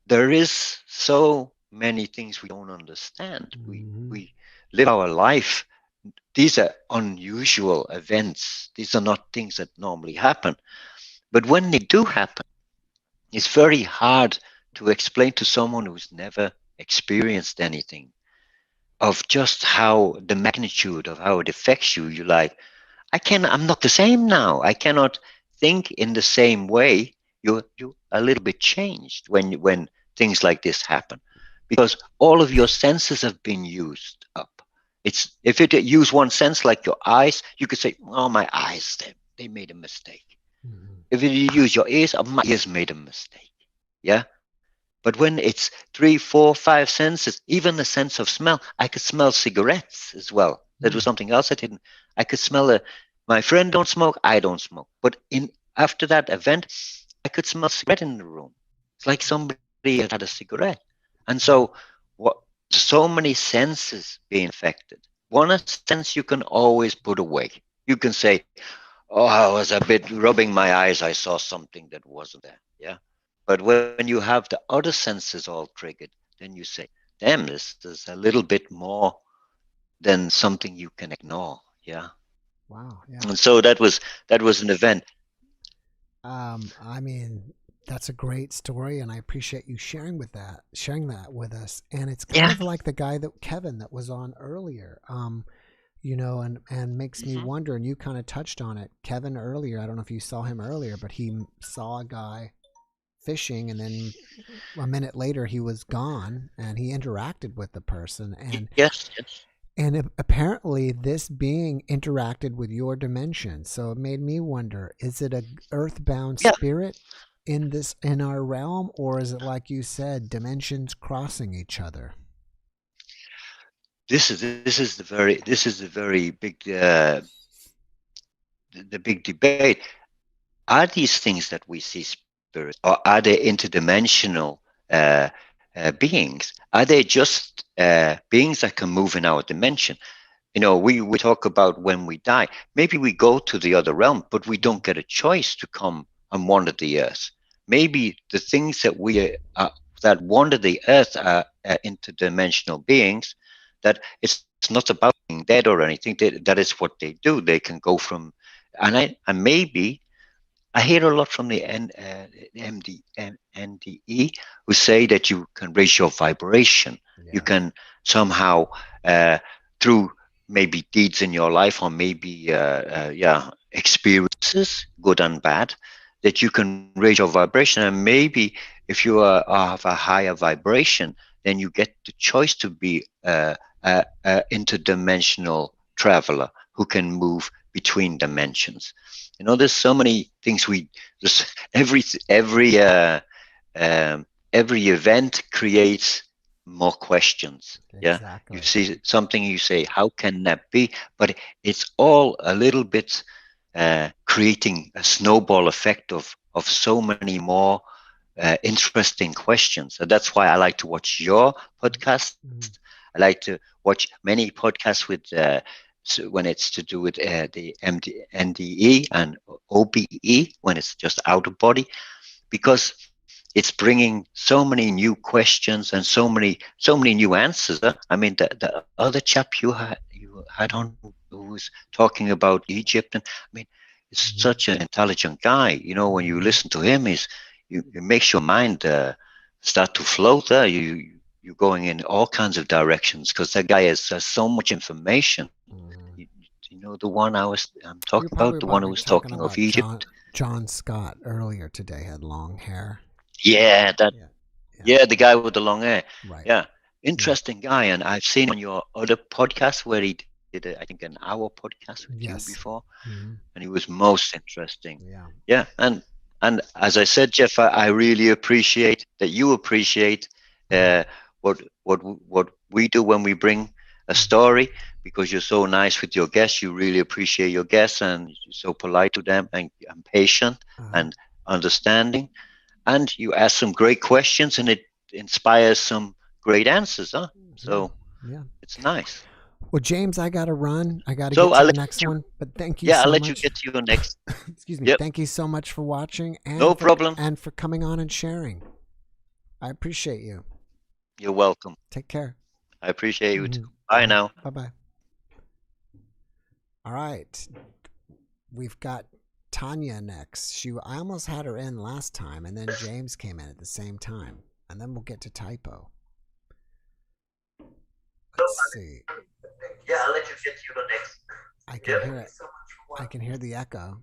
there is so many things we don't understand. We live our life. These are unusual events. These are not things that normally happen. But when they do happen, it's very hard to explain to someone who's never experienced anything of just how the magnitude of how it affects you. You're like, I'm not the same now. I cannot think in the same way. You're a little bit changed when things like this happen, because all of your senses have been used up. If you use one sense like your eyes, you could say, oh, my eyes, they made a mistake. If you use your ears, my ears made a mistake. Yeah. But when it's 3, 4, 5 senses, even the sense of smell, I could smell cigarettes as well. That was something else I didn't. I could smell my friend don't smoke, I don't smoke. But after that event, I could smell cigarette in the room. It's like somebody had a cigarette. And so so many senses being affected. One sense you can always put away. You can say, oh, I was a bit rubbing my eyes. I saw something that wasn't there. Yeah. But when you have the other senses all triggered, then you say, damn, this is a little bit more than something you can ignore. Yeah. Wow. Yeah. And so that was an event. I mean, that's a great story, and I appreciate you sharing that with us. And it's kind of like the guy Kevin that was on earlier. And makes me wonder, and you kind of touched on it, Kevin, earlier. I don't know if you saw him earlier, but he saw a guy fishing, and then a minute later he was gone, and he interacted with the person. And yes. And apparently this being interacted with your dimension. So it made me wonder, is it a earthbound spirit in our realm, or is it, like you said, dimensions crossing each other? This is the very big the big debate. Are these things that we see spirits, or are they interdimensional beings? Are they just beings that can move in our dimension? We talk about when we die. Maybe we go to the other realm, but we don't get a choice to come and wander the earth. Maybe the things that that wander the earth are interdimensional beings. That it's not about being dead or anything. That is what they do. They can go from, and maybe I hear a lot from the NDE who say that you can raise your vibration. Yeah. You can somehow, through maybe deeds in your life, or maybe experiences, good and bad, that you can raise your vibration. And maybe if you have a higher vibration, then you get the choice to be interdimensional traveler who can move between dimensions. There's so many things every event creates more questions. Exactly. You see something, you say, how can that be? But it's all a little bit creating a snowball effect of so many more interesting questions. So that's why I like to watch your podcast. I like to watch many podcasts with when it's to do with the NDE and OBE, when it's just out of body, because it's bringing so many new questions and so many new answers. I mean, the other chap you had on who was talking about Egypt, and I mean, it's such an intelligent guy. When you listen to him, it makes your mind start to float. There, you're going in all kinds of directions, because that guy has so much information. The one I'm talking about, the one who was talking of Egypt. John Scott earlier today had long hair. Yeah, the guy with the long hair. Right. Yeah, interesting guy. And I've seen on your other podcast where he did, I think, an hour podcast with you before, and he was most interesting. Yeah. And as I said, Jeff, I really appreciate that you appreciate what we do when we bring a story, because you're so nice with your guests. You really appreciate your guests, and you're so polite to them, and patient and understanding. And you ask some great questions, and it inspires some great answers, huh? So it's nice. Well, James, I got to run. I got to get to the next one. But thank you so much. I'll let you get to your next. Excuse me. Yep. Thank you so much for watching. And no problem. And for coming on and sharing. I appreciate you. You're welcome. Take care. I appreciate you too. Bye now. Bye-bye. All right. We've got Tanya next. I almost had her in last time, and then James came in at the same time. And then we'll get to Typo. Let's see. Yeah, I'll let you get to the next. I can hear it. I can hear the echo.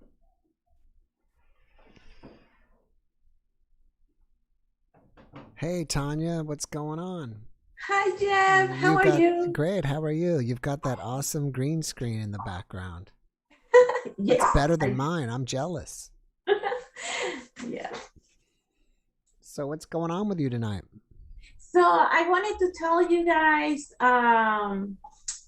Hey, Tanya, what's going on? Hi, Jeff. How are you? Great. How are you? You've got that awesome green screen in the background. Yes. It's better than mine. I'm jealous. Yeah. So what's going on with you tonight? So I wanted to tell you guys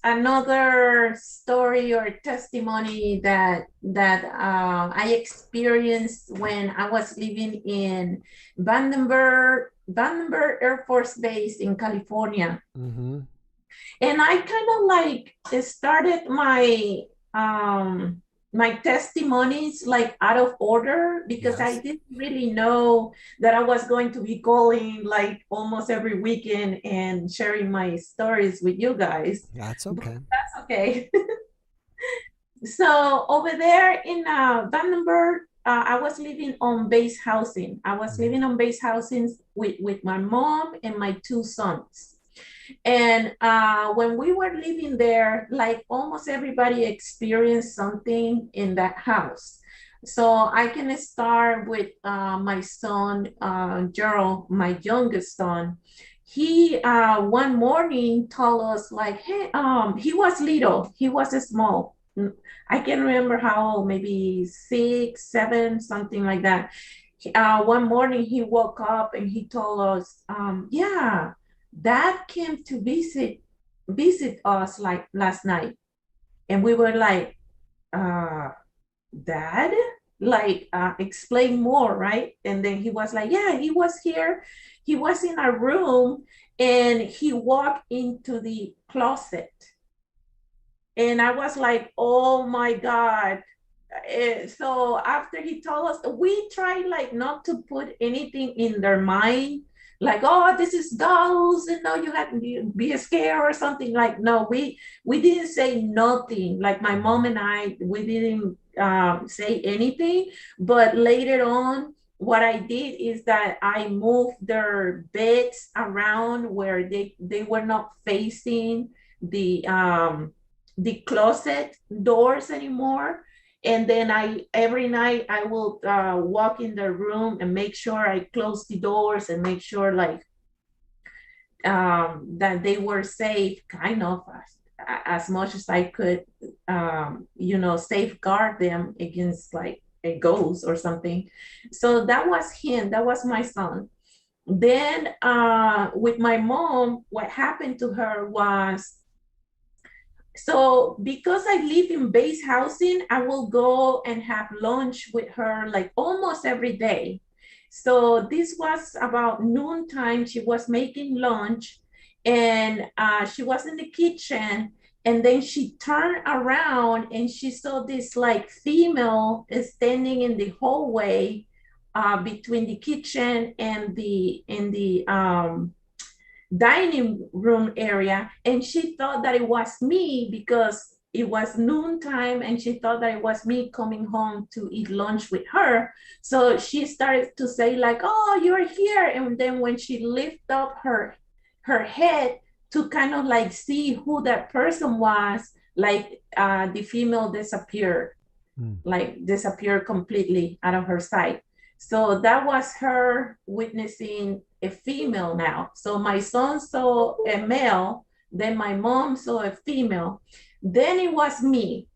another story or testimony that I experienced when I was living in Vandenberg Air Force Base in California. Mm-hmm. And I kind of like started my my testimonies like out of order, because I didn't really know that I was going to be calling like almost every weekend and sharing my stories with you guys. That's okay. But that's okay. So over there in Vandenberg, I was living on base housing. I was living on base housing with my mom and my two sons. And when we were living there, like almost everybody experienced something in that house. So I can start with my son, Gerald, my youngest son. He one morning told us like, hey, he was little, he was small. I can remember how old, maybe 6, 7, something like that. One morning he woke up and he told us, yeah, Dad came to visit us like last night. And we were like, Dad? Like, explain more, right? And then he was like, yeah, he was here. He was in our room and he walked into the closet. And I was like, oh my God. So after he told us, we tried like not to put anything in their mind, like, oh, this is ghosts, and no, you had to be scared or something. Like, no, we didn't say nothing. Like my mom and I, we didn't say anything. But later on, what I did is that I moved their beds around where they were not facing the closet doors anymore. And then every night I will walk in the room and make sure I close the doors and make sure like that they were safe, kind of as much as I could, safeguard them against like a ghost or something. So that was him, that was my son. Then with my mom, what happened to her was, so because I live in base housing, I will go and have lunch with her like almost every day. So this was about noontime. She was making lunch and she was in the kitchen, and then she turned around and she saw this like female standing in the hallway between the kitchen and the dining room area, and she thought that it was me because it was noontime, and she thought that it was me coming home to eat lunch with her. So she started to say like, oh, you're here. And then when she lifted up her head to kind of like see who that person was, like the female disappeared, like disappeared completely out of her sight. So that was her witnessing a female now. So my son saw a male, then my mom saw a female, then it was me.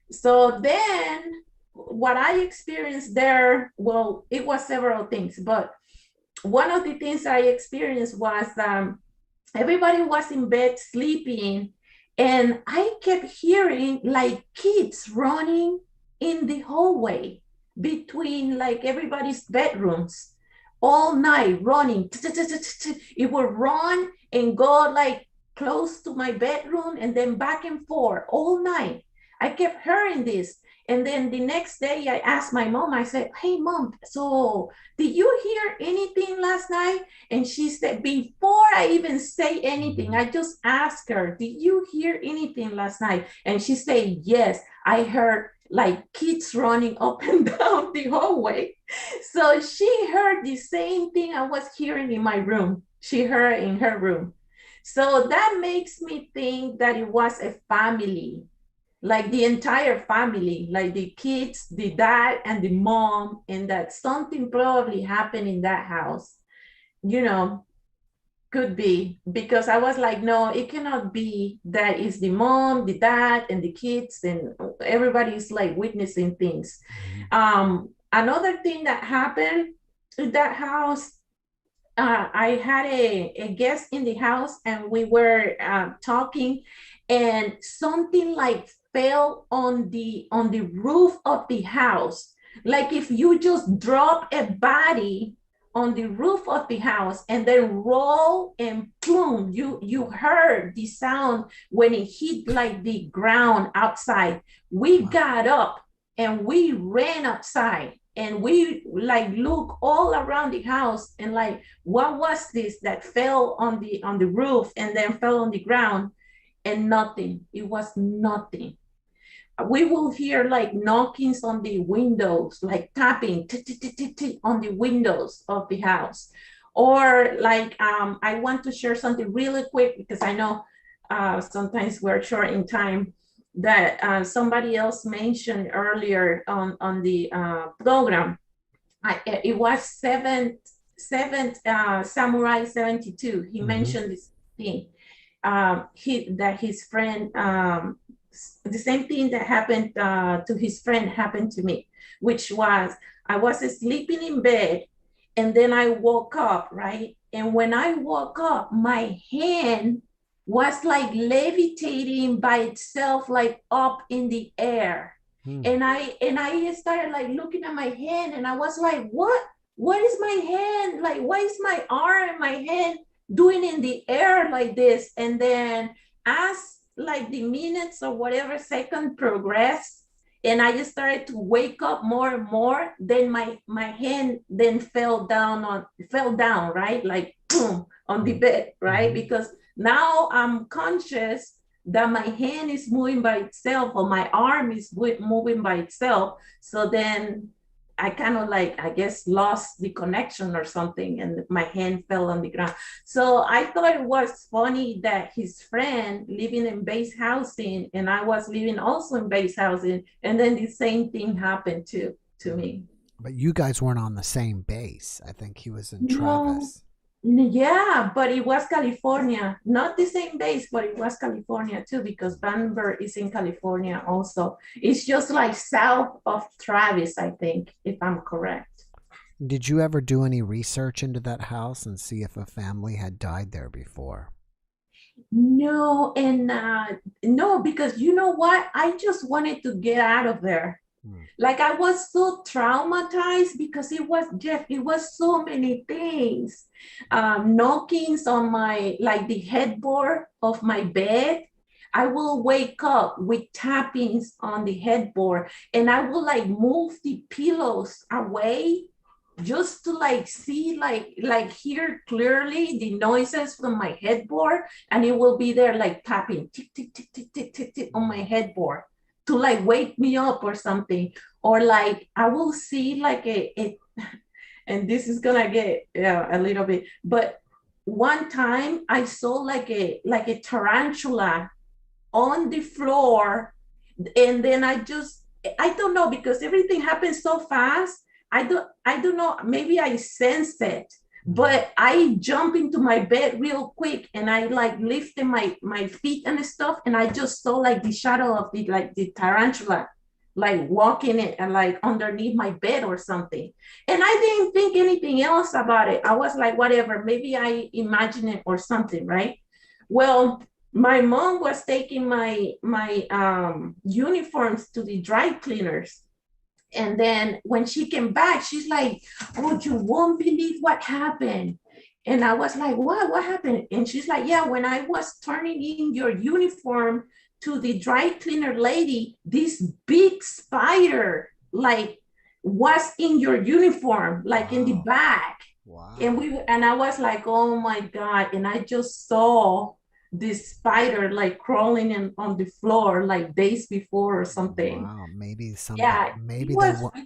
So then what I experienced there, well, it was several things, but one of the things I experienced was everybody was in bed sleeping, and I kept hearing like kids running in the hallway between like everybody's bedrooms all night, running. It would run and go like close to my bedroom and then back and forth all night. I kept hearing this. And then the next day I asked my mom, I said, hey mom, so did you hear anything last night? And she said, before I even say anything, I just asked her, did you hear anything last night? And she said, yes, I heard like kids running up and down the hallway. So she heard the same thing I was hearing in my room. She heard in her room. So that makes me think that it was a family, like the entire family, like the kids, the dad and the mom, and that something probably happened in that house, could be, because I was like, no, it cannot be that it's the mom, the dad, and the kids, and everybody's like witnessing things. Another thing that happened in that house, I had a guest in the house, and we were talking, and something like fell on the roof of the house. Like if you just drop a body on the roof of the house and then roll and boom, you heard the sound when it hit like the ground outside. We got up and we ran outside and we like look all around the house and like, what was this that fell on the roof and then fell on the ground? And nothing. It was nothing. we will hear like knockings on the windows, like tapping on the windows of the house. Or like, I want to share something really quick because I know sometimes we're short in time, that somebody else mentioned earlier on the program. It was seventh Samurai 72. He mentioned this thing. That his friend, the same thing that happened to his friend happened to me, which was I was sleeping in bed and then I woke up, right? And when I woke up, my hand was like levitating by itself, like up in the air. And I started like looking at my hand and I was like, what is my hand? Like, why is my arm and my hand doing in the air like this? And then as like the minutes or whatever second progressed, and I just started to wake up more and more, then my hand then fell down, right? Like boom, on the bed, right? Because now I'm conscious that my hand is moving by itself or my arm is moving by itself. So then I kind of like, I guess, lost the connection or something and my hand fell on the ground. So I thought it was funny that his friend living in base housing and I was living also in base housing, and then the same thing happened to me. But you guys weren't on the same base. I think he was in Travis. Yeah, but it was California, not the same base, but it was California too, because Vandenberg is in California also. It's just like south of Travis, I think, if I'm correct. Did you ever do any research into that house and see if a family had died there before? No, and no, because you know what? I just wanted to get out of there. Like I was so traumatized because it was so many things. Knockings on my, like the headboard of my bed. I will wake up with tappings on the headboard and I will like move the pillows away just to like see, like hear clearly the noises from my headboard, and it will be there like tapping tick, tick, tick, tick, tick, tick, tick on my headboard to like wake me up or something. Or like I will see like a and this is gonna get a little bit, but one time I saw like a tarantula on the floor, and then I don't know, because everything happened so fast. I don't know, maybe I sensed it, but I jump into my bed real quick and I like lifted my feet and stuff, and I just saw like the shadow of the tarantula like walking it and like underneath my bed or something. And I didn't think anything else about it. I was like, whatever, maybe I imagine it or something, right? Well, my mom was taking my uniforms to the dry cleaners. And then when she came back, she's like, oh, you won't believe what happened. And I was like, what happened? And she's like, yeah, when I was turning in your uniform to the dry cleaner lady, this big spider like was in your uniform, like in the back. Wow. And I was like, oh my God. And I just saw this spider like crawling on the floor like days before or something. Wow, maybe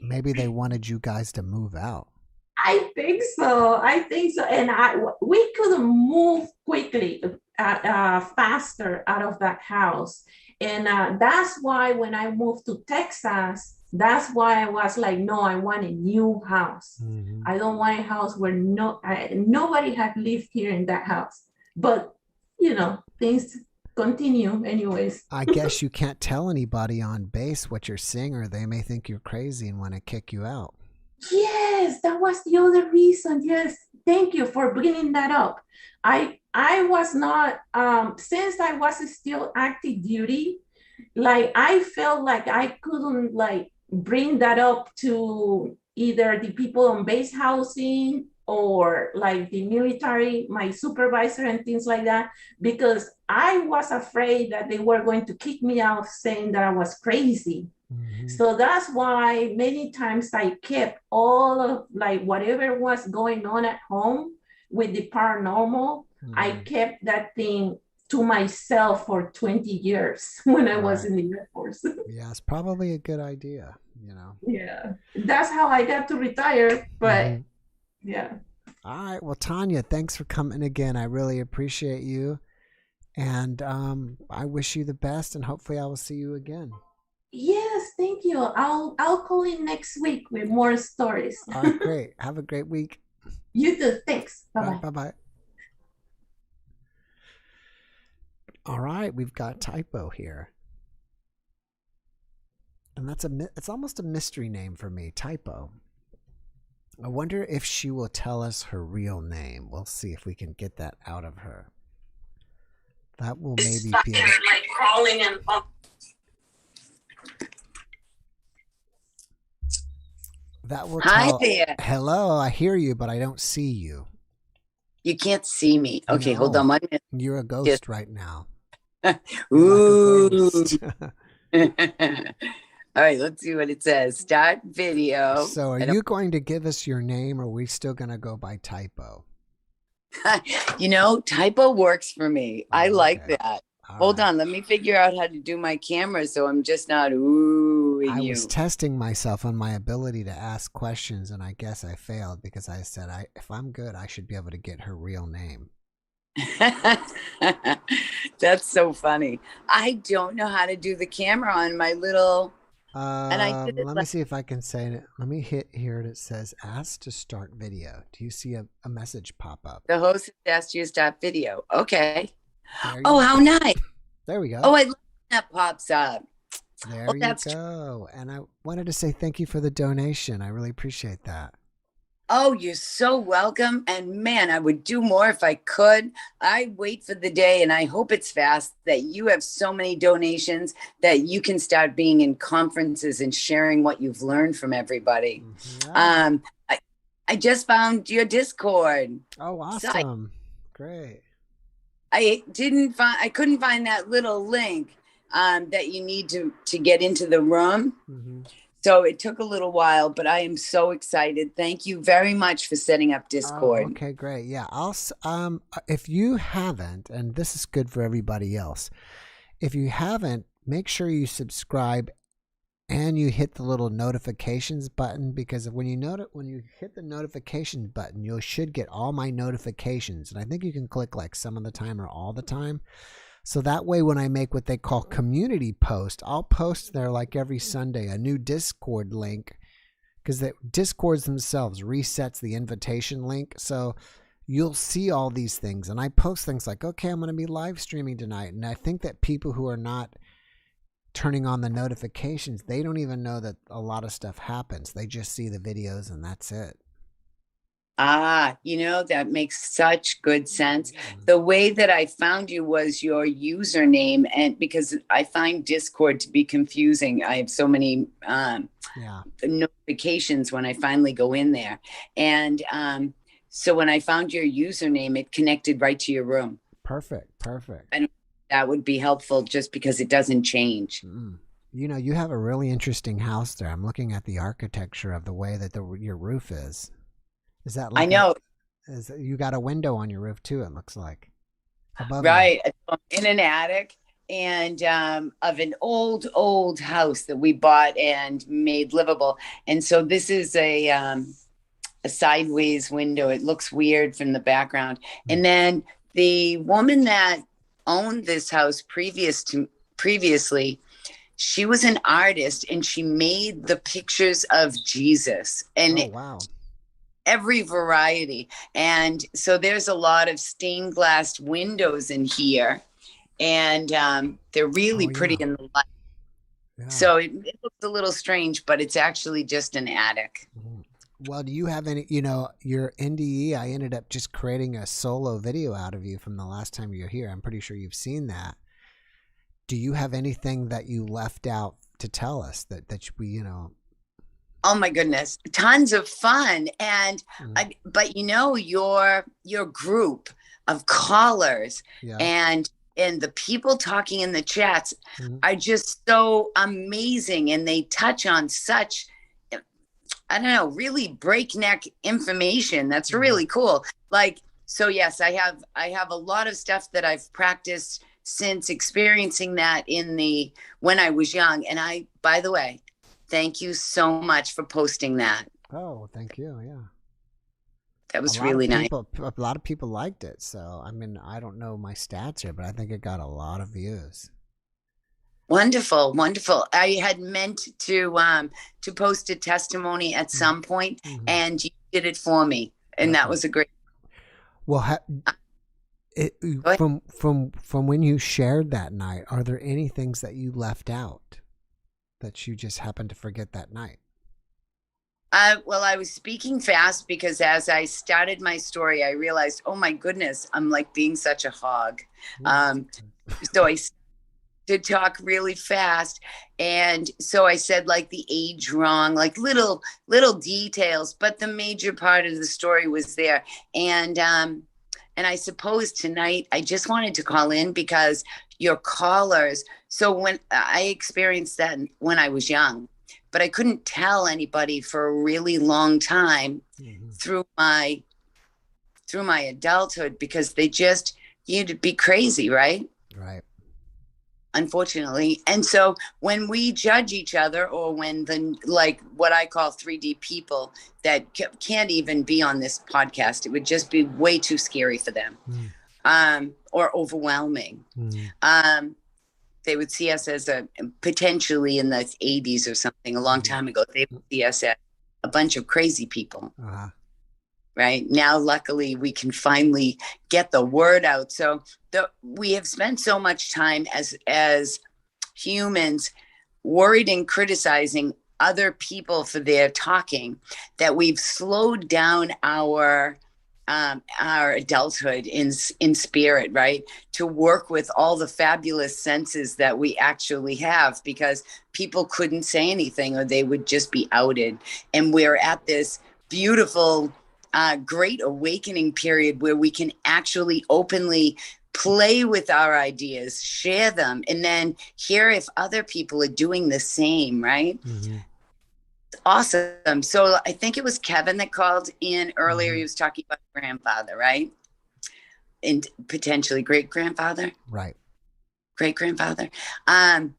maybe they wanted you guys to move out. I think so. And we couldn't move quickly, faster out of that house. And that's why when I moved to Texas, that's why I was like, no, I want a new house. I don't want a house where nobody had lived here in that house. But, you know, things continue anyways. I guess you can't tell anybody on base what you're seeing, or they may think you're crazy and want to kick you out. Yes, that was the other reason. Yes, thank you for bringing that up. I was not, since I was still active duty, like I felt like I couldn't like bring that up to either the people on base housing or like the military, my supervisor and things like that, because I was afraid that they were going to kick me out saying that I was crazy. So that's why many times I kept all of like whatever was going on at home with the paranormal, I kept that thing to myself for 20 years when I was in the Air Force. Yeah, it's probably a good idea, Yeah, that's how I got to retire, but yeah. All right. Well, Tanya, thanks for coming again. I really appreciate you. And I wish you the best, and hopefully I will see you again. Yes, thank you. I'll call in next week with more stories. All right, great. Have a great week. You too. Thanks. Bye-bye. Right, bye-bye. All right, we've got Typo here. And it's almost a mystery name for me, Typo. I wonder if she will tell us her real name. We'll see if we can get that out of her. That will maybe be like crawling and that will Hi tell. there. Hello, I hear you, but I don't see you. You can't see me. Okay, hold on 1 minute. You're a ghost right now. Ooh. All right, let's see what it says. Start video. So are you going to give us your name, or are we still going to go by Typo? Typo works for me. I like that. All Hold right. on. Let me figure out how to do my camera so I'm just not oohing I you. was testing myself on my ability to ask questions, and I guess I failed because I said, if I'm good, I should be able to get her real name. That's so funny. I don't know how to do the camera on my little... and I did it let me see if I can say it. Let me hit here. It says, ask to start video. Do you see a message pop up? The host has asked you to start video. Okay. There Oh, how nice. There we go. Oh, I love when that pops up. There Oh, you that's go. And I wanted to say thank you for the donation. I really appreciate that. Oh, you're so welcome. And man, I would do more if I could. I wait for the day, and I hope it's fast, that you have so many donations that you can start being in conferences and sharing what you've learned from everybody. Yeah. I just found your Discord. Oh, awesome. Great. I couldn't find that little link that you need to get into the room. Mm-hmm. So it took a little while, but I am so excited. Thank you very much for setting up Discord. Oh, okay, great. Yeah, if you haven't, and this is good for everybody else, if you haven't, make sure you subscribe and you hit the little notifications button, because when you hit the notifications button, you should get all my notifications. And I think you can click like some of the time or all the time. So that way, when I make what they call community post, I'll post there like every Sunday a new Discord link, because the Discords themselves resets the invitation link. So you'll see all these things. And I post things like, okay, I'm going to be live streaming tonight. And I think that people who are not turning on the notifications, they don't even know that a lot of stuff happens. They just see the videos and that's it. That makes such good sense. The way that I found you was your username, and because I find Discord to be confusing. I have so many notifications when I finally go in there. And so when I found your username, it connected right to your room. Perfect. And that would be helpful just because it doesn't change. You have a really interesting house there. I'm looking at the architecture of the way that your roof is. Is that like I know. You got a window on your roof too, it looks like. Above right. In an attic, and of an old house that we bought and made livable. And so this is a sideways window. It looks weird from the background. And then the woman that owned this house previously, she was an artist, and she made the pictures of Jesus. And wow. Every variety. And so there's a lot of stained glass windows in here, and they're really pretty in the light. Yeah. So it looks a little strange, but it's actually just an attic. Well, do you have any, your NDE, I ended up just creating a solo video out of you from the last time you were here. I'm pretty sure you've seen that. Do you have anything that you left out to tell us that we, Oh my goodness, tons of fun. And but your group of callers and the people talking in the chats are just so amazing, and they touch on such, I don't know, really breakneck information. That's really cool. So yes, I have a lot of stuff that I've practiced since experiencing that when I was young. And by the way, thank you so much for posting that. Oh, thank you. Yeah. That was really nice. A lot of people liked it. So, I mean, I don't know my stats here, but I think it got a lot of views. Wonderful, wonderful. I had meant to post a testimony at some point, and you did it for me, and that was a great. Well, from when you shared that night, are there any things that you left out that you just happened to forget that night? Well, I was speaking fast because as I started my story, I realized, oh my goodness, I'm like being such a hog. So I to talk really fast, and so I said like the age wrong, like little details, but the major part of the story was there. And I suppose tonight I just wanted to call in because your callers. So when I experienced that when I was young, but I couldn't tell anybody for a really long time through my adulthood because you'd be crazy, right? Right. Unfortunately. And so when we judge each other, or when what I call 3D people that can't even be on this podcast, it would just be way too scary for them, or overwhelming. They would see us as potentially in the 80s or something, a long time ago, they would see us as a bunch of crazy people. Right now, luckily, we can finally get the word out. So we have spent so much time as humans worried and criticizing other people for their talking that we've slowed down our adulthood in spirit, right? To work with all the fabulous senses that we actually have, because people couldn't say anything or they would just be outed. And we're at this beautiful, great awakening period where we can actually openly play with our ideas, share them, and then hear if other people are doing the same, right? Awesome. So I think it was Kevin that called in earlier. He was talking about grandfather, right? And potentially great-grandfather. Right. Great-grandfather. And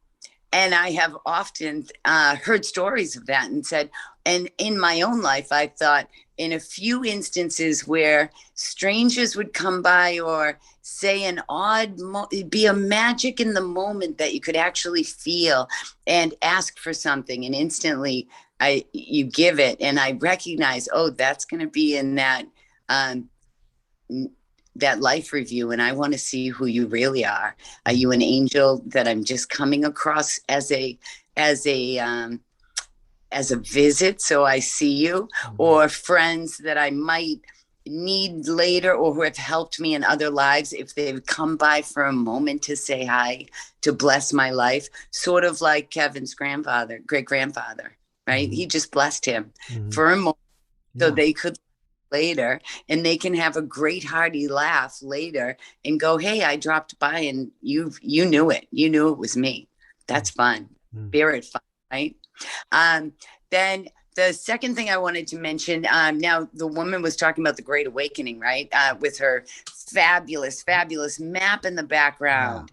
I have often heard stories of that and said, and in my own life, I've thought in a few instances where strangers would come by or say an odd, it'd be a magic in the moment that you could actually feel and ask for something, and instantly you give it, and I recognize, oh, that's going to be in that life review, and I want to see who you really are. Are you an angel that I'm just coming across as a visit, so I see you, or friends that I might need later, or who have helped me in other lives if they've come by for a moment to say hi, to bless my life, sort of like Kevin's great-grandfather, right? He just blessed him for a moment so they could later, and they can have a great hearty laugh later and go, hey, I dropped by and you knew it. You knew it was me. That's fun. Spirit fun, right? Then the second thing I wanted to mention, now the woman was talking about the Great Awakening, right? With her fabulous, fabulous map in the background.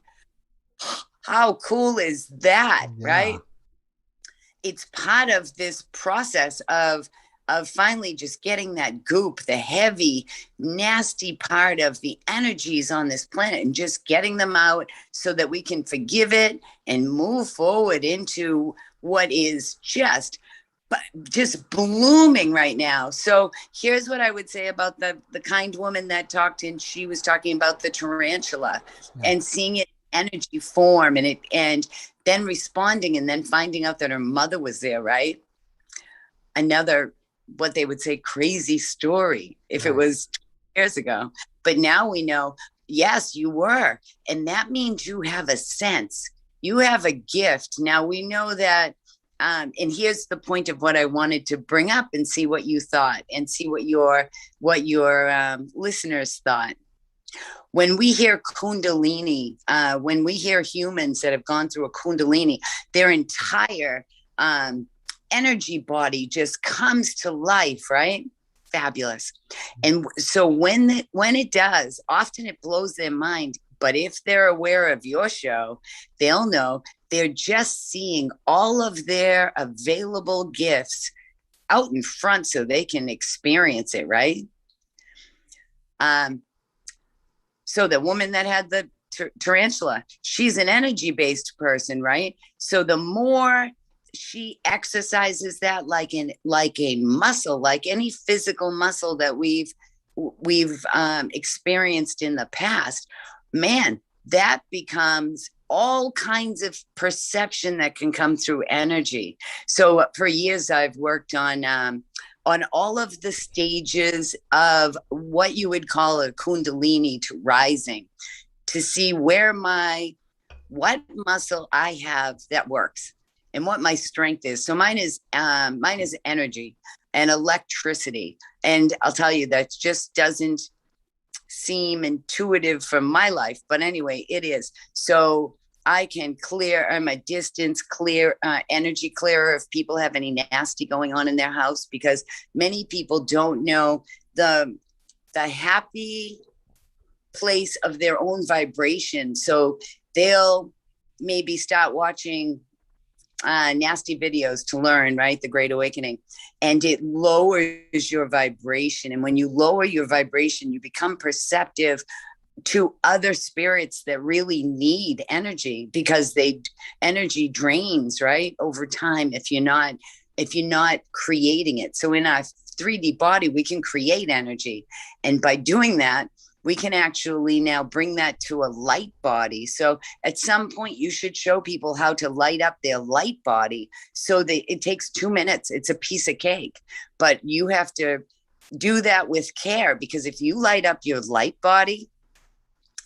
Yeah. How cool is that, right? It's part of this process of finally just getting that goop, the heavy, nasty part of the energies on this planet, and just getting them out so that we can forgive it and move forward into what is just blooming right now. So here's what I would say about the kind woman that talked, and she was talking about the tarantula and seeing it energy form and then responding, and then finding out that her mother was there, right? Another, what they would say, crazy story if it was 2 years ago. But now we know, yes, you were. And that means you have a sense. You have a gift. Now we know that, and here's the point of what I wanted to bring up and see what you thought and see what your listeners thought. When we hear Kundalini, when we hear humans that have gone through a Kundalini, their entire energy body just comes to life, right? Fabulous. And so when it does, often it blows their mind. But if they're aware of your show, they'll know they're just seeing all of their available gifts out in front so they can experience it, right? So the woman that had the tarantula, she's an energy-based person, right? So the more she exercises that like a muscle, like any physical muscle that we've experienced in the past, man, that becomes all kinds of perception that can come through energy. So for years I've worked on all of the stages of what you would call a kundalini to rising, to see what muscle I have that works and what my strength is. So mine is energy and electricity. And I'll tell you, that just doesn't seem intuitive from my life, but anyway, it is. So I can clear, I'm a distance clear, energy clearer if people have any nasty going on in their house, because many people don't know the happy place of their own vibration. So they'll maybe start watching nasty videos to learn, right? The Great Awakening. And it lowers your vibration. And when you lower your vibration, you become perceptive to other spirits that really need energy, because energy drains, right, over time if you're not creating it. So in our 3D body, we can create energy. And by doing that, we can actually now bring that to a light body. So at some point you should show people how to light up their light body. So it takes 2 minutes. It's a piece of cake, but you have to do that with care, because if you light up your light body,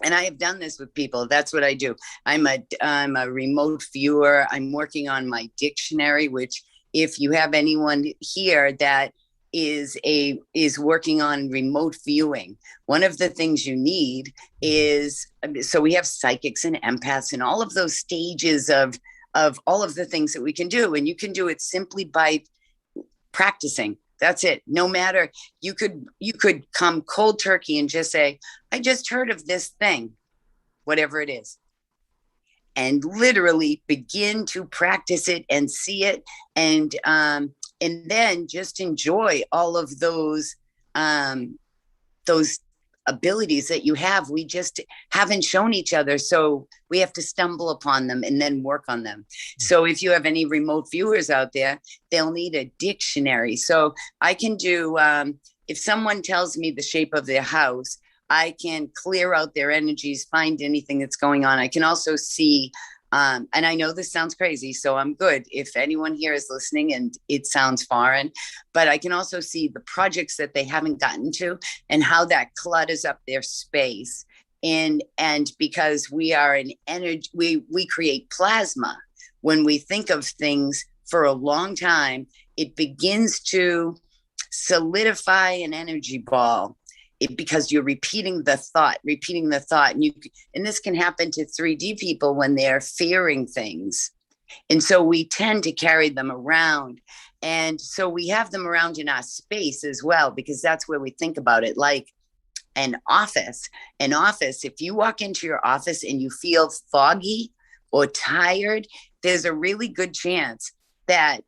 and I have done this with people, that's what I do. I'm a remote viewer. I'm working on my dictionary, which if you have anyone here that is working on remote viewing, one of the things you need is, so we have psychics and empaths and all of those stages of all of the things that we can do. And you can do it simply by practicing. That's it. No matter, you could come cold turkey and just say, I just heard of this thing, whatever it is, and literally begin to practice it and see it. And then just enjoy all of those abilities that you have. We just haven't shown each other, so we have to stumble upon them and then work on them. So if you have any remote viewers out there, they'll need a dictionary. So I can do, if someone tells me the shape of their house, I can clear out their energies, find anything that's going on. I can also see, and I know this sounds crazy, so I'm good if anyone here is listening and it sounds foreign, but I can also see the projects that they haven't gotten to and how that clutters up their space. And because we are an energy, we create plasma. When we think of things for a long time, it begins to solidify an energy ball. Because you're repeating the thought, and this can happen to 3D people when they're fearing things. And so we tend to carry them around. And so we have them around in our space as well, because that's where we think about it. Like an office, if you walk into your office and you feel foggy or tired, there's a really good chance that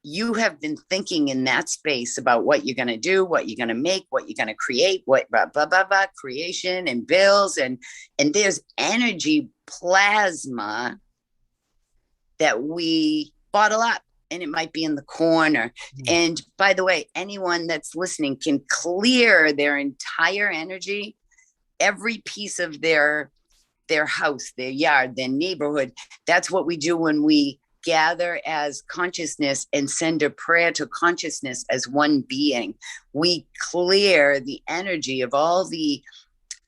you have been thinking in that space about what you're going to do, what you're going to make, what you're going to create, what blah, blah, blah, blah, creation and bills. And there's energy plasma that we bottle up, and it might be in the corner. And by the way, anyone that's listening can clear their entire energy, every piece of their house, their yard, their neighborhood. That's what we do when we gather as consciousness and send a prayer to consciousness as one being. We clear the energy of all the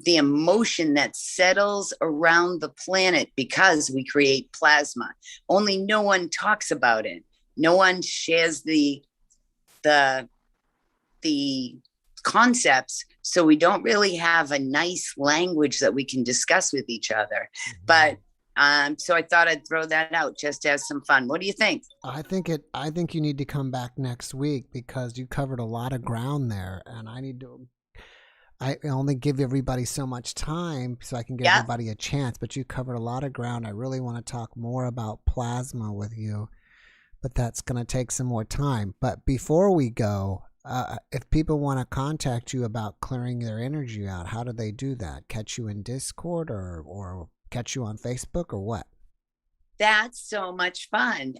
emotion that settles around the planet, because we create plasma. Only no one talks about it. No one shares the concepts, so we don't really have a nice language that we can discuss with each other. But so I thought I'd throw that out just as some fun. What do you think? I think you need to come back next week, because you covered a lot of ground there, and I only give everybody so much time so I can give everybody a chance, but you covered a lot of ground. I really want to talk more about plasma with you, but that's going to take some more time. But before we go, if people want to contact you about clearing their energy out, how do they do that? Catch you in Discord or catch you on Facebook or what? That's so much fun.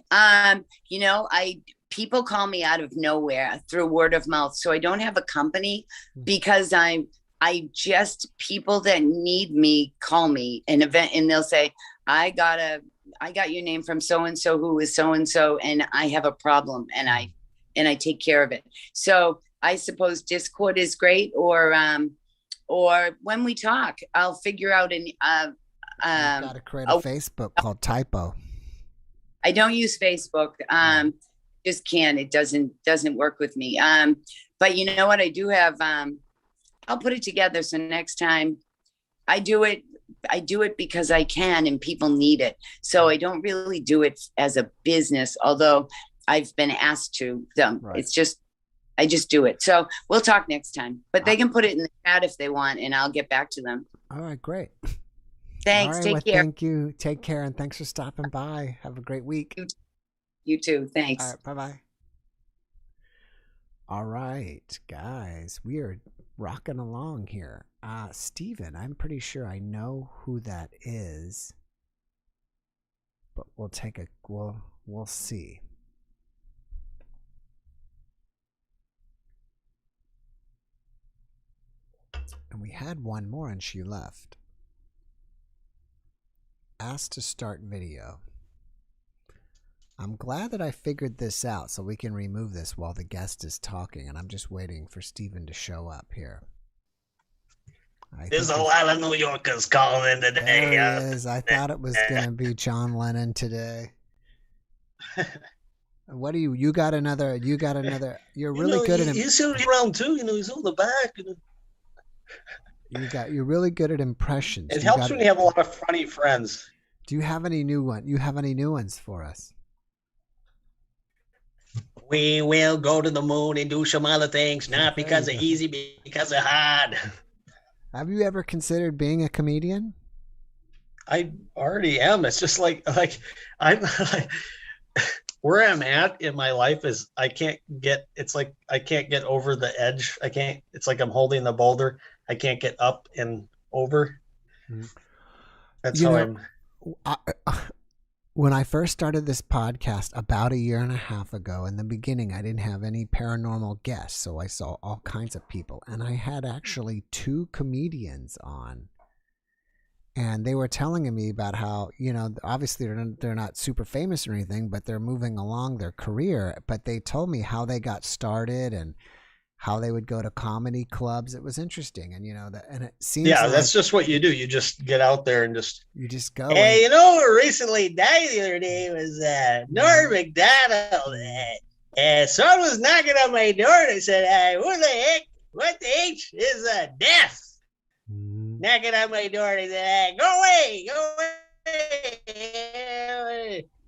People call me out of nowhere through word of mouth. So I don't have a company because people that need me call me an event and they'll say, I got your name from so-and-so who is so-and-so, and I have a problem and I take care of it. So I suppose Discord is great, or when we talk, I'll figure out You've got to create a Facebook called Typo. I don't use Facebook. Just can't. It doesn't work with me. But you know what? I do have. I'll put it together. So next time, I do it because I can, and people need it. So I don't really do it as a business, although I've been asked to. Right. It's just I just do it. So we'll talk next time. But they can put it in the chat if they want, and I'll get back to them. All right, great. Thanks. Right, Take care. Thank you. Take care, and thanks for stopping by. Have a great week. You too. Thanks. All right, bye-bye. All right, guys, we are rocking along here. Steven, I'm pretty sure I know who that is, but we'll see. And we had one more and she left. Asked to start video. I'm glad that I figured this out so we can remove this while the guest is talking, and I'm just waiting for Steven to show up here. There's a lot of New Yorkers calling in today. There it is. I thought it was going to be John Lennon today. What do you got another, you're really good at He's around too, he's on the back. You're really good at impressions. It helps when you have a lot of funny friends. Do you have any new ones for us? We will go to the moon and do some other things, not because of easy, because of hard. Have you ever considered being a comedian? I already am. It's just like I'm like, where I'm at in my life is I can't get over the edge. It's like I'm holding the boulder. I can't get up and over. That's when I first started this podcast about 1.5 years ago, in the beginning, I didn't have any paranormal guests, so I saw all kinds of people. And I had actually 2 comedians on. And they were telling me about how, obviously they're not super famous or anything, but they're moving along their career. But they told me how they got started and how they would go to comedy clubs. It was interesting. And, and it seems that's just what you do. You just get out there and you just go. Hey, who recently died the other day was Norm McDonald. Someone was knocking on my door and I said, who the heck, what the H is death? Knocking on my door and he said, go away.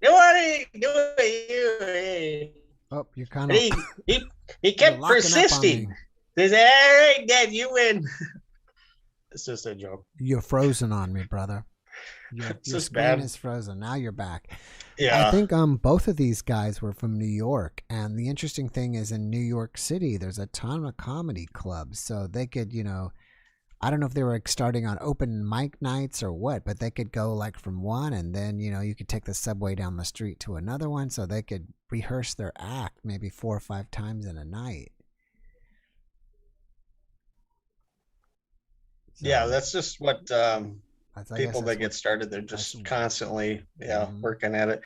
Don't want to do it. Oh, you're kind of... He kept persisting. They said, all right, Dad, you win. It's just a joke. You're frozen on me, brother. Your screen is frozen. Now you're back. Yeah. I think both of these guys were from New York. And the interesting thing is in New York City, there's a ton of comedy clubs. So they could, I don't know if they were starting on open mic nights or what, but they could go like from one and then, you could take the subway down the street to another one, so they could rehearse their act maybe 4 or 5 times in a night. So, yeah, that's just what people that get started, they're just constantly working at it.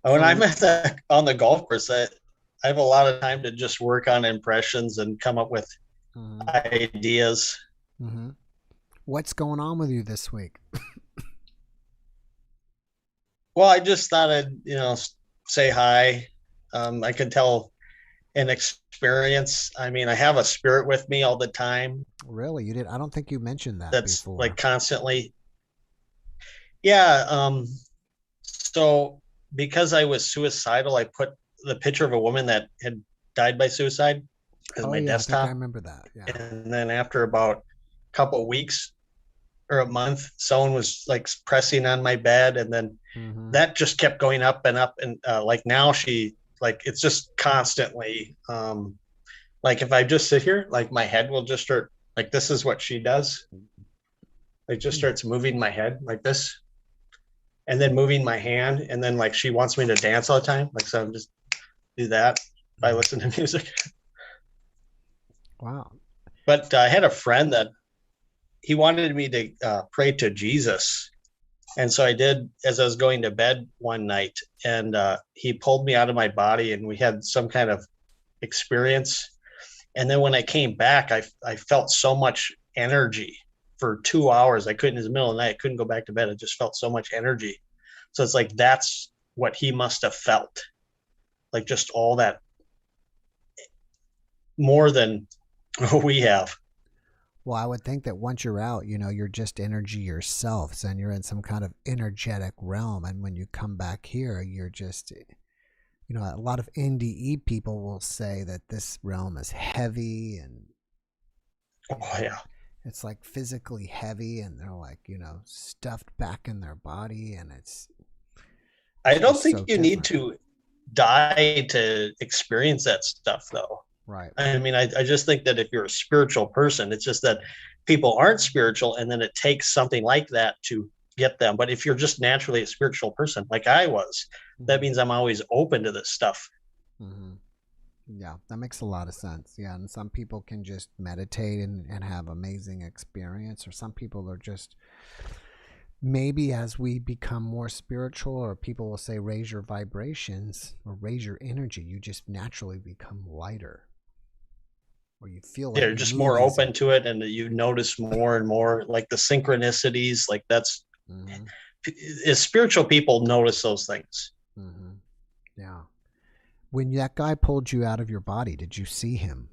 When I'm on the golf course, I have a lot of time to just work on impressions and come up with ideas. What's going on with you this week? Well, I just thought I'd, say hi. I can tell an experience. I mean, I have a spirit with me all the time. Really? You did? I don't think you mentioned that That's before. Like constantly. Yeah. So because I was suicidal, I put the picture of a woman that had died by suicide Oh, my yeah, I think desktop. I remember that. Yeah. And then after about a couple of weeks or a month, someone was like pressing on my bed, and then that just kept going up and up. And like now she, like, it's just constantly, like if I just sit here, like my head will just start, like this is what she does. It just starts moving my head like this, and then moving my hand. And then like she wants me to dance all the time. Like, so I'm just do that if I listen to music. Wow. But I had a friend that he wanted me to pray to Jesus. And so I did as I was going to bed one night, and he pulled me out of my body, and we had some kind of experience. And then when I came back, I felt so much energy for 2 hours. I couldn't, in the middle of the night, I couldn't go back to bed. I just felt so much energy. So it's like, that's what he must have felt. Like just all that, more than we have. Well, I would think that once you're out, you know, you're just energy yourself, and you're in some kind of energetic realm. And when you come back here, you're just, you know, a lot of NDE people will say that this realm is heavy, and oh yeah, it's like physically heavy, and they're like, you know, stuffed back in their body, and it's I don't just think so you need to die to experience that stuff, though. Right. I mean, I just think that if you're a spiritual person, it's just that people aren't spiritual, and then it takes something like that to get them. But if you're just naturally a spiritual person, like I was, that means I'm always open to this stuff. Mm-hmm. Yeah, that makes a lot of sense. Yeah, and some people can just meditate and have amazing experience, or some people are just, maybe as we become more spiritual, or people will say raise your vibrations or raise your energy, you just naturally become lighter. Or you feel like you're just more open to it, and you notice more and more, like the synchronicities, like that's as spiritual people notice those things. Yeah. When that guy pulled you out of your body, did you see him?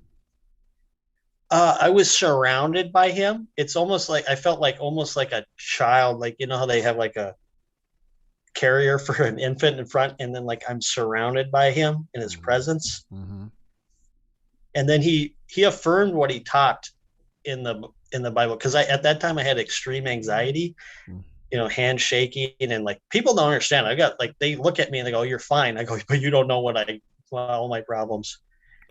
I was surrounded by him. It's almost like I felt like almost like a child, like, you know how they have like a carrier for an infant in front, and then like I'm surrounded by him in his presence. And then he affirmed what he taught in the Bible, because at that time I had extreme anxiety, you know, handshaking, and like people don't understand. I got like, they look at me and they go, "You're fine." I go, "But you don't know all my problems."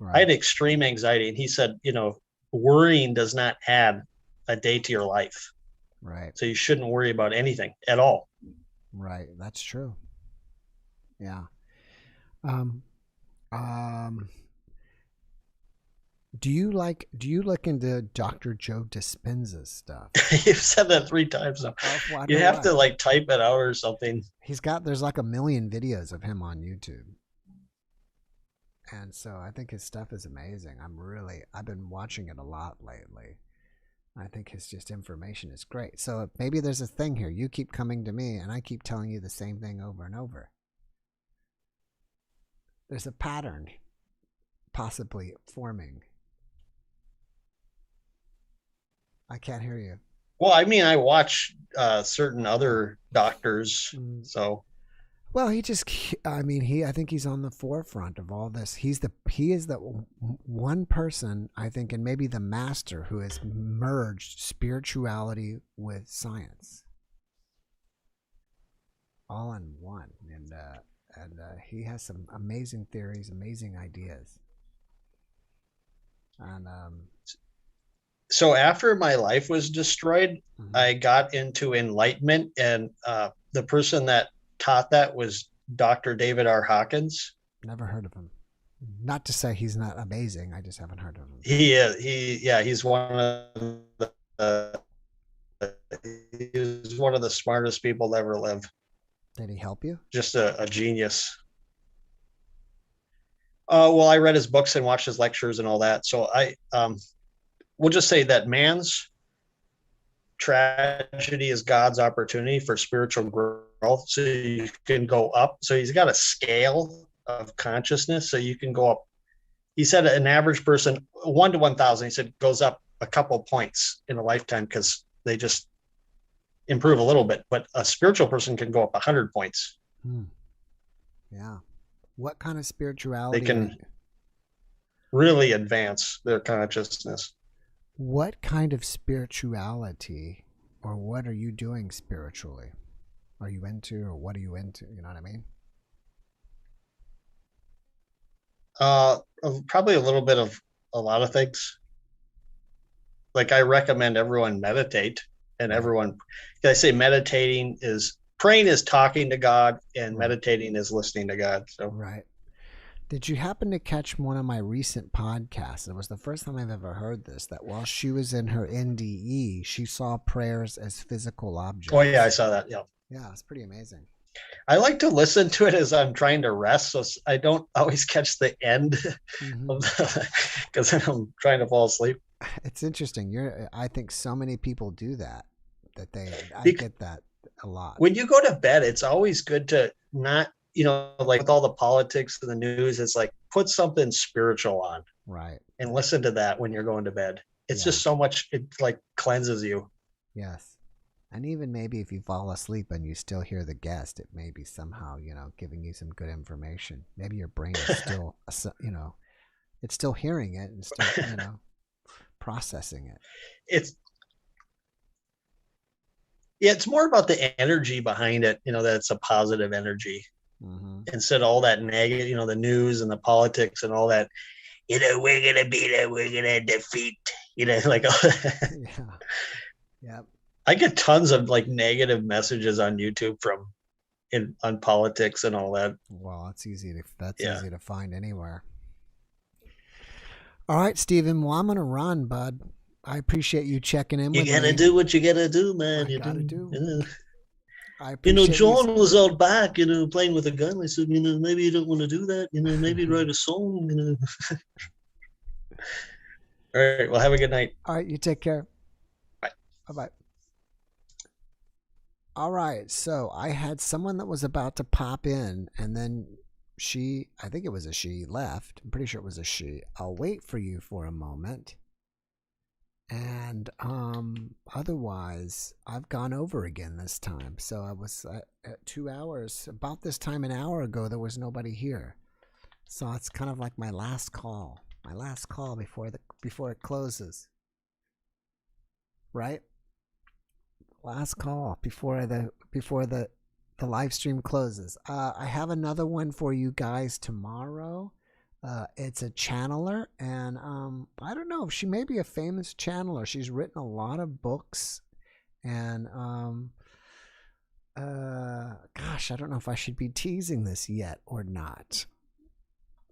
Right. I had extreme anxiety, and he said, you know, worrying does not add a day to your life. Right. So you shouldn't worry about anything at all. Right. That's true. Yeah. Do you look into Dr. Joe Dispenza's stuff? You've said that 3 times now. You have to like type it out or something. There's like 1 million videos of him on YouTube. And so I think his stuff is amazing. I've been watching it a lot lately. I think his just information is great. So maybe there's a thing here. You keep coming to me, and I keep telling you the same thing over and over. There's a pattern possibly forming. I can't hear you. Well, I mean, I watch certain other doctors, so. Well, I think he's on the forefront of all this. He is the one person, I think, and maybe the master, who has merged spirituality with science, all in one. And he has some amazing theories, amazing ideas. And so after my life was destroyed, I got into enlightenment, and the person that taught that was Dr. David R. Hawkins. Never heard of him. Not to say he's not amazing. I just haven't heard of him. He's one of the smartest people to ever live. Did he help you? Just a genius. Well, I read his books and watched his lectures and all that. So we'll just say that man's tragedy is God's opportunity for spiritual growth. So you can go up. So he's got a scale of consciousness. So you can go up. He said an average person, 1 to 1,000, he said, goes up a couple points in a lifetime because they just improve a little bit. But a spiritual person can go up 100 points. Yeah. What kind of spirituality? really advance their consciousness. What kind of spirituality, or what are you doing spiritually? Are you into, or what are you into? You know what I mean? Probably a little bit of a lot of things. Like I recommend everyone meditate, and everyone, I say meditating is praying is talking to God, and meditating is listening to God. So right. Did you happen to catch one of my recent podcasts? It was the first time I've ever heard this, that while she was in her NDE, she saw prayers as physical objects. Oh yeah, I saw that. Yeah. Yeah, it's pretty amazing. I like to listen to it as I'm trying to rest, so I don't always catch the end because I'm trying to fall asleep. It's interesting. I think so many people do that. I get that a lot. When you go to bed, it's always good to not, like with all the politics and the news, it's like put something spiritual on, right, and listen to that when you're going to bed. It's just so much. It like cleanses you. Yes. And even maybe if you fall asleep and you still hear the guest, it may be somehow, giving you some good information. Maybe your brain is still, it's still hearing it and still, processing it. It's more about the energy behind it, that it's a positive energy instead of all that negative, the news and the politics and all that, we're going to beat it, we're going to defeat, like, yeah. I get tons of like negative messages on YouTube on politics and all that. Well, that's easy to find anywhere. All right, Stephen. Well, I'm gonna run, bud. I appreciate you checking in. You gotta do what you gotta do, man. You gotta do. John was out back, playing with a gun. I said, maybe you don't want to do that. Maybe write a song. All right. Well, have a good night. All right. You take care. Bye. Bye-bye. All right, so I had someone that was about to pop in, and then I think it was a she, left. I'm pretty sure it was a she. I'll wait for you for a moment. And otherwise, I've gone over again this time. So I was at 2 hours. About this time an hour ago, there was nobody here. So it's kind of like my last call. My last call before it closes. Right? Last call before the live stream closes. I have another one for you guys tomorrow. It's a channeler, and I don't know if she may be a famous channeler. She's written a lot of books, and gosh, I don't know if I should be teasing this yet or not.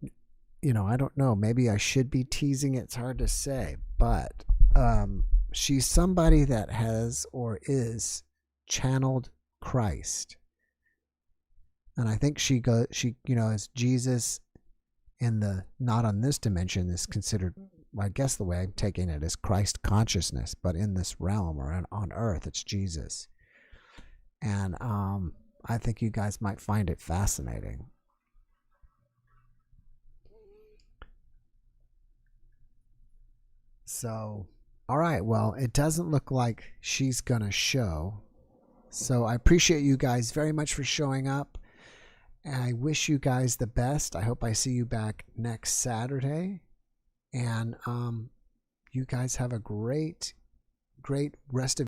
I don't know. Maybe I should be teasing it. It's hard to say, but she's somebody that has or is channeled Christ. And I think she as Jesus in the not on this dimension is considered, I guess the way I'm taking it is Christ consciousness, but in this realm or on earth, it's Jesus. And I think you guys might find it fascinating. So, all right, well, it doesn't look like she's going to show. So I appreciate you guys very much for showing up. And I wish you guys the best. I hope I see you back next Saturday. And you guys have a great rest of